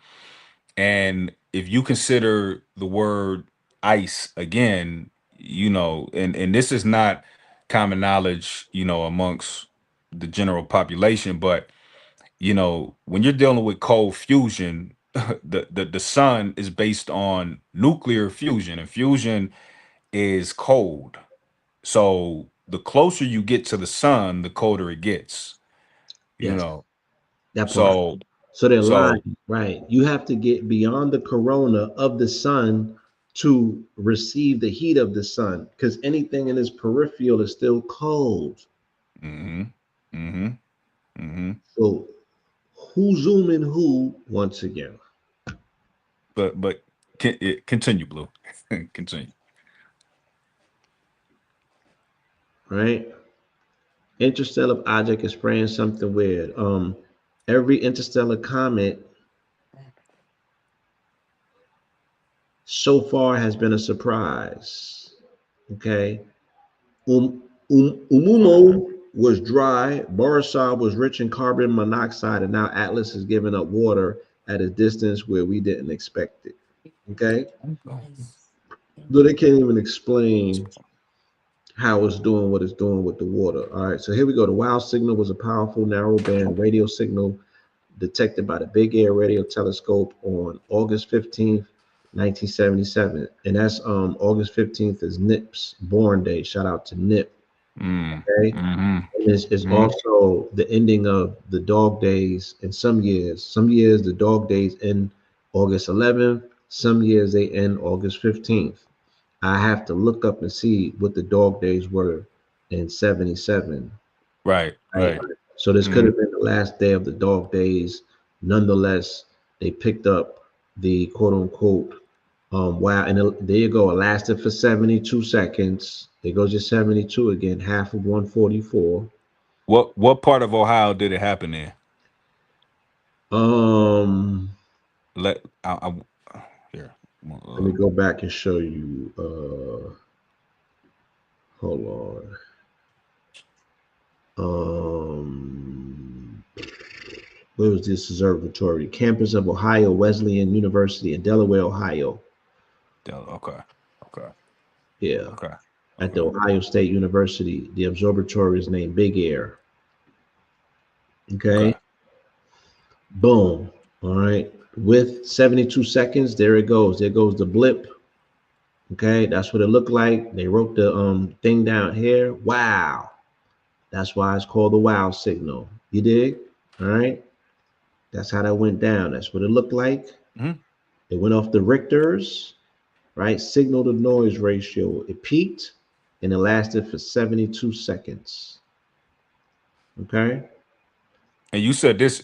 and if you consider the word ice again, and this is not common knowledge, you know, amongst the general population. But you know, when you're dealing with cold fusion, the sun is based on nuclear fusion, and fusion is cold. So the closer you get to the sun, the colder it gets. You Yes, know, that part. so So they're so lying, right? You have to get beyond the corona of the sun to receive the heat of the sun, because anything in its peripheral is still cold. mm-hmm, mm-hmm, mm-hmm. So who zooming who once again, But continue, Blue. Continue. right? Interstellar object is spraying something weird. Every interstellar comet so far has been a surprise. Okay. Umumo was dry, Borisov was rich in carbon monoxide, and now Atlas is giving up water at a distance where we didn't expect it. Okay. So they can't even explain how it's doing what it's doing with the water. All right. So here we go. The WOW signal was a powerful narrowband radio signal detected by the Big Air Radio Telescope on August 15th, 1977. And that's August 15th is Nip's born day. Shout out to Nip. Mm, Okay. mm-hmm, And it's mm-hmm. also the ending of the dog days in some years. Some years the dog days end August 11th. Some years they end August 15th. I have to look up and see what the dog days were in 77. Right, Right. right. So this could Mm-hmm. have been the last day of the dog days. Nonetheless, they picked up the quote unquote wow. And there you go. It lasted for 72 seconds. There goes your 72 again, half of 144. What part of Ohio did it happen in? Um, Let here. Let me go back and show you. Hold on. Where was this observatory? Campus of Ohio Wesleyan University in Delaware, Ohio. Okay, okay, Yeah. okay, At the okay. Ohio State University. The observatory is named Big Air. Okay. Okay. Boom. All right. With 72 seconds, there it goes. There goes the blip. Okay. That's what it looked like. They wrote the thing down here. Wow. That's why it's called the wow signal. You dig? All right. That's how that went down. That's what it looked like. Mm-hmm. It went off the Richters, right? Signal to noise ratio. It peaked and it lasted for 72 seconds. Okay. And you said this,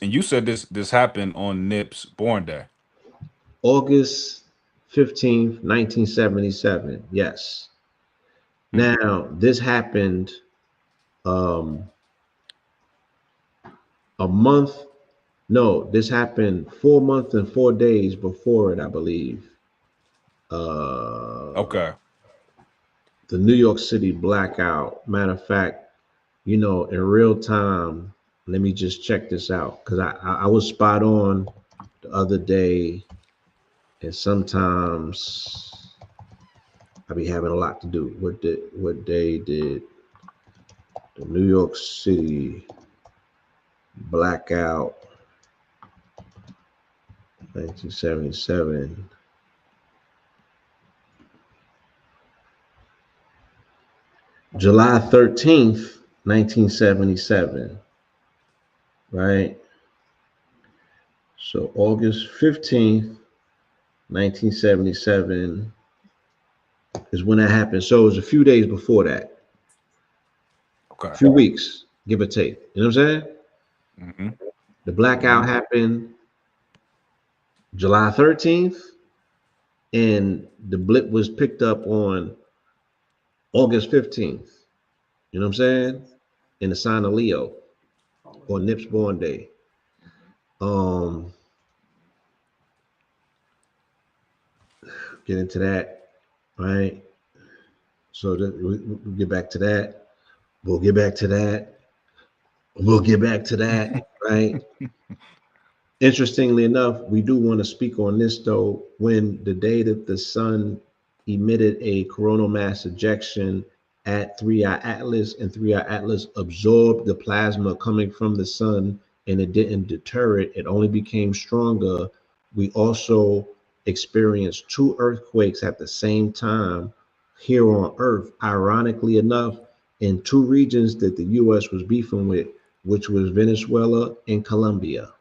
this happened on Nip's born day. August 15th, 1977. Yes. Now, this happened um, a month. No, this happened 4 months and 4 days before it, I believe. Okay. The New York City blackout. Matter of fact, you know, in real time, let me just check this out because I was spot on the other day, and sometimes I be having a lot to do. What day did the New York City blackout 1977? July 13th, 1977. Right? So August 15th, 1977 is when that happened. So it was a few days before that. Okay. A few weeks, give or take. You know what I'm saying? Mm-hmm. The blackout happened July 13th, and the blip was picked up on August 15th. You know what I'm saying? In the sign of Leo or Nip's born day. Get into that, right? So we'll get back to that. We'll get back to that. We'll get back to that, right? Interestingly enough, we do want to speak on this though. When the day that the sun emitted a coronal mass ejection at 3i-AT-LAST, and 3i-AT-LAST absorbed the plasma coming from the sun, and it didn't deter it. It only became stronger. We also experienced 2 earthquakes at the same time here on Earth, ironically enough, in 2 regions that the US was beefing with, which was Venezuela and Colombia,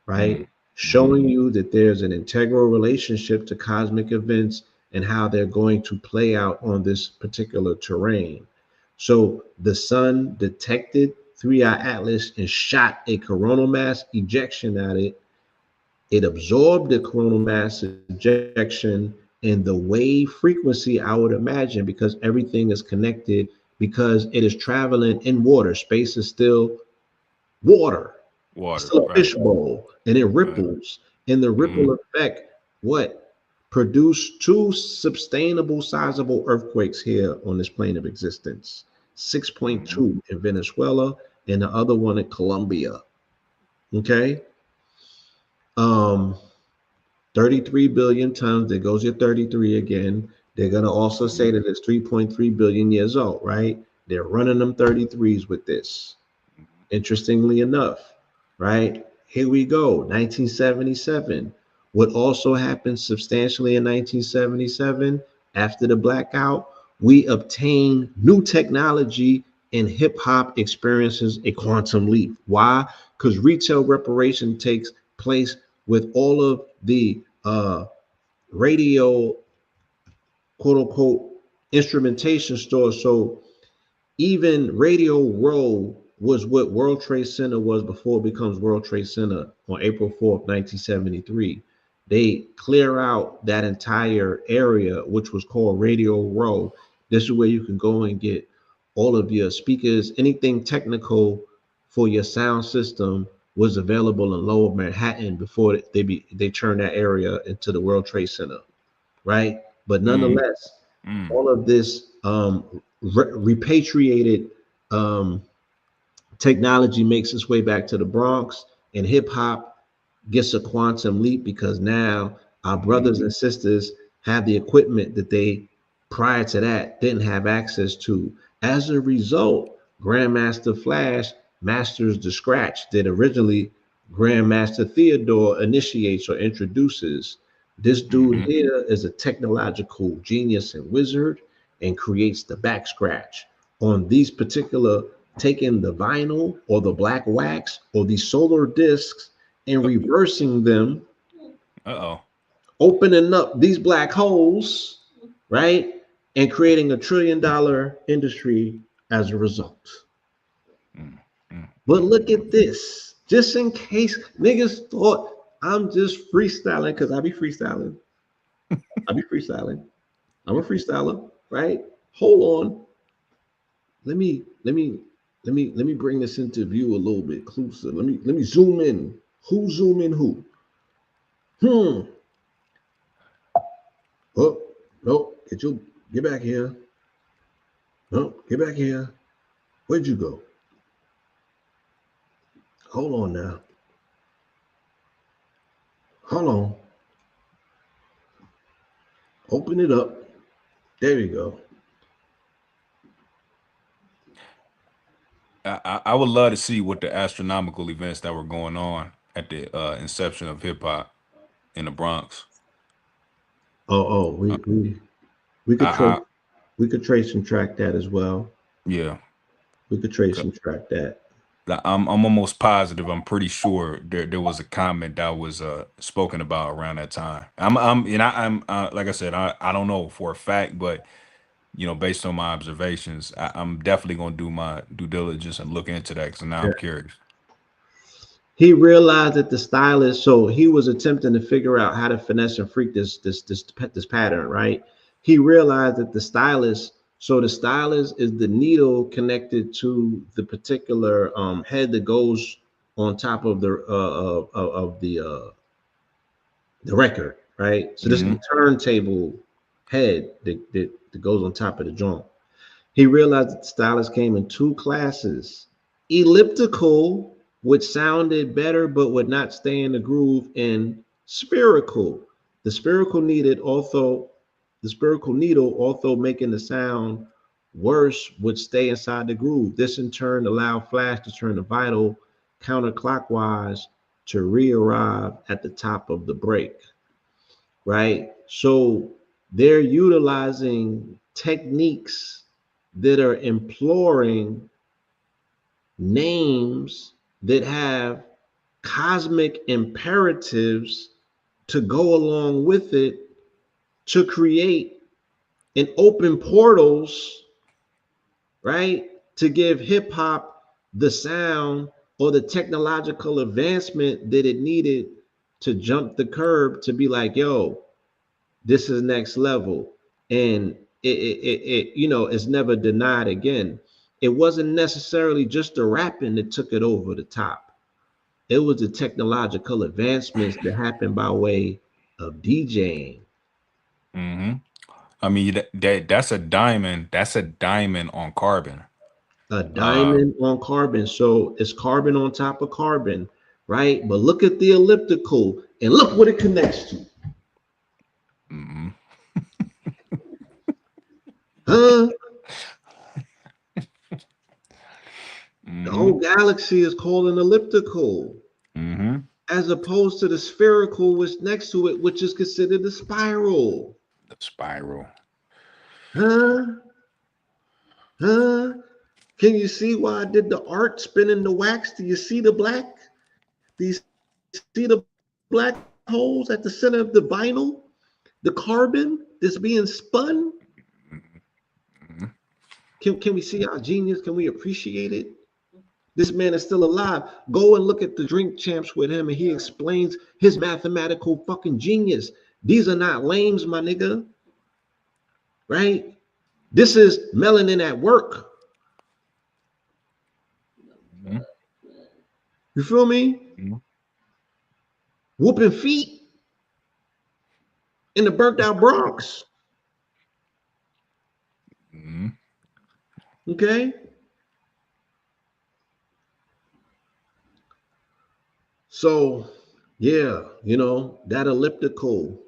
right? Showing you that there's an integral relationship to cosmic events and how they're going to play out on this particular terrain. So the sun detected 3i-AT-LAST and shot a coronal mass ejection at it. It absorbed the coronal mass ejection and the wave frequency, I would imagine, because everything is connected, because it is traveling in water. Space is still water. It's Water, still a right? fishbowl, and it Right. ripples. And the ripple effect, what? Produced 2 sustainable, sizable earthquakes here on this plane of existence. 6.2 in Venezuela, and the other one in Colombia. Okay. Um, 33 billion tons. There goes your 33 again. They're going to also say that it's 3.3 billion years old, right? They're running them 33s with this. Interestingly enough, right? Here we go, 1977. What also happened substantially in 1977 after the blackout, we obtained new technology, and hip hop experiences a quantum leap. Why? Because retail reparation takes place with all of the radio, quote unquote, instrumentation stores. So even Radio Row was what World Trade Center was before it becomes World Trade Center on April 4th, 1973. They clear out that entire area, which was called Radio Row. This is where you can go and get all of your speakers, anything technical for your sound system was available in Lower Manhattan before they turned that area into the World Trade Center, right? But nonetheless, all of this repatriated um, technology makes its way back to the Bronx, and hip hop gets a quantum leap because now our brothers and sisters have the equipment that they prior to that didn't have access to. As a result, Grandmaster Flash masters the scratch that originally Grandmaster Theodore initiates or introduces. This dude here is a technological genius and wizard and creates the back scratch on these particular, taking the vinyl or the black wax or these solar discs and reversing them, opening up these black holes, right? And creating $1 trillion industry as a result. But look at this, just in case niggas thought I'm just freestyling, because I be freestyling. I'm a freestyler, right? Hold on. Let me bring this into view a little bit closer. Let me zoom in. Who zoom in who? Oh, no, get back here. No, get back here. Where'd you go? Hold on now. Hold on. Open it up. There you go. I would love to see what the astronomical events that were going on at the inception of hip hop in the Bronx. We could trace and track that as well. Yeah, We could trace and track that. I'm almost positive. I'm pretty sure there was a comment that was spoken about around that time. I'm like I said, I don't know for a fact, but based on my observations, I'm definitely gonna do my due diligence and look into that because now I'm curious. He realized that the stylist, so he was attempting to figure out how to finesse and freak this pattern, right? He realized that the stylist is the needle connected to the particular head that goes on top of the record, right? So this is the turntable head that goes on top of the joint. He realized that the stylist came in 2 classes: elliptical, which sounded better but would not stay in the groove, and spherical. The spherical needle, although making the sound, worse would stay inside the groove. This in turn allowed Flash to turn the Vital counterclockwise to re-arrive at the top of the break, right? So they're utilizing techniques that are imploring names that have cosmic imperatives to go along with it to create and open portals, right? To give hip hop the sound or the technological advancement that it needed to jump the curb to be like, yo, this is next level. And you know, it's never denied again. It wasn't necessarily just the rapping that took it over the top. It was the technological advancements that happened by way of DJing. Mm-hmm. I mean, that's a diamond. That's a diamond on carbon. A diamond on carbon. So it's carbon on top of carbon, right? But look at the elliptical and look what it connects to. Mm-hmm. Huh? The Mm-hmm. whole galaxy is called an elliptical, Mm-hmm. as opposed to the spherical, which next to it, which is considered a spiral. The spiral. Huh? Huh? Can you see why I did the art spinning the wax? Do you see the black? Do you see the black holes at the center of the vinyl? The carbon that's being spun? Mm-hmm. Can we see our genius? Can we appreciate it? This man is still alive. Go and look at the Drink Champs with him, and he explains his mathematical fucking genius. These are not lames, my nigga. Right? This is melanin at work. Mm-hmm. You feel me? Mm-hmm. Whooping feet in the burnt out Bronx. Mm-hmm. Okay? So, yeah, you know, that elliptical,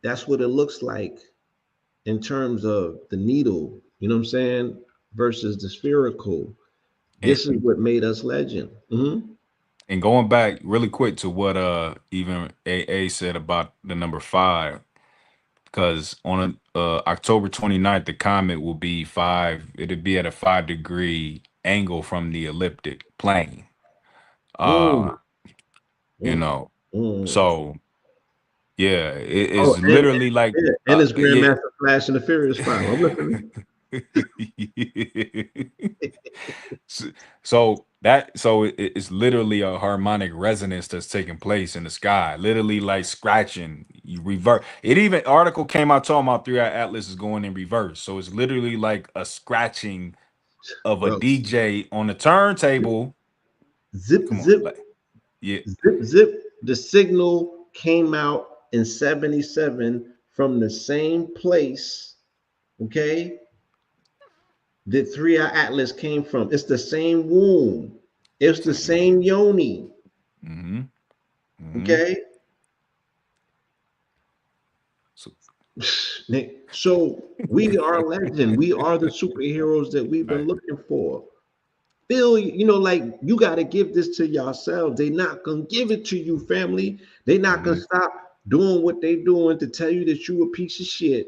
that's what it looks like in terms of the needle, you know what I'm saying, versus the spherical. And, This is what made us legend. Mm-hmm. and going back really quick to what even AA said about the number 5, because on October 29th, the comet will be 5. It'll be at a 5-degree angle from the elliptic plane. Mm, You mm, know, mm. so yeah, it Oh, is literally like yeah, and it's yeah. Grandmaster Flash and the Furious Five. I'm listening. So it's literally a harmonic resonance that's taking place in the sky, literally like scratching. You revert it. Even article came out talking about 3i-AT-LAST is going in reverse, so it's literally like a scratching of a Bro, DJ on the turntable. zip, Come on, zip, like yeah. zip, zip. The signal came out in 77 from the same place, okay, that 3i-AT-LAST came from. It's the same womb. It's the Same. same yoni, Mm-hmm. Mm-hmm. okay? So, So we are legend. We are the superheroes that we've been right. looking for. Feel, you know, like you got to give this to yourselves. They not gonna give it to you, family. They not gonna Mm-hmm. stop doing what they doing to tell you that you a piece of shit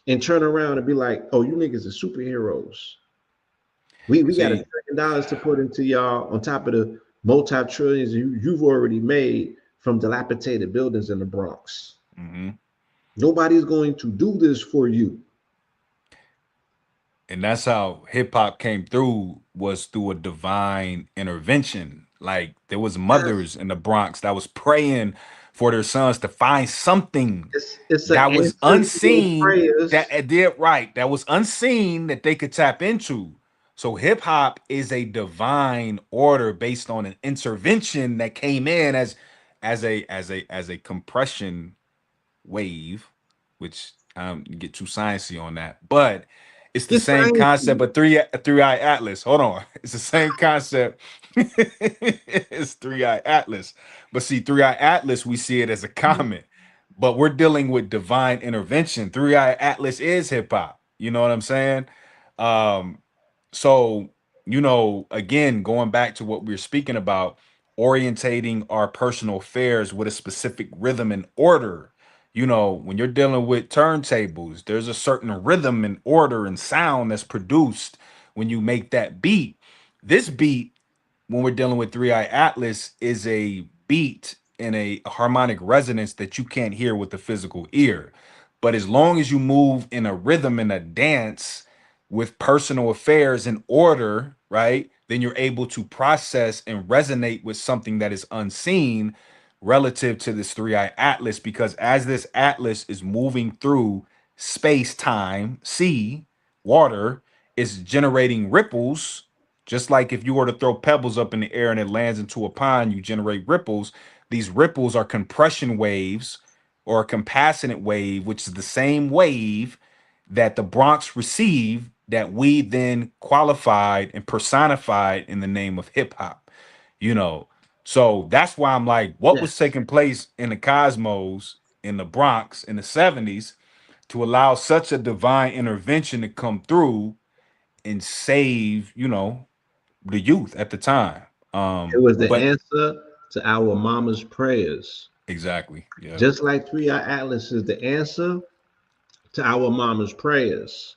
and turn around and be like, oh, you niggas are superheroes. We got See, $1 trillion to put into y'all on top of the multi-trillions you've already made from dilapidated buildings in the Bronx. mm-hmm. Nobody's going to do this for you. And that's how hip hop came through, was through a divine intervention. Like there was Yes, mothers in the Bronx that was praying for their sons to find something it's an that was answer to those unseen, that prayers. did right, that was unseen, that they could tap into. So hip hop is a divine order based on an intervention that came in as a compression wave, which I don't get too sciencey on that, but it's the Get same concept. science. But three-eye-AT-LAST. Hold on, it's the same concept. It's 3i-AT-LAST, but see, 3i-AT-LAST, we see it as a comet, but we're dealing with divine intervention. 3i-AT-LAST is hip hop. You know what I'm saying? So, you know, again, going back to what we are speaking about, orientating our personal affairs with a specific rhythm and order. You know, when you're dealing with turntables, there's a certain rhythm and order and sound that's produced when you make that beat. This beat, when we're dealing with 3i Atlas, is a beat and a harmonic resonance that you can't hear with the physical ear. But as long as you move in a rhythm and a dance with personal affairs in order, right, then you're able to process and resonate with something that is unseen relative to this 3i Atlas. Because as this Atlas is moving through space, time, sea, water, is generating ripples. Just like if you were to throw pebbles up in the air and it lands into a pond, you generate ripples. These ripples are compression waves or a compassionate wave, which is the same wave that the Bronx received that we then qualified and personified in the name of hip hop. You know, so that's why I'm like, what was Yes. taking place in the cosmos in the Bronx in the 70s to allow such a divine intervention to come through and save, you know, the youth at the time. It was the But answer to our mama's prayers. exactly, yeah. Just like 3i Atlas is the answer to our mama's prayers.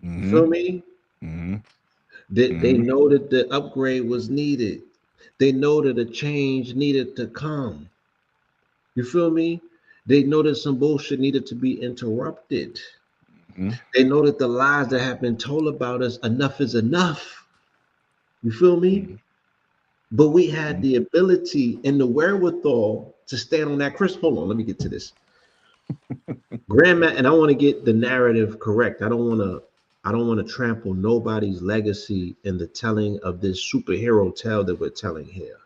You feel Mm-hmm. me? Mm-hmm. They Mm-hmm. know that the upgrade was needed. They know that a change needed to come. You feel me? They know that some bullshit needed to be interrupted. Mm-hmm. They know that the lies that have been told about us, enough is enough. You feel me? But we had the ability and the wherewithal to stand on that. Chris, hold on, let me get to this. Grandma, and I want to get the narrative correct. I don't want to trample nobody's legacy in the telling of this superhero tale that we're telling here.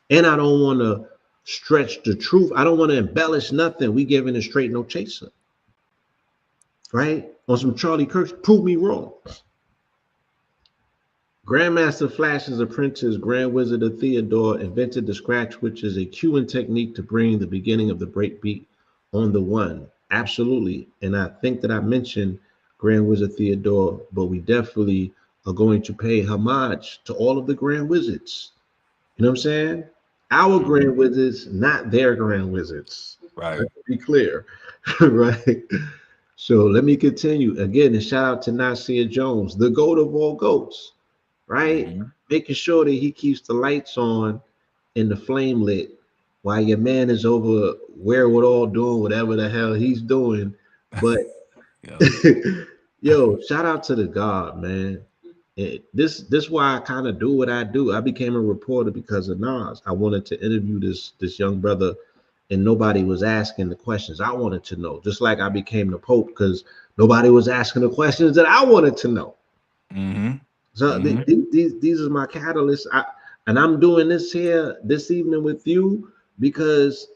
And I don't want to stretch the truth. I don't want to embellish nothing. We giving it straight, no chaser. Right? On some Charlie Kirk, prove me wrong. Grandmaster Flash's apprentice, Grand Wizard of Theodore, invented the scratch, which is a cueing technique to bring the beginning of the breakbeat on the one. Absolutely. And I think that I mentioned Grand Wizard Theodore, but we definitely are going to pay homage to all of the Grand Wizards. You know what I'm saying? Our Mm-hmm. Grand Wizards, not their Grand Wizards. Right. Let's be clear. Right? So let me continue. Again, and shout out to Nasir Jones, the goat of all goats, right? Mm-hmm. Making sure that he keeps the lights on and the flame lit while your man is over wherewithal doing whatever the hell he's doing. But Yeah. yo, shout out to the God, man. This why I kind of do what I do. I became a reporter because of Nas. I wanted to interview this young brother, and nobody was asking the questions I wanted to know. Just like I became the Pope because nobody was asking the questions that I wanted to know. Mm-hmm. So Mm-hmm. these are my catalysts. And I'm doing this here this evening with you because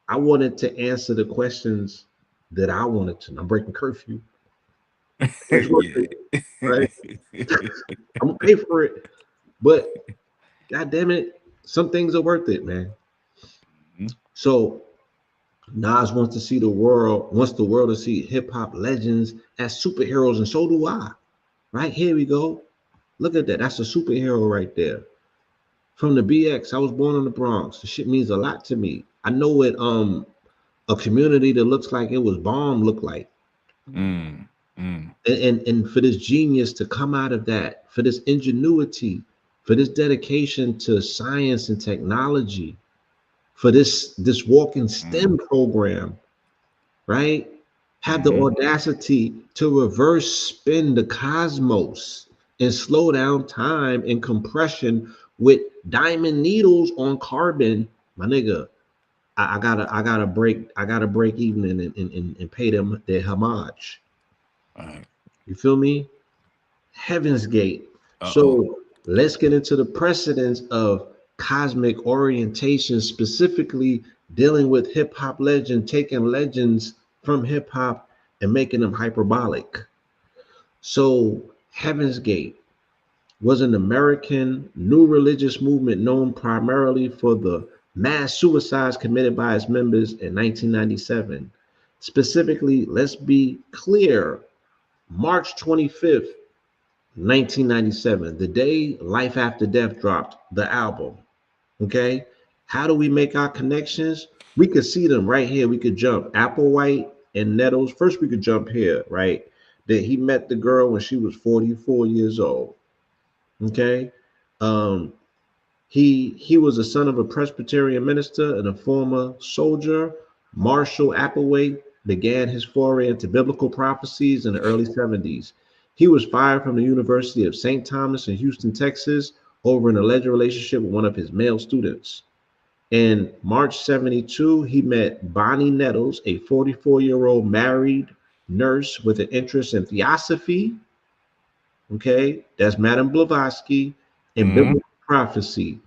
I wanted to answer the questions that I wanted to know. I'm breaking curfew. It's worth Yeah. it, right? I'm gonna pay for it, but god damn it, some things are worth it, man. Mhm. So Nas wants to see the world, wants the world to see hip hop legends as superheroes, and so do I. Right here we go. Look at that. That's a superhero right there. From the BX, I was born in the Bronx. The shit means a lot to me. I know what a community that looks like it was bombed look like. Mm. Mm. And for this genius to come out of that, for this ingenuity, for this dedication to science and technology, for this walking Mm. STEM program, right? Have the Mm-hmm. audacity to reverse spin the cosmos and slow down time and compression with diamond needles on carbon, my nigga. I gotta break even and pay them their homage. All right. You feel me? Heaven's Gate. Uh-oh. So let's get into the precedence of cosmic orientation, specifically dealing with hip hop legend, taking legends from hip hop and making them hyperbolic. So Heaven's Gate was an American new religious movement known primarily for the mass suicides committed by its members in 1997. Specifically, let's be clear, March 25th, 1997, the day Life After Death dropped, the album. Okay. How do we make our connections? We could see them right here. We could jump Applewhite and Nettles. First, we could jump here, right? That he met the girl when she was 44 years old. Okay. Um, he was the son of a Presbyterian minister and a former soldier. Marshall Applewhite began his foray into biblical prophecies in the early 70s. He was fired from the University of St. Thomas in Houston, Texas, over an alleged relationship with one of his male students. In March 72, he met Bonnie Nettles, a 44-year-old married nurse with an interest in theosophy. Okay, that's Madame Blavatsky and biblical prophecy.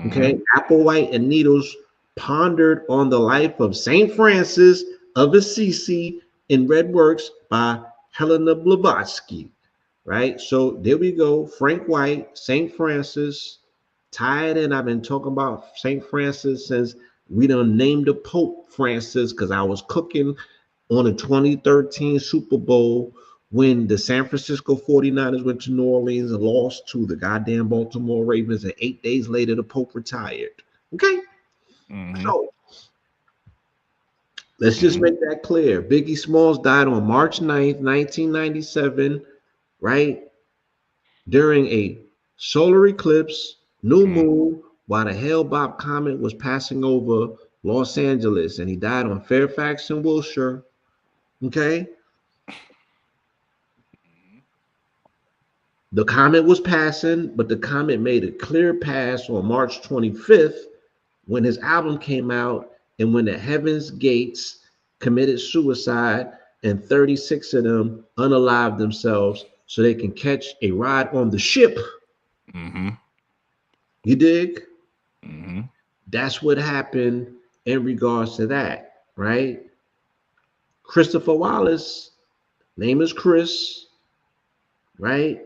Okay, Applewhite and Needles pondered on the life of Saint Francis of Assisi in Red Works by Helena Blavatsky. Right, so there we go. Frank White, Saint Francis, tied in. I've been talking about Saint Francis since we done named the Pope Francis because I was cooking on the 2013 Super Bowl when the San Francisco 49ers went to New Orleans and lost to the goddamn Baltimore Ravens, and 8 days later, the Pope retired. Okay? So let's just make that clear. Biggie Smalls died on March 9th, 1997, right? During a solar eclipse, new moon, while the Hale-Bopp comet was passing over Los Angeles, and he died on Fairfax and Wilshire. Okay? The comet was passing, but the comet made a clear pass on March 25th when his album came out and when the Heaven's Gates committed suicide and 36 of them unalived themselves so they can catch a ride on the ship. You dig? That's what happened in regards to that, right? Christopher Wallace, name is Chris, right?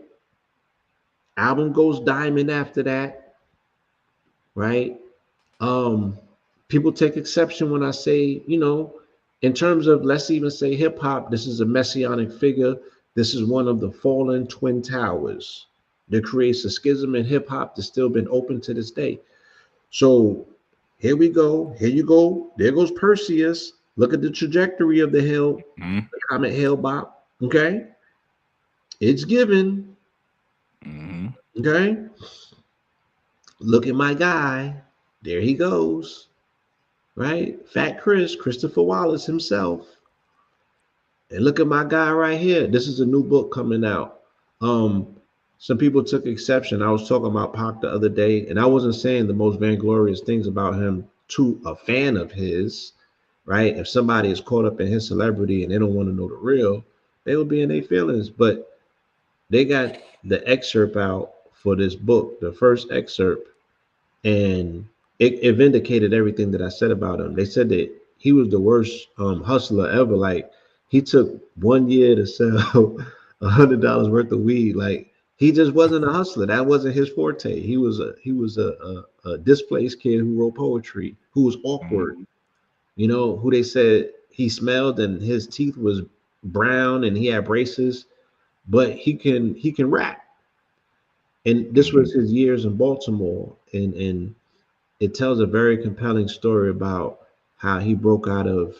Album goes diamond after that, right? People take exception when I say, you know, in terms of, let's even say hip hop, this is a messianic figure. This is one of the fallen twin towers that creates a schism in hip hop that's still been open to this day. So here we go. Here you go. There goes Perseus. Look at the trajectory of the hill, the comet Hale-Bopp. Okay. It's given. Okay. Look at my guy. There he goes. Right? Fat Chris, Christopher Wallace himself. And look at my guy right here. This is a new book coming out. Some people took exception. I was talking about Pac the other day, and I wasn't saying the most vainglorious things about him to a fan of his, right? If somebody is caught up in his celebrity and they don't want to know the real, they will be in their feelings. But they got the excerpt out for this book, the first excerpt, and it vindicated everything that I said about him. They said that he was the worst hustler ever. Like, he took 1 year to sell $100 worth of weed. Like, he just wasn't a hustler. That wasn't his forte. He was a displaced kid who wrote poetry, who was awkward. You know, who they said he smelled and his teeth was brown and he had braces, but he can rap. And this was his years in Baltimore, and it tells a very compelling story about how he broke out of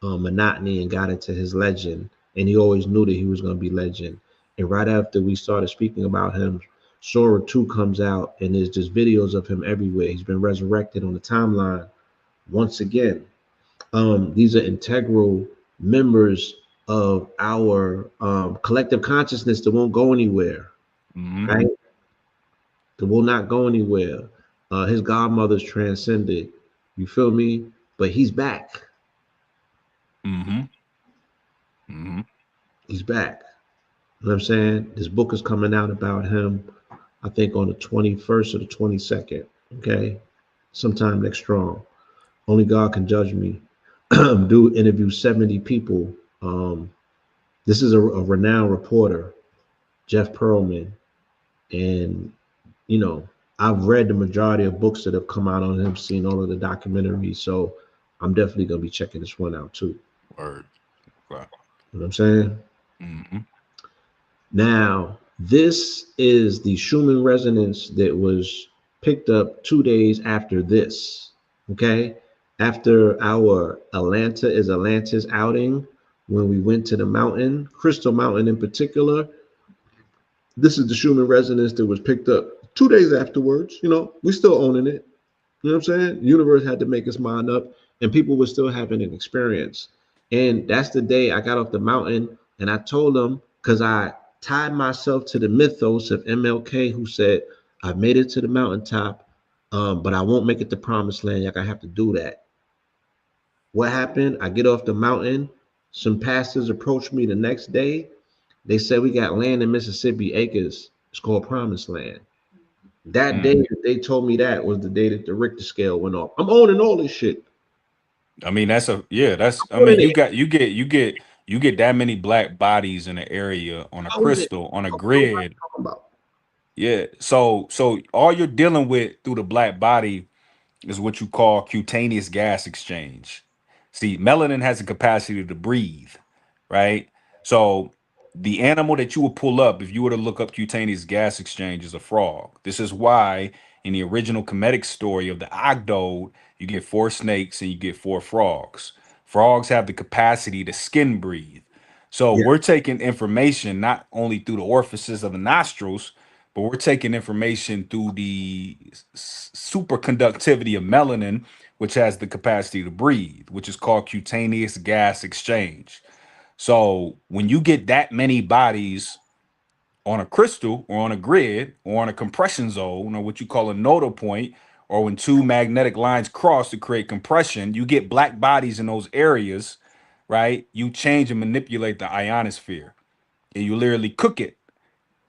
monotony and got into his legend. And he always knew that he was going to be legend. And right after we started speaking about him, Sora 2 comes out, and there's just videos of him everywhere. He's been resurrected on the timeline once again. These are integral members of our collective consciousness that won't go anywhere, right? That will not go anywhere. His godmother's transcended. You feel me? But he's back. He's back. You know what I'm saying? This book is coming out about him, I think, on the 21st or the 22nd. Okay? Sometime next strong. Only God can judge me. Do interview 70 people. This is a renowned reporter, Jeff Pearlman. And, you know, I've read the majority of books that have come out on him, seen all of the documentaries. So I'm definitely going to be checking this one out too. Word. Wow. You know what I'm saying? Now, this is the Schumann resonance that was picked up 2 days after this. Okay. After our Atlanta is Atlantis outing, when we went to the mountain, Crystal Mountain in particular, this is the Schumann resonance that was picked up 2 days afterwards. You know, we still owning it. You know what I'm saying? Universe had to make its mind up, and people were still having an experience. And that's the day I got off the mountain, and I told them, because I tied myself to the mythos of MLK, who said, "I've made it to the mountaintop, but I won't make it to promised land. Like I have to do that." What happened? I get off the mountain. Some pastors approached me the next day. They said, "We got land in Mississippi, acres. It's called promised land." That day Mm. that they told me that was the day that the Richter scale went off. I'm owning all this shit. I mean, that's a yeah. That's I I'm owning mean, it. you get that many black bodies in an area on a I'm owning it. crystal on a What nobody grid. talking about. Yeah. So all you're dealing with through the black body is what you call cutaneous gas exchange. See, melanin has the capacity to breathe, right? So the animal that you would pull up if you were to look up cutaneous gas exchange is a frog. This is why in the original Kemetic story of the Ogdode, you get four snakes and you get four frogs. Frogs have the capacity to skin breathe. So Yeah. we're taking information not only through the orifices of the nostrils, but we're taking information through the superconductivity of melanin, which has the capacity to breathe, which is called cutaneous gas exchange. So when you get that many bodies on a crystal or on a grid or on a compression zone or what you call a nodal point, or when two magnetic lines cross to create compression, you get black bodies in those areas, right? You change and manipulate the ionosphere and you literally cook it,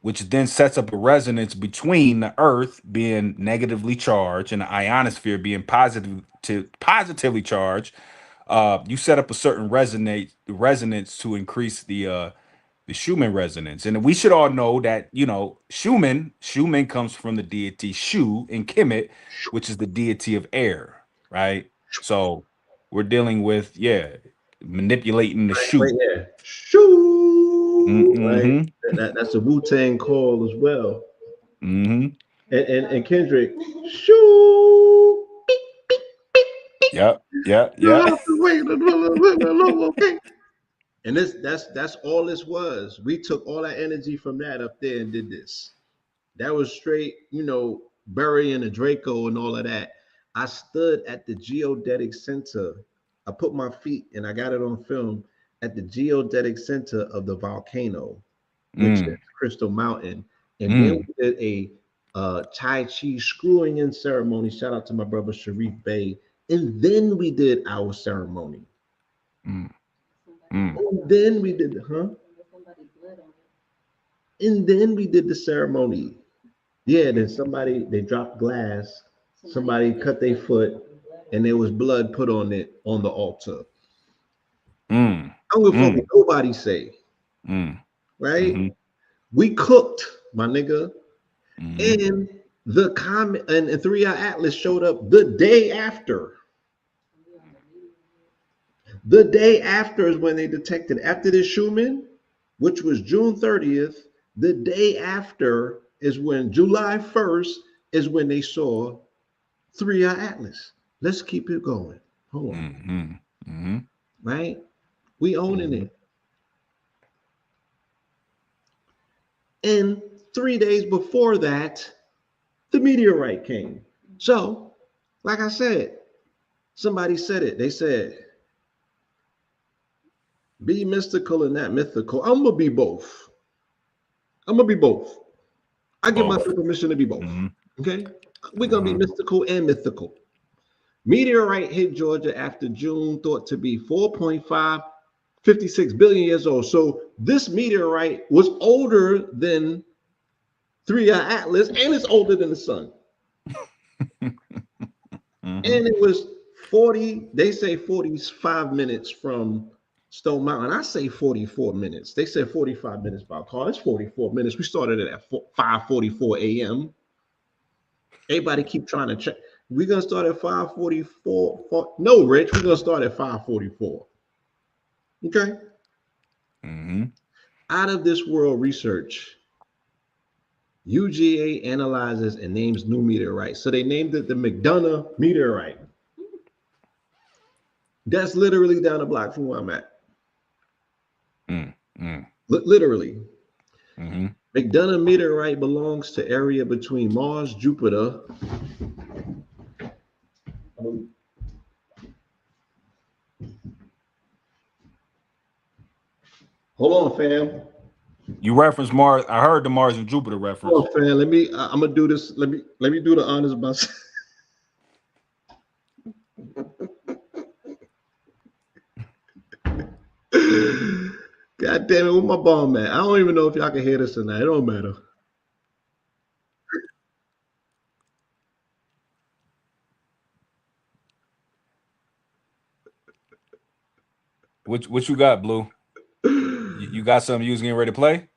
which then sets up a resonance between the earth being negatively charged and the ionosphere being positively charged. You set up a certain resonance to increase the Schumann resonance. And we should all know that, Schumann comes from the deity Shu in Kemet, which is the deity of air, right? So we're dealing with, manipulating the Right Shu. there. Shoo. Right. Mm-hmm. That's a Wu-Tang call as well. Mm-hmm. And Kendrick. Shoo. Yep. Yeah. You Yeah. have to wait a little, okay? And that's all this was. We took all that energy from that up there and did this. That was straight, burying the Draco and all of that. I stood at the geodetic center. I put my feet, and I got it on film, at the geodetic center of the volcano, which is Mm. Crystal Mountain. And then Mm. we did a Tai Chi screwing in ceremony. Shout out to my brother Sharif Bey. And then we did our ceremony. Mm. Mm. And then we did, And then we did the ceremony. Yeah, then they dropped glass, somebody cut their foot, and there was blood put on it on the altar. Mm. I don't give a fuck what Mm. nobody say, Mm. right? Mm-hmm. We cooked, my nigga. Mm-hmm. And the comment and 3i-AT-LAST showed up the day after. The day after is when they detected, after this Schumann, which was June 30th, the day after is when July 1st is when they saw 3i-AT-LAST. Let's keep it going. Hold on. Mm-hmm. Mm-hmm. Right? We owning Mm-hmm. it. And 3 days before that, the meteorite came. So, like I said, somebody said it. They said, be mystical and not mythical. I'm gonna be both. I'm gonna be both. I give Both. myself permission to be both. Mm-hmm. Okay? We're gonna be Uh-huh. mystical and mythical. Meteorite hit Georgia after June, thought to be 4.5, 56 billion years old. So this meteorite was older than 3i-AT-LAST, and it's older than the sun. Mm-hmm. And it was 40, they say 45 minutes from Stone Mountain. I say 44 minutes. They said 45 minutes by car. It's 44 minutes. We started at 5:44 a.m. Everybody keep trying to check. We're gonna start at 5:44. No, Rich, we're gonna start at 5:44. Okay. Mm-hmm. Out of this world research, UGA analyzes and names new meteorites. So they named it the McDonough meteorite. That's literally down the block from where I'm at. Literally. McDonough meteorite belongs to area between Mars, Jupiter. Hold on, fam. You referenced Mars. I heard the Mars and Jupiter reference. Hold on, fam. Let me. I'm gonna do this. Let me do the honors myself. God damn it, where my bomb at? I don't even know if y'all can hear this or not. It don't matter. What you got, Blue? You got something you was getting ready to play?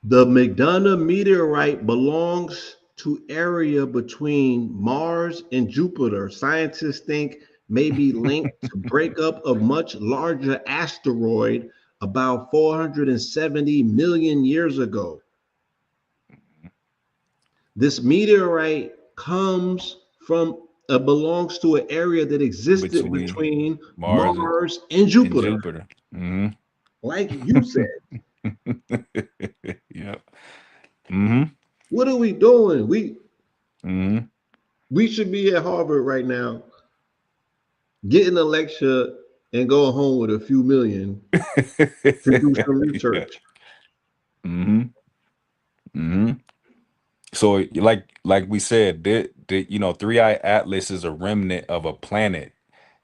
The McDonough meteorite belongs to area between Mars and Jupiter. Scientists think may be linked to breakup of much larger asteroid about 470 million years ago. This meteorite belongs to an area that existed between Mars and Jupiter. Like you said. Yep. What are we doing? We should be at Harvard right now, getting a lecture and going home with a few million to do some research. So, like we said, the 3i-AT-LAST is a remnant of a planet.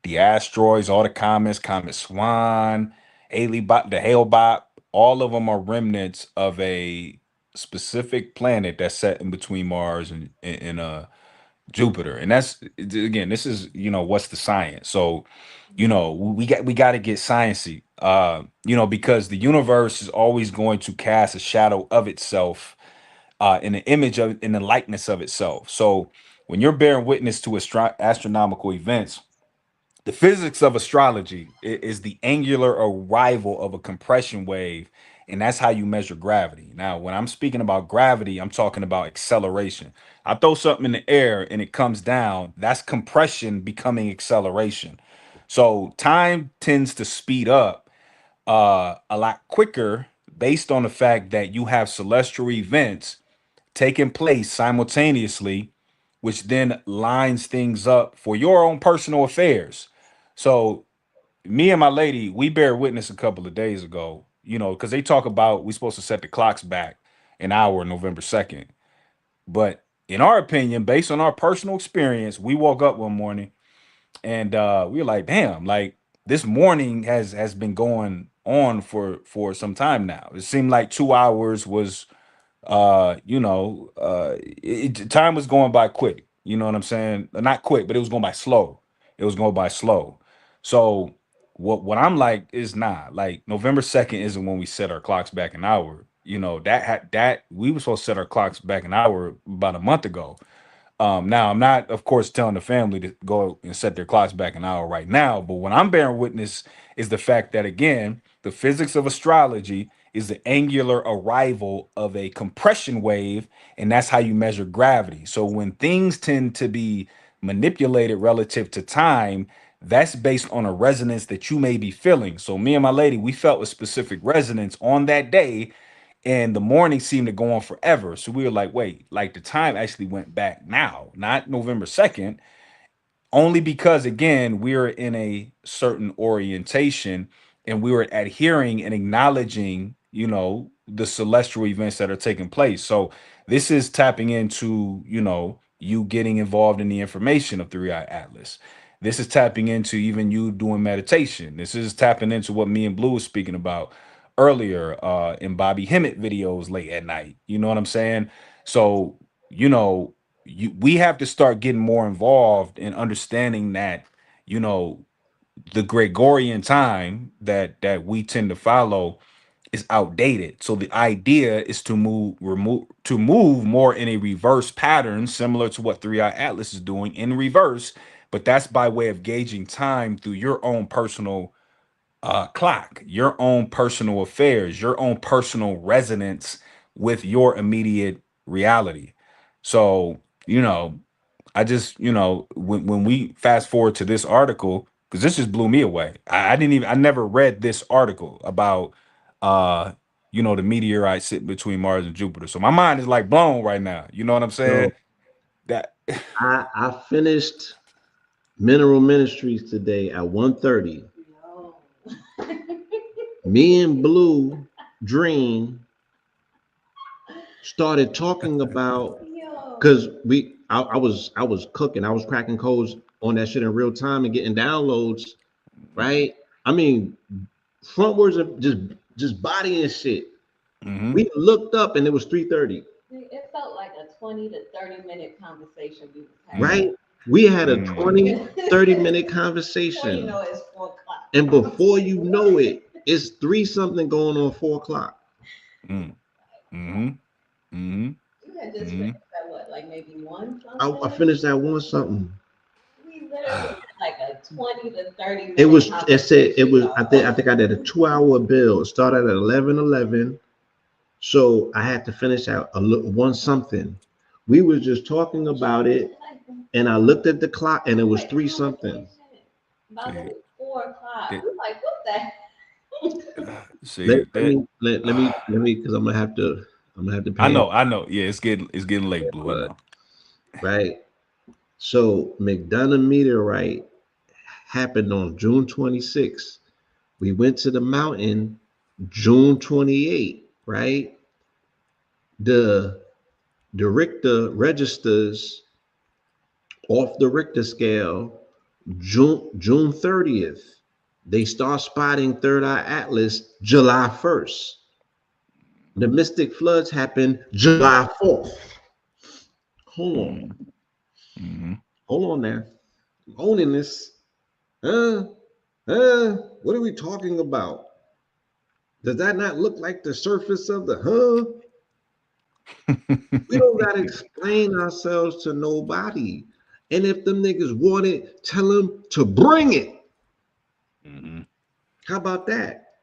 The asteroids, all the comets, Comet Swan, Alibot, the Hale-Bopp, all of them are remnants of a specific planet that's set in between Mars and Jupiter. And that's, again, this is, what's the science? So, we got to get sciencey, because the universe is always going to cast a shadow of itself, in the image of, in the likeness of itself. So when you're bearing witness to astronomical events, the physics of astrology is the angular arrival of a compression wave, and that's how you measure gravity. Now, when I'm speaking about gravity, I'm talking about acceleration. I throw something in the air and it comes down, that's compression becoming acceleration. So time tends to speed up a lot quicker based on the fact that you have celestial events taking place simultaneously, which then lines things up for your own personal affairs. So me and my lady, we bear witness a couple of days ago, because they talk about we supposed to set the clocks back an hour November 2nd. But in our opinion, based on our personal experience, we woke up one morning and we were like, damn, like this morning has been going on for some time now. It seemed like 2 hours was time was going by quick, you know what I'm saying? Not quick, but it was going by slow. It was going by slow. So what I'm like is, nah, like November 2nd isn't when we set our clocks back an hour. That we were supposed to set our clocks back an hour about a month ago. Now I'm not, of course, telling the family to go and set their clocks back an hour right now, but what I'm bearing witness is the fact that, again, the physics of astrology is the angular arrival of a compression wave, and that's how you measure gravity. So when things tend to be manipulated relative to time, that's based on a resonance that you may be feeling. So me and my lady, we felt a specific resonance on that day, and the morning seemed to go on forever. So we were like, wait, like the time actually went back now, not November 2nd, only because, again, we're in a certain orientation and we were adhering and acknowledging, the celestial events that are taking place. So this is tapping into, you getting involved in the information of 3i-AT-LAST. This is tapping into even you doing meditation. This is tapping into what me and Blue was speaking about earlier in Bobby Hemmett videos late at night. You know what I'm saying? So, we have to start getting more involved in understanding that, the Gregorian time that we tend to follow is outdated. So the idea is to move more in a reverse pattern, similar to what 3i-AT-LAST is doing in reverse, but that's by way of gauging time through your own personal clock, your own personal affairs, your own personal resonance with your immediate reality. So, you know, I just, when we fast forward to this article, because this just blew me away. I never read this article about, the meteorite sitting between Mars and Jupiter. So my mind is like blown right now. You know what I'm saying? So That, I finished Mineral Ministries today at 1:30. No. Me and Blue Dream started talking about, Yo. because I was cooking, I was cracking codes on that shit in real time and getting downloads, right? I mean, frontwards of just body and shit. mhm. We looked up and it was 3:30, It felt like a 20 to 30-minute conversation we was right? having. We had a Mm. 20-30 minute Before you conversation. know it's 4 o'clock. And before you know it, it's 3 something going on 4 o'clock. Mm. Mhm. Mhm. You had just Mhm. finished at what, like maybe one I something? finished that one something. We literally had like a 20 to 30 It minute was, it said it conversation, was, y'all. I think I did a 2-hour bill. It started at 11:11. So I had to finish out one something. We was just talking about it, and I looked at the clock and it was 3 something. About See, to be 4 o'clock. it, We like, what the heck? see that. Let me, because I'm gonna have to I pay him, know, I know. Yeah, it's getting late, Blue. I but know. right. So McDonough meteorite happened on June 26th. We went to the mountain June 28th, right? The Richter registers off the Richter scale June 30th. They start spotting Third Eye Atlas July 1st. The Mystic Floods happened July 4th. Hold on. Mm. Mhm. Hold on there. I'm owning this. What are we talking about? Does that not look like the surface of the We don't gotta explain ourselves to nobody. And if them niggas want it, tell them to bring it. Mhm. How about that?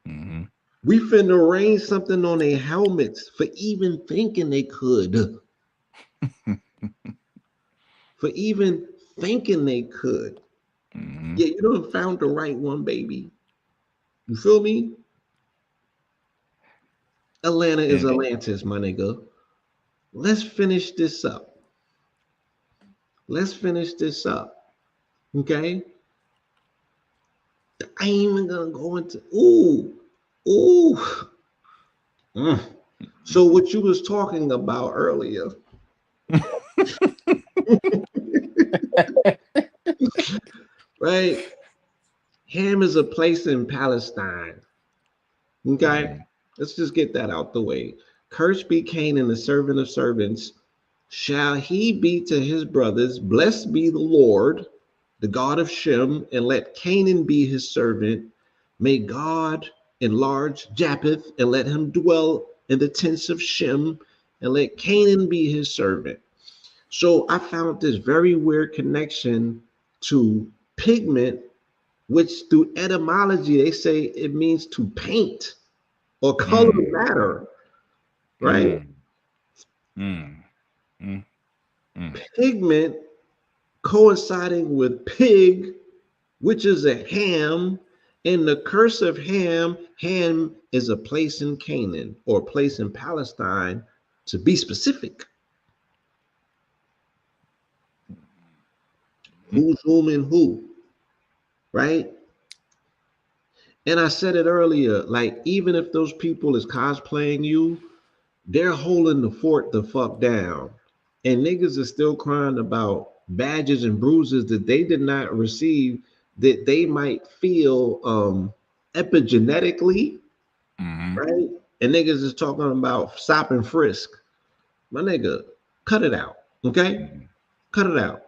Mhm. We finna rain something on their helmets for even thinking they could. For even thinking they could. Mhm. Yeah, you done found the right one, baby. You feel me? Atlanta is And Atlantis, my nigga. Let's finish this up. Let's finish this up. Okay? I ain't even gonna go into ooh. Mm. So what you was talking about earlier, right? Ham is a place in Palestine. Okay? Mhm. Let's just get that out the way. Cursed be Canaan, the servant of servants. Shall he be to his brothers? Blessed be the Lord, the God of Shem, and let Canaan be his servant. May God enlarge Japheth, and let him dwell in the tents of Shem, and let Canaan be his servant. So I found this very weird connection to pigment, which through etymology they say it means to paint or color Mm. matter, right? Mm. Mm. Mm. Mm. Pigment coinciding with pig, which is a ham. In the curse of Ham, Ham is a place in Canaan or a place in Palestine, to be specific. Who's whom and who, right? And I said it earlier, like even if those people is cosplaying you, they're holding the fort the fuck down. And niggas are still crying about badges and bruises that they did not receive, that they might feel epigenetically, Mhm. right? And niggas is talking about stop and frisk. My nigga, cut it out. Okay? Mhm. Cut it out.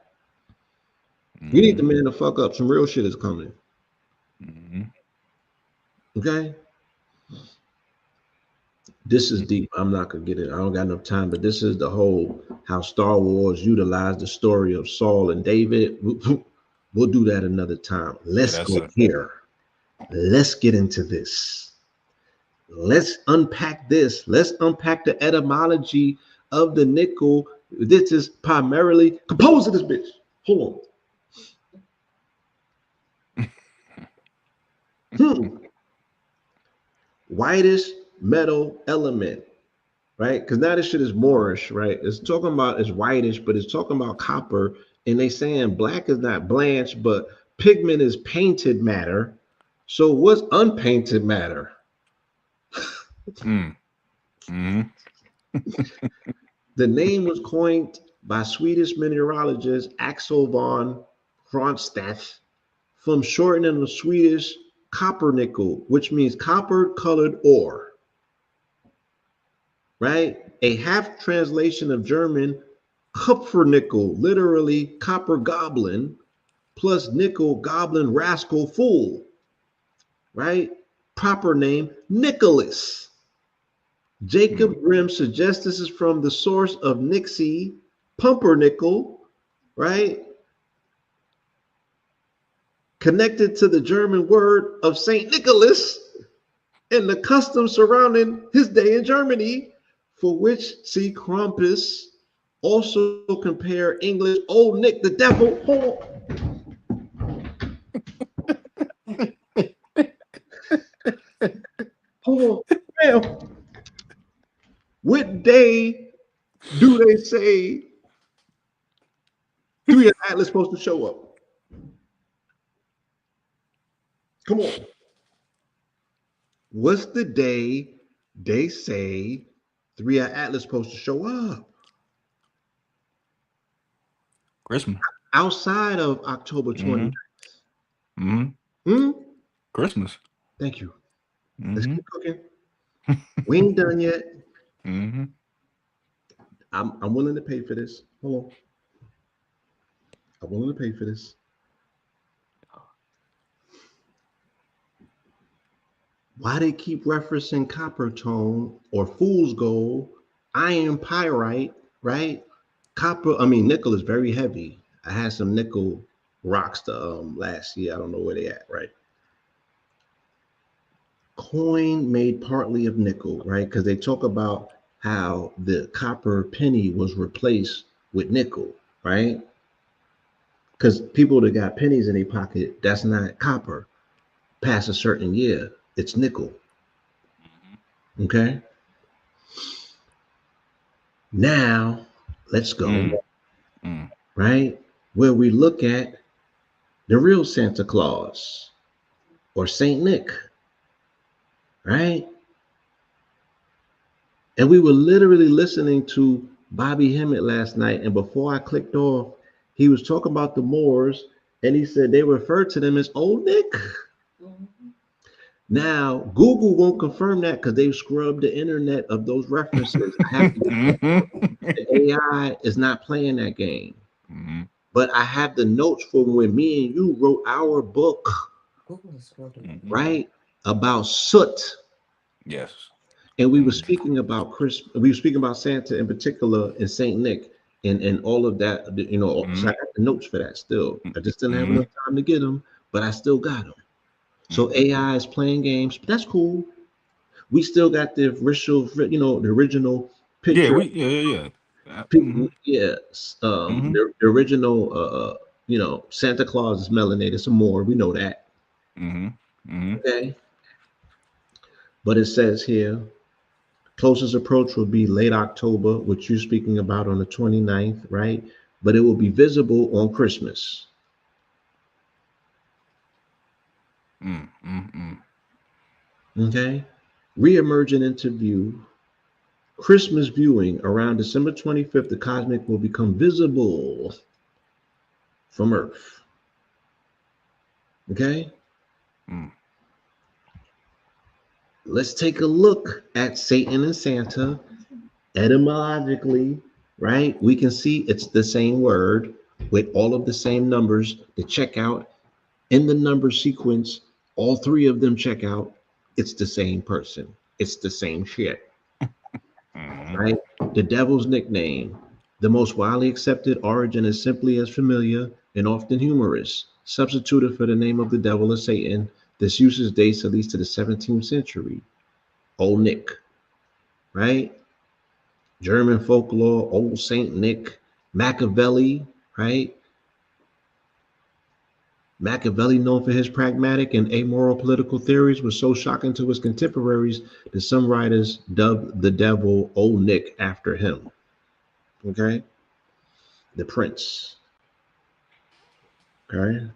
You need to Mhm. man the fuck up. Some real shit is coming. Mhm. Okay? This is deep. I'm not gonna get it. I don't got enough time, but this is the whole how Star Wars utilized the story of Saul and David. We'll do that another time. Yeah, Let's that's go a here. Let's get into this. Let's unpack this. Let's unpack the etymology of the nickel. This is primarily composed of this bitch. Hold on. Whitish metal element, right? Because now this shit is Moorish, right? It's talking about it's whitish, but it's talking about copper, and they saying black is not blanched, but pigment is painted matter. So what's unpainted matter? The name was coined by Swedish mineralogist Axel von Kronstadt from shortening of Swedish copper nickel, which means copper colored ore, right? A half translation of German Kupfernickel, literally copper goblin, plus nickel goblin rascal fool, right? Proper name Nicholas. Jacob Grimm suggests this is from the source of Nixie, pumpernickel, right? Connected to the German word of Saint Nicholas and the customs surrounding his day in Germany, for which see Krampus. Also compare English Old Nick the Devil. Hold on. Now, what day do they say 3i-AT-LAST supposed to show up? Come on. What's the day they say 3i-AT-LAST supposed to show up? Christmas. Outside of October 29th. Christmas. Thank you. Let's keep cooking. We ain't done yet. I'm willing to pay for this. Hold on. I'm willing to pay for this. Why they keep referencing copper tone or fool's gold, iron pyrite, right? Nickel is very heavy. I had some nickel rocks last year. I don't know where they at, right? Coin made partly of nickel, right? Because they talk about how the copper penny was replaced with nickel, right? Because people that got pennies in their pocket, that's not copper. Past a certain year, it's nickel. Okay. Now let's go, right? Where we look at the real Santa Claus or Saint Nick, right? And we were literally listening to Bobby Hemmett last night. And before I clicked off, he was talking about the Moors and he said they refer to them as Old Nick. Now, Google won't confirm that because they've scrubbed the internet of those references. The AI is not playing that game. But I have the notes from when me and you wrote our book, right? About soot. Yes. And we were speaking about we were speaking about Santa in particular and Saint Nick and all of that, you know, so I got the notes for that still. I just didn't have enough time to get them, but I still got them. So AI is playing games, but that's cool. We still got the original, you know, the original picture. The original, you know, Santa Claus is melanated some more. We know that. Okay. But it says here, closest approach will be late October, which you're speaking about on the 29th, right? But it will be visible on Christmas. Okay. Re-emerging into view. Christmas viewing around December 25th, the cosmic will become visible from Earth. Okay. Let's take a look at Satan and Santa etymologically, right? We can see it's the same word with all of the same numbers to check out in the number sequence. All three of them check out. It's the same person. It's the same shit, right? The devil's nickname. The most widely accepted origin is simply as familiar and often humorous. Substituted for the name of the devil is Satan. This usage dates at least to the 17th century. Old Nick, right? German folklore, Old Saint Nick, Machiavelli, right? Machiavelli, known for his pragmatic and amoral political theories, was so shocking to his contemporaries that some writers dubbed the devil Old Nick after him. Okay? The prince. Okay?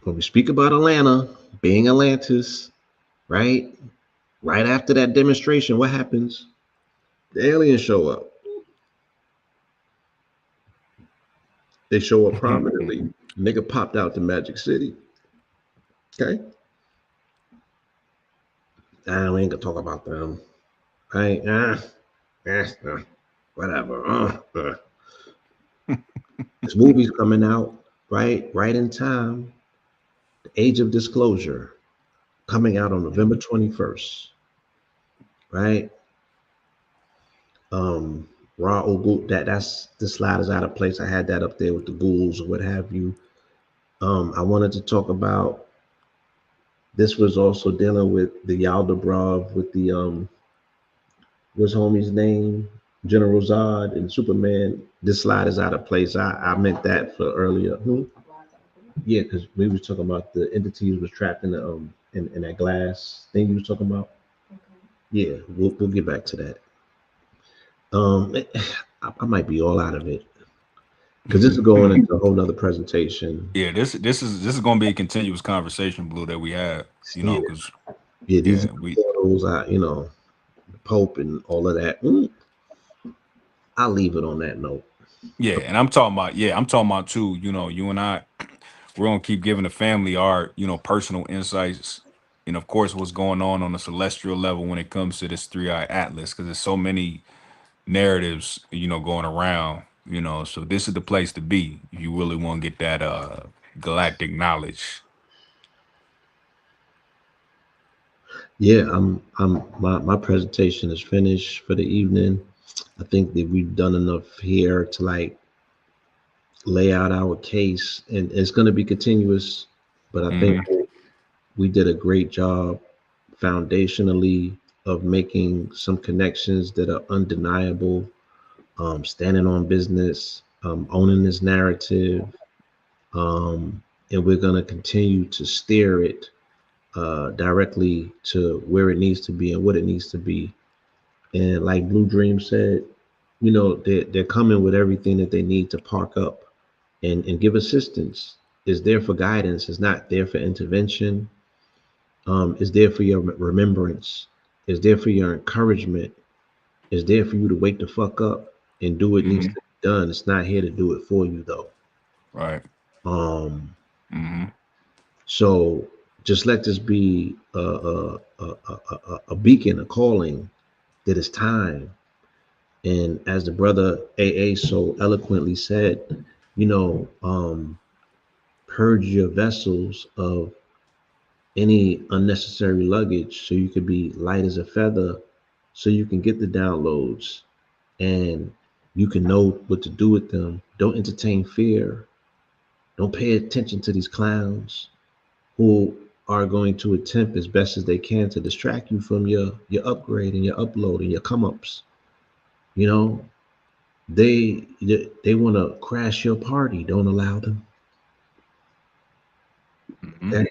When we speak about Atlanta being Atlantis, right? Right after that demonstration, what happens? The aliens show up. They show up prominently. Nigga popped out to Magic City. Okay? We ain't gonna talk about them. Right? Whatever. This movie's coming out, right? Right in time. The Age of Disclosure, coming out on November 21st. Right? Raw Ogu, that's the slide is out of place. I had that up there with the ghouls or what have you. I wanted to talk about this was also dealing with the Yaldabrov with the what's homie's name? General Zod and Superman. This slide is out of place. I meant that for earlier. Yeah, because we was talking about the entities was trapped in the in that glass thing you was talking about. Okay. Yeah, we'll get back to that. I might be all out of it because this is going into a whole nother presentation. Yeah, this is going to be a continuous conversation, Blue, that we have. You know, because these portals, the Pope and all of that. I'll leave it on that note. Yeah, and I'm talking about too. You know, you and I, we're gonna keep giving the family our personal insights, and of course, what's going on the celestial level when it comes to this 3i Atlas, because there's so many narratives going around. So this is the place to be if you really want to get that galactic knowledge. Yeah, my presentation is finished for the evening. I think that we've done enough here to like lay out our case, and it's going to be continuous, but I think we did a great job foundationally of making some connections that are undeniable, standing on business, owning this narrative, and we're going to continue to steer it directly to where it needs to be and what it needs to be. And like Blue Dream said, they're coming with everything that they need to park up and give assistance. It's there for guidance. It's not there for intervention. It's there for your remembrance. It's there for your encouragement. It's there for you to wake the fuck up and do what needs to be done. It's not here to do it for you though. Right. So just let this be a beacon, a calling that it's time. And as the brother AA so eloquently said, purge your vessels of any unnecessary luggage so you could be light as a feather, so you can get the downloads and you can know what to do with them. Don't entertain fear. Don't pay attention to these clowns who are going to attempt as best as they can to distract you from your upgrade and your upload and your come-ups. They want to crash your party. Don't allow them. Okay?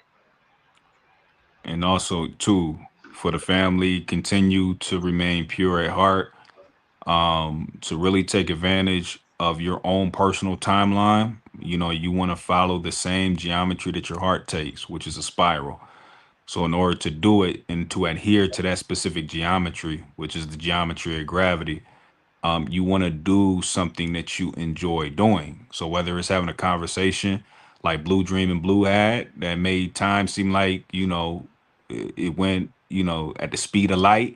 And also too, for the family, continue to remain pure at heart, to really take advantage of your own personal timeline. You want to follow the same geometry that your heart takes, which is a spiral. So in order to do it and to adhere to that specific geometry, which is the geometry of gravity, you want to do something that you enjoy doing. So whether it's having a conversation like Blue Dream and Blue had that made time seem like, it went, at the speed of light,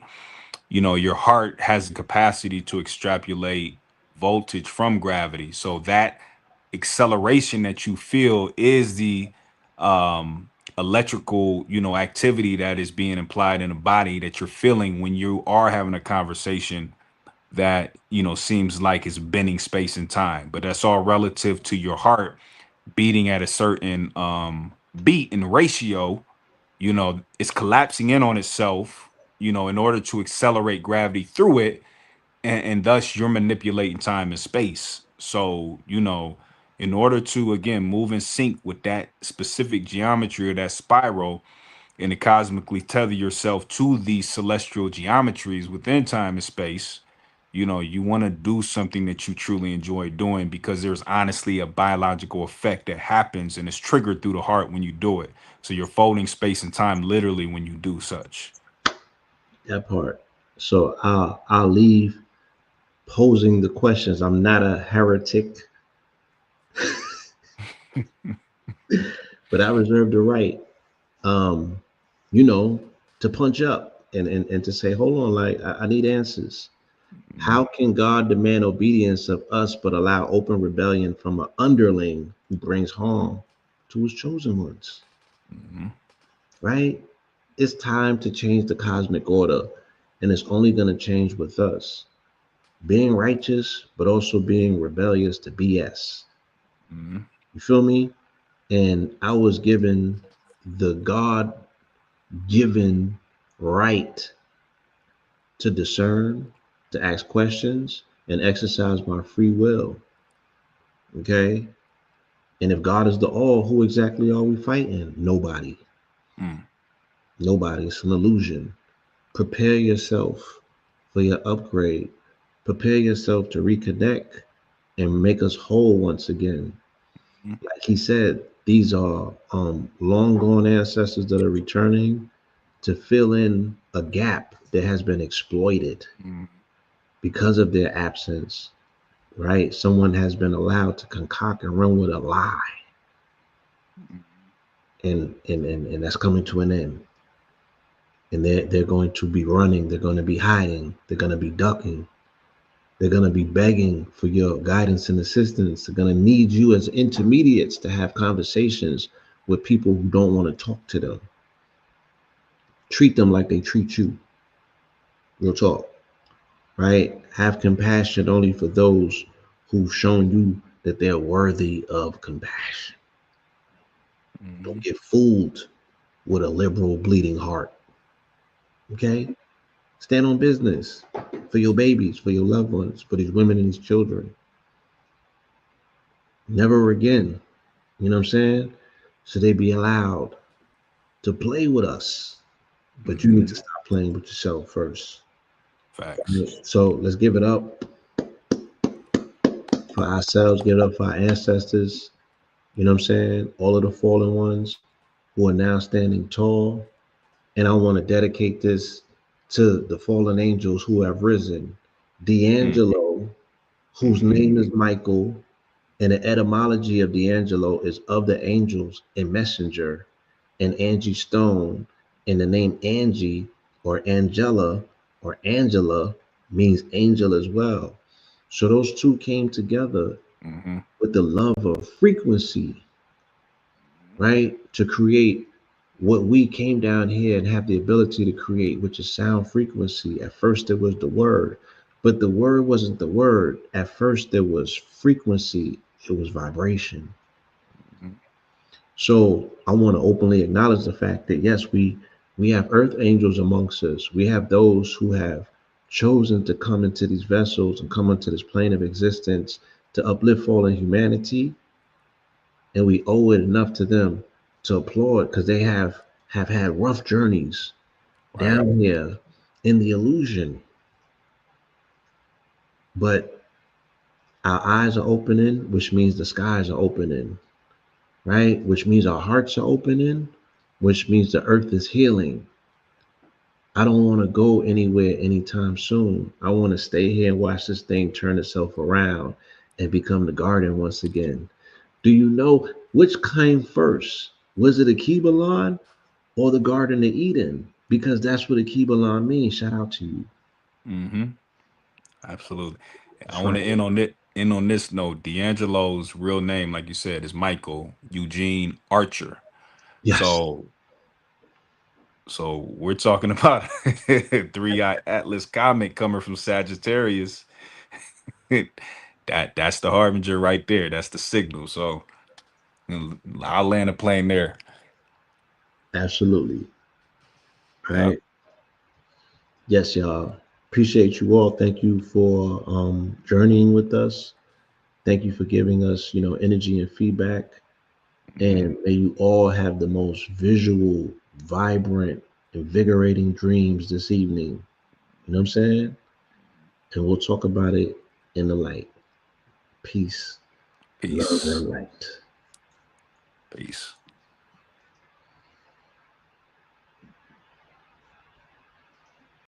your heart has the capacity to extrapolate voltage from gravity. So that acceleration that you feel is the electrical, activity that is being implied in the body that you're feeling when you are having a conversation that seems like it's bending space and time, but that's all relative to your heart beating at a certain beat and ratio, it's collapsing in on itself, in order to accelerate gravity through it, and thus you're manipulating time and space. So, in order to again move in sync with that specific geometry or that spiral, and to cosmically tether yourself to these celestial geometries within time and space, you want to do something that you truly enjoy doing, because there's honestly a biological effect that happens and is triggered through the heart when you do it. So you're folding space and time literally when you do such. That part. So I'll leave posing the questions. I'm not a heretic, but I reserve the right, um, you know, to punch up and to say, hold on, like I need answers. How can God demand obedience of us but allow open rebellion from an underling who brings harm to his chosen ones? Mm-hmm. Right? It's time to change the cosmic order, and it's only going to change with us being righteous, but also being rebellious to BS. Mm-hmm. You feel me? And I was given the God given right to discern, to ask questions, and exercise my free will. Okay? And if God is the all, who exactly are we fighting? Nobody. Mm. Nobody. It's an illusion. Prepare yourself for your upgrade. Prepare yourself to reconnect and make us whole once again. Mm-hmm. Like he said, these are long gone ancestors that are returning to fill in a gap that has been exploited Mm-hmm. because of their absence, right? Someone has been allowed to concoct and run with a lie, and that's coming to an end. And they're going to be running, they're going to be hiding, they're going to be ducking, they're going to be begging for your guidance and assistance. They're going to need you as intermediates to have conversations with people who don't want to talk to them. Treat them like they treat you. Real talk, right? Have compassion only for those who've shown you that they're worthy of compassion. Mm-hmm. Don't get fooled with a liberal bleeding heart. Okay? Stand on business for your babies, for your loved ones, for these women and these children. Never again. You know what I'm saying? Should they be allowed to play with us? But you need Mm-hmm. to stop playing with yourself first. Facts. So let's give it up for ourselves, give it up for our ancestors. You know what I'm saying? All of the fallen ones who are now standing tall. And I want to dedicate this to the fallen angels who have risen. D'Angelo, whose Mm-hmm. name is Michael, and the etymology of D'Angelo is of the angels and messenger, and Angie Stone, and the name Angie or Angela or Angela means angel as well. So those two came together Mm-hmm. with the love of frequency, right? To create what we came down here and have the ability to create, which is sound frequency. At first, it was the word, but the word wasn't the word. At first, there was frequency, it was vibration. Mm-hmm. So I want to openly acknowledge the fact that yes, we have earth angels amongst us. We have those who have chosen to come into these vessels and come into this plane of existence to uplift fallen humanity, and we owe it enough to them to applaud because they have had rough journeys Right. down here in the illusion, but our eyes are opening, which means the skies are opening, right? Which means our hearts are opening, which means the earth is healing. I don't want to go anywhere anytime soon. I want to stay here and watch this thing turn itself around and become the garden once again. Do you know which came first? Was it a Kibalon or the Garden of Eden? Because that's what a Kibalon means. Shout out to you. Mm-hmm. Absolutely. I That's want to right. end on this note. D'Angelo's real name, like you said, is Michael Eugene Archer. Yes. So we're talking about 3i Atlas comet coming from Sagittarius. That's the harbinger right there. That's the signal. So I'll land a plane there. Absolutely. Yeah. Right. Yes, y'all. Appreciate you all. Thank you for journeying with us. Thank you for giving us, energy and feedback. And may you all have the most visual, vibrant, invigorating dreams this evening. You know what I'm saying? And we'll talk about it in the light. Peace, love, Peace. and light. Peace.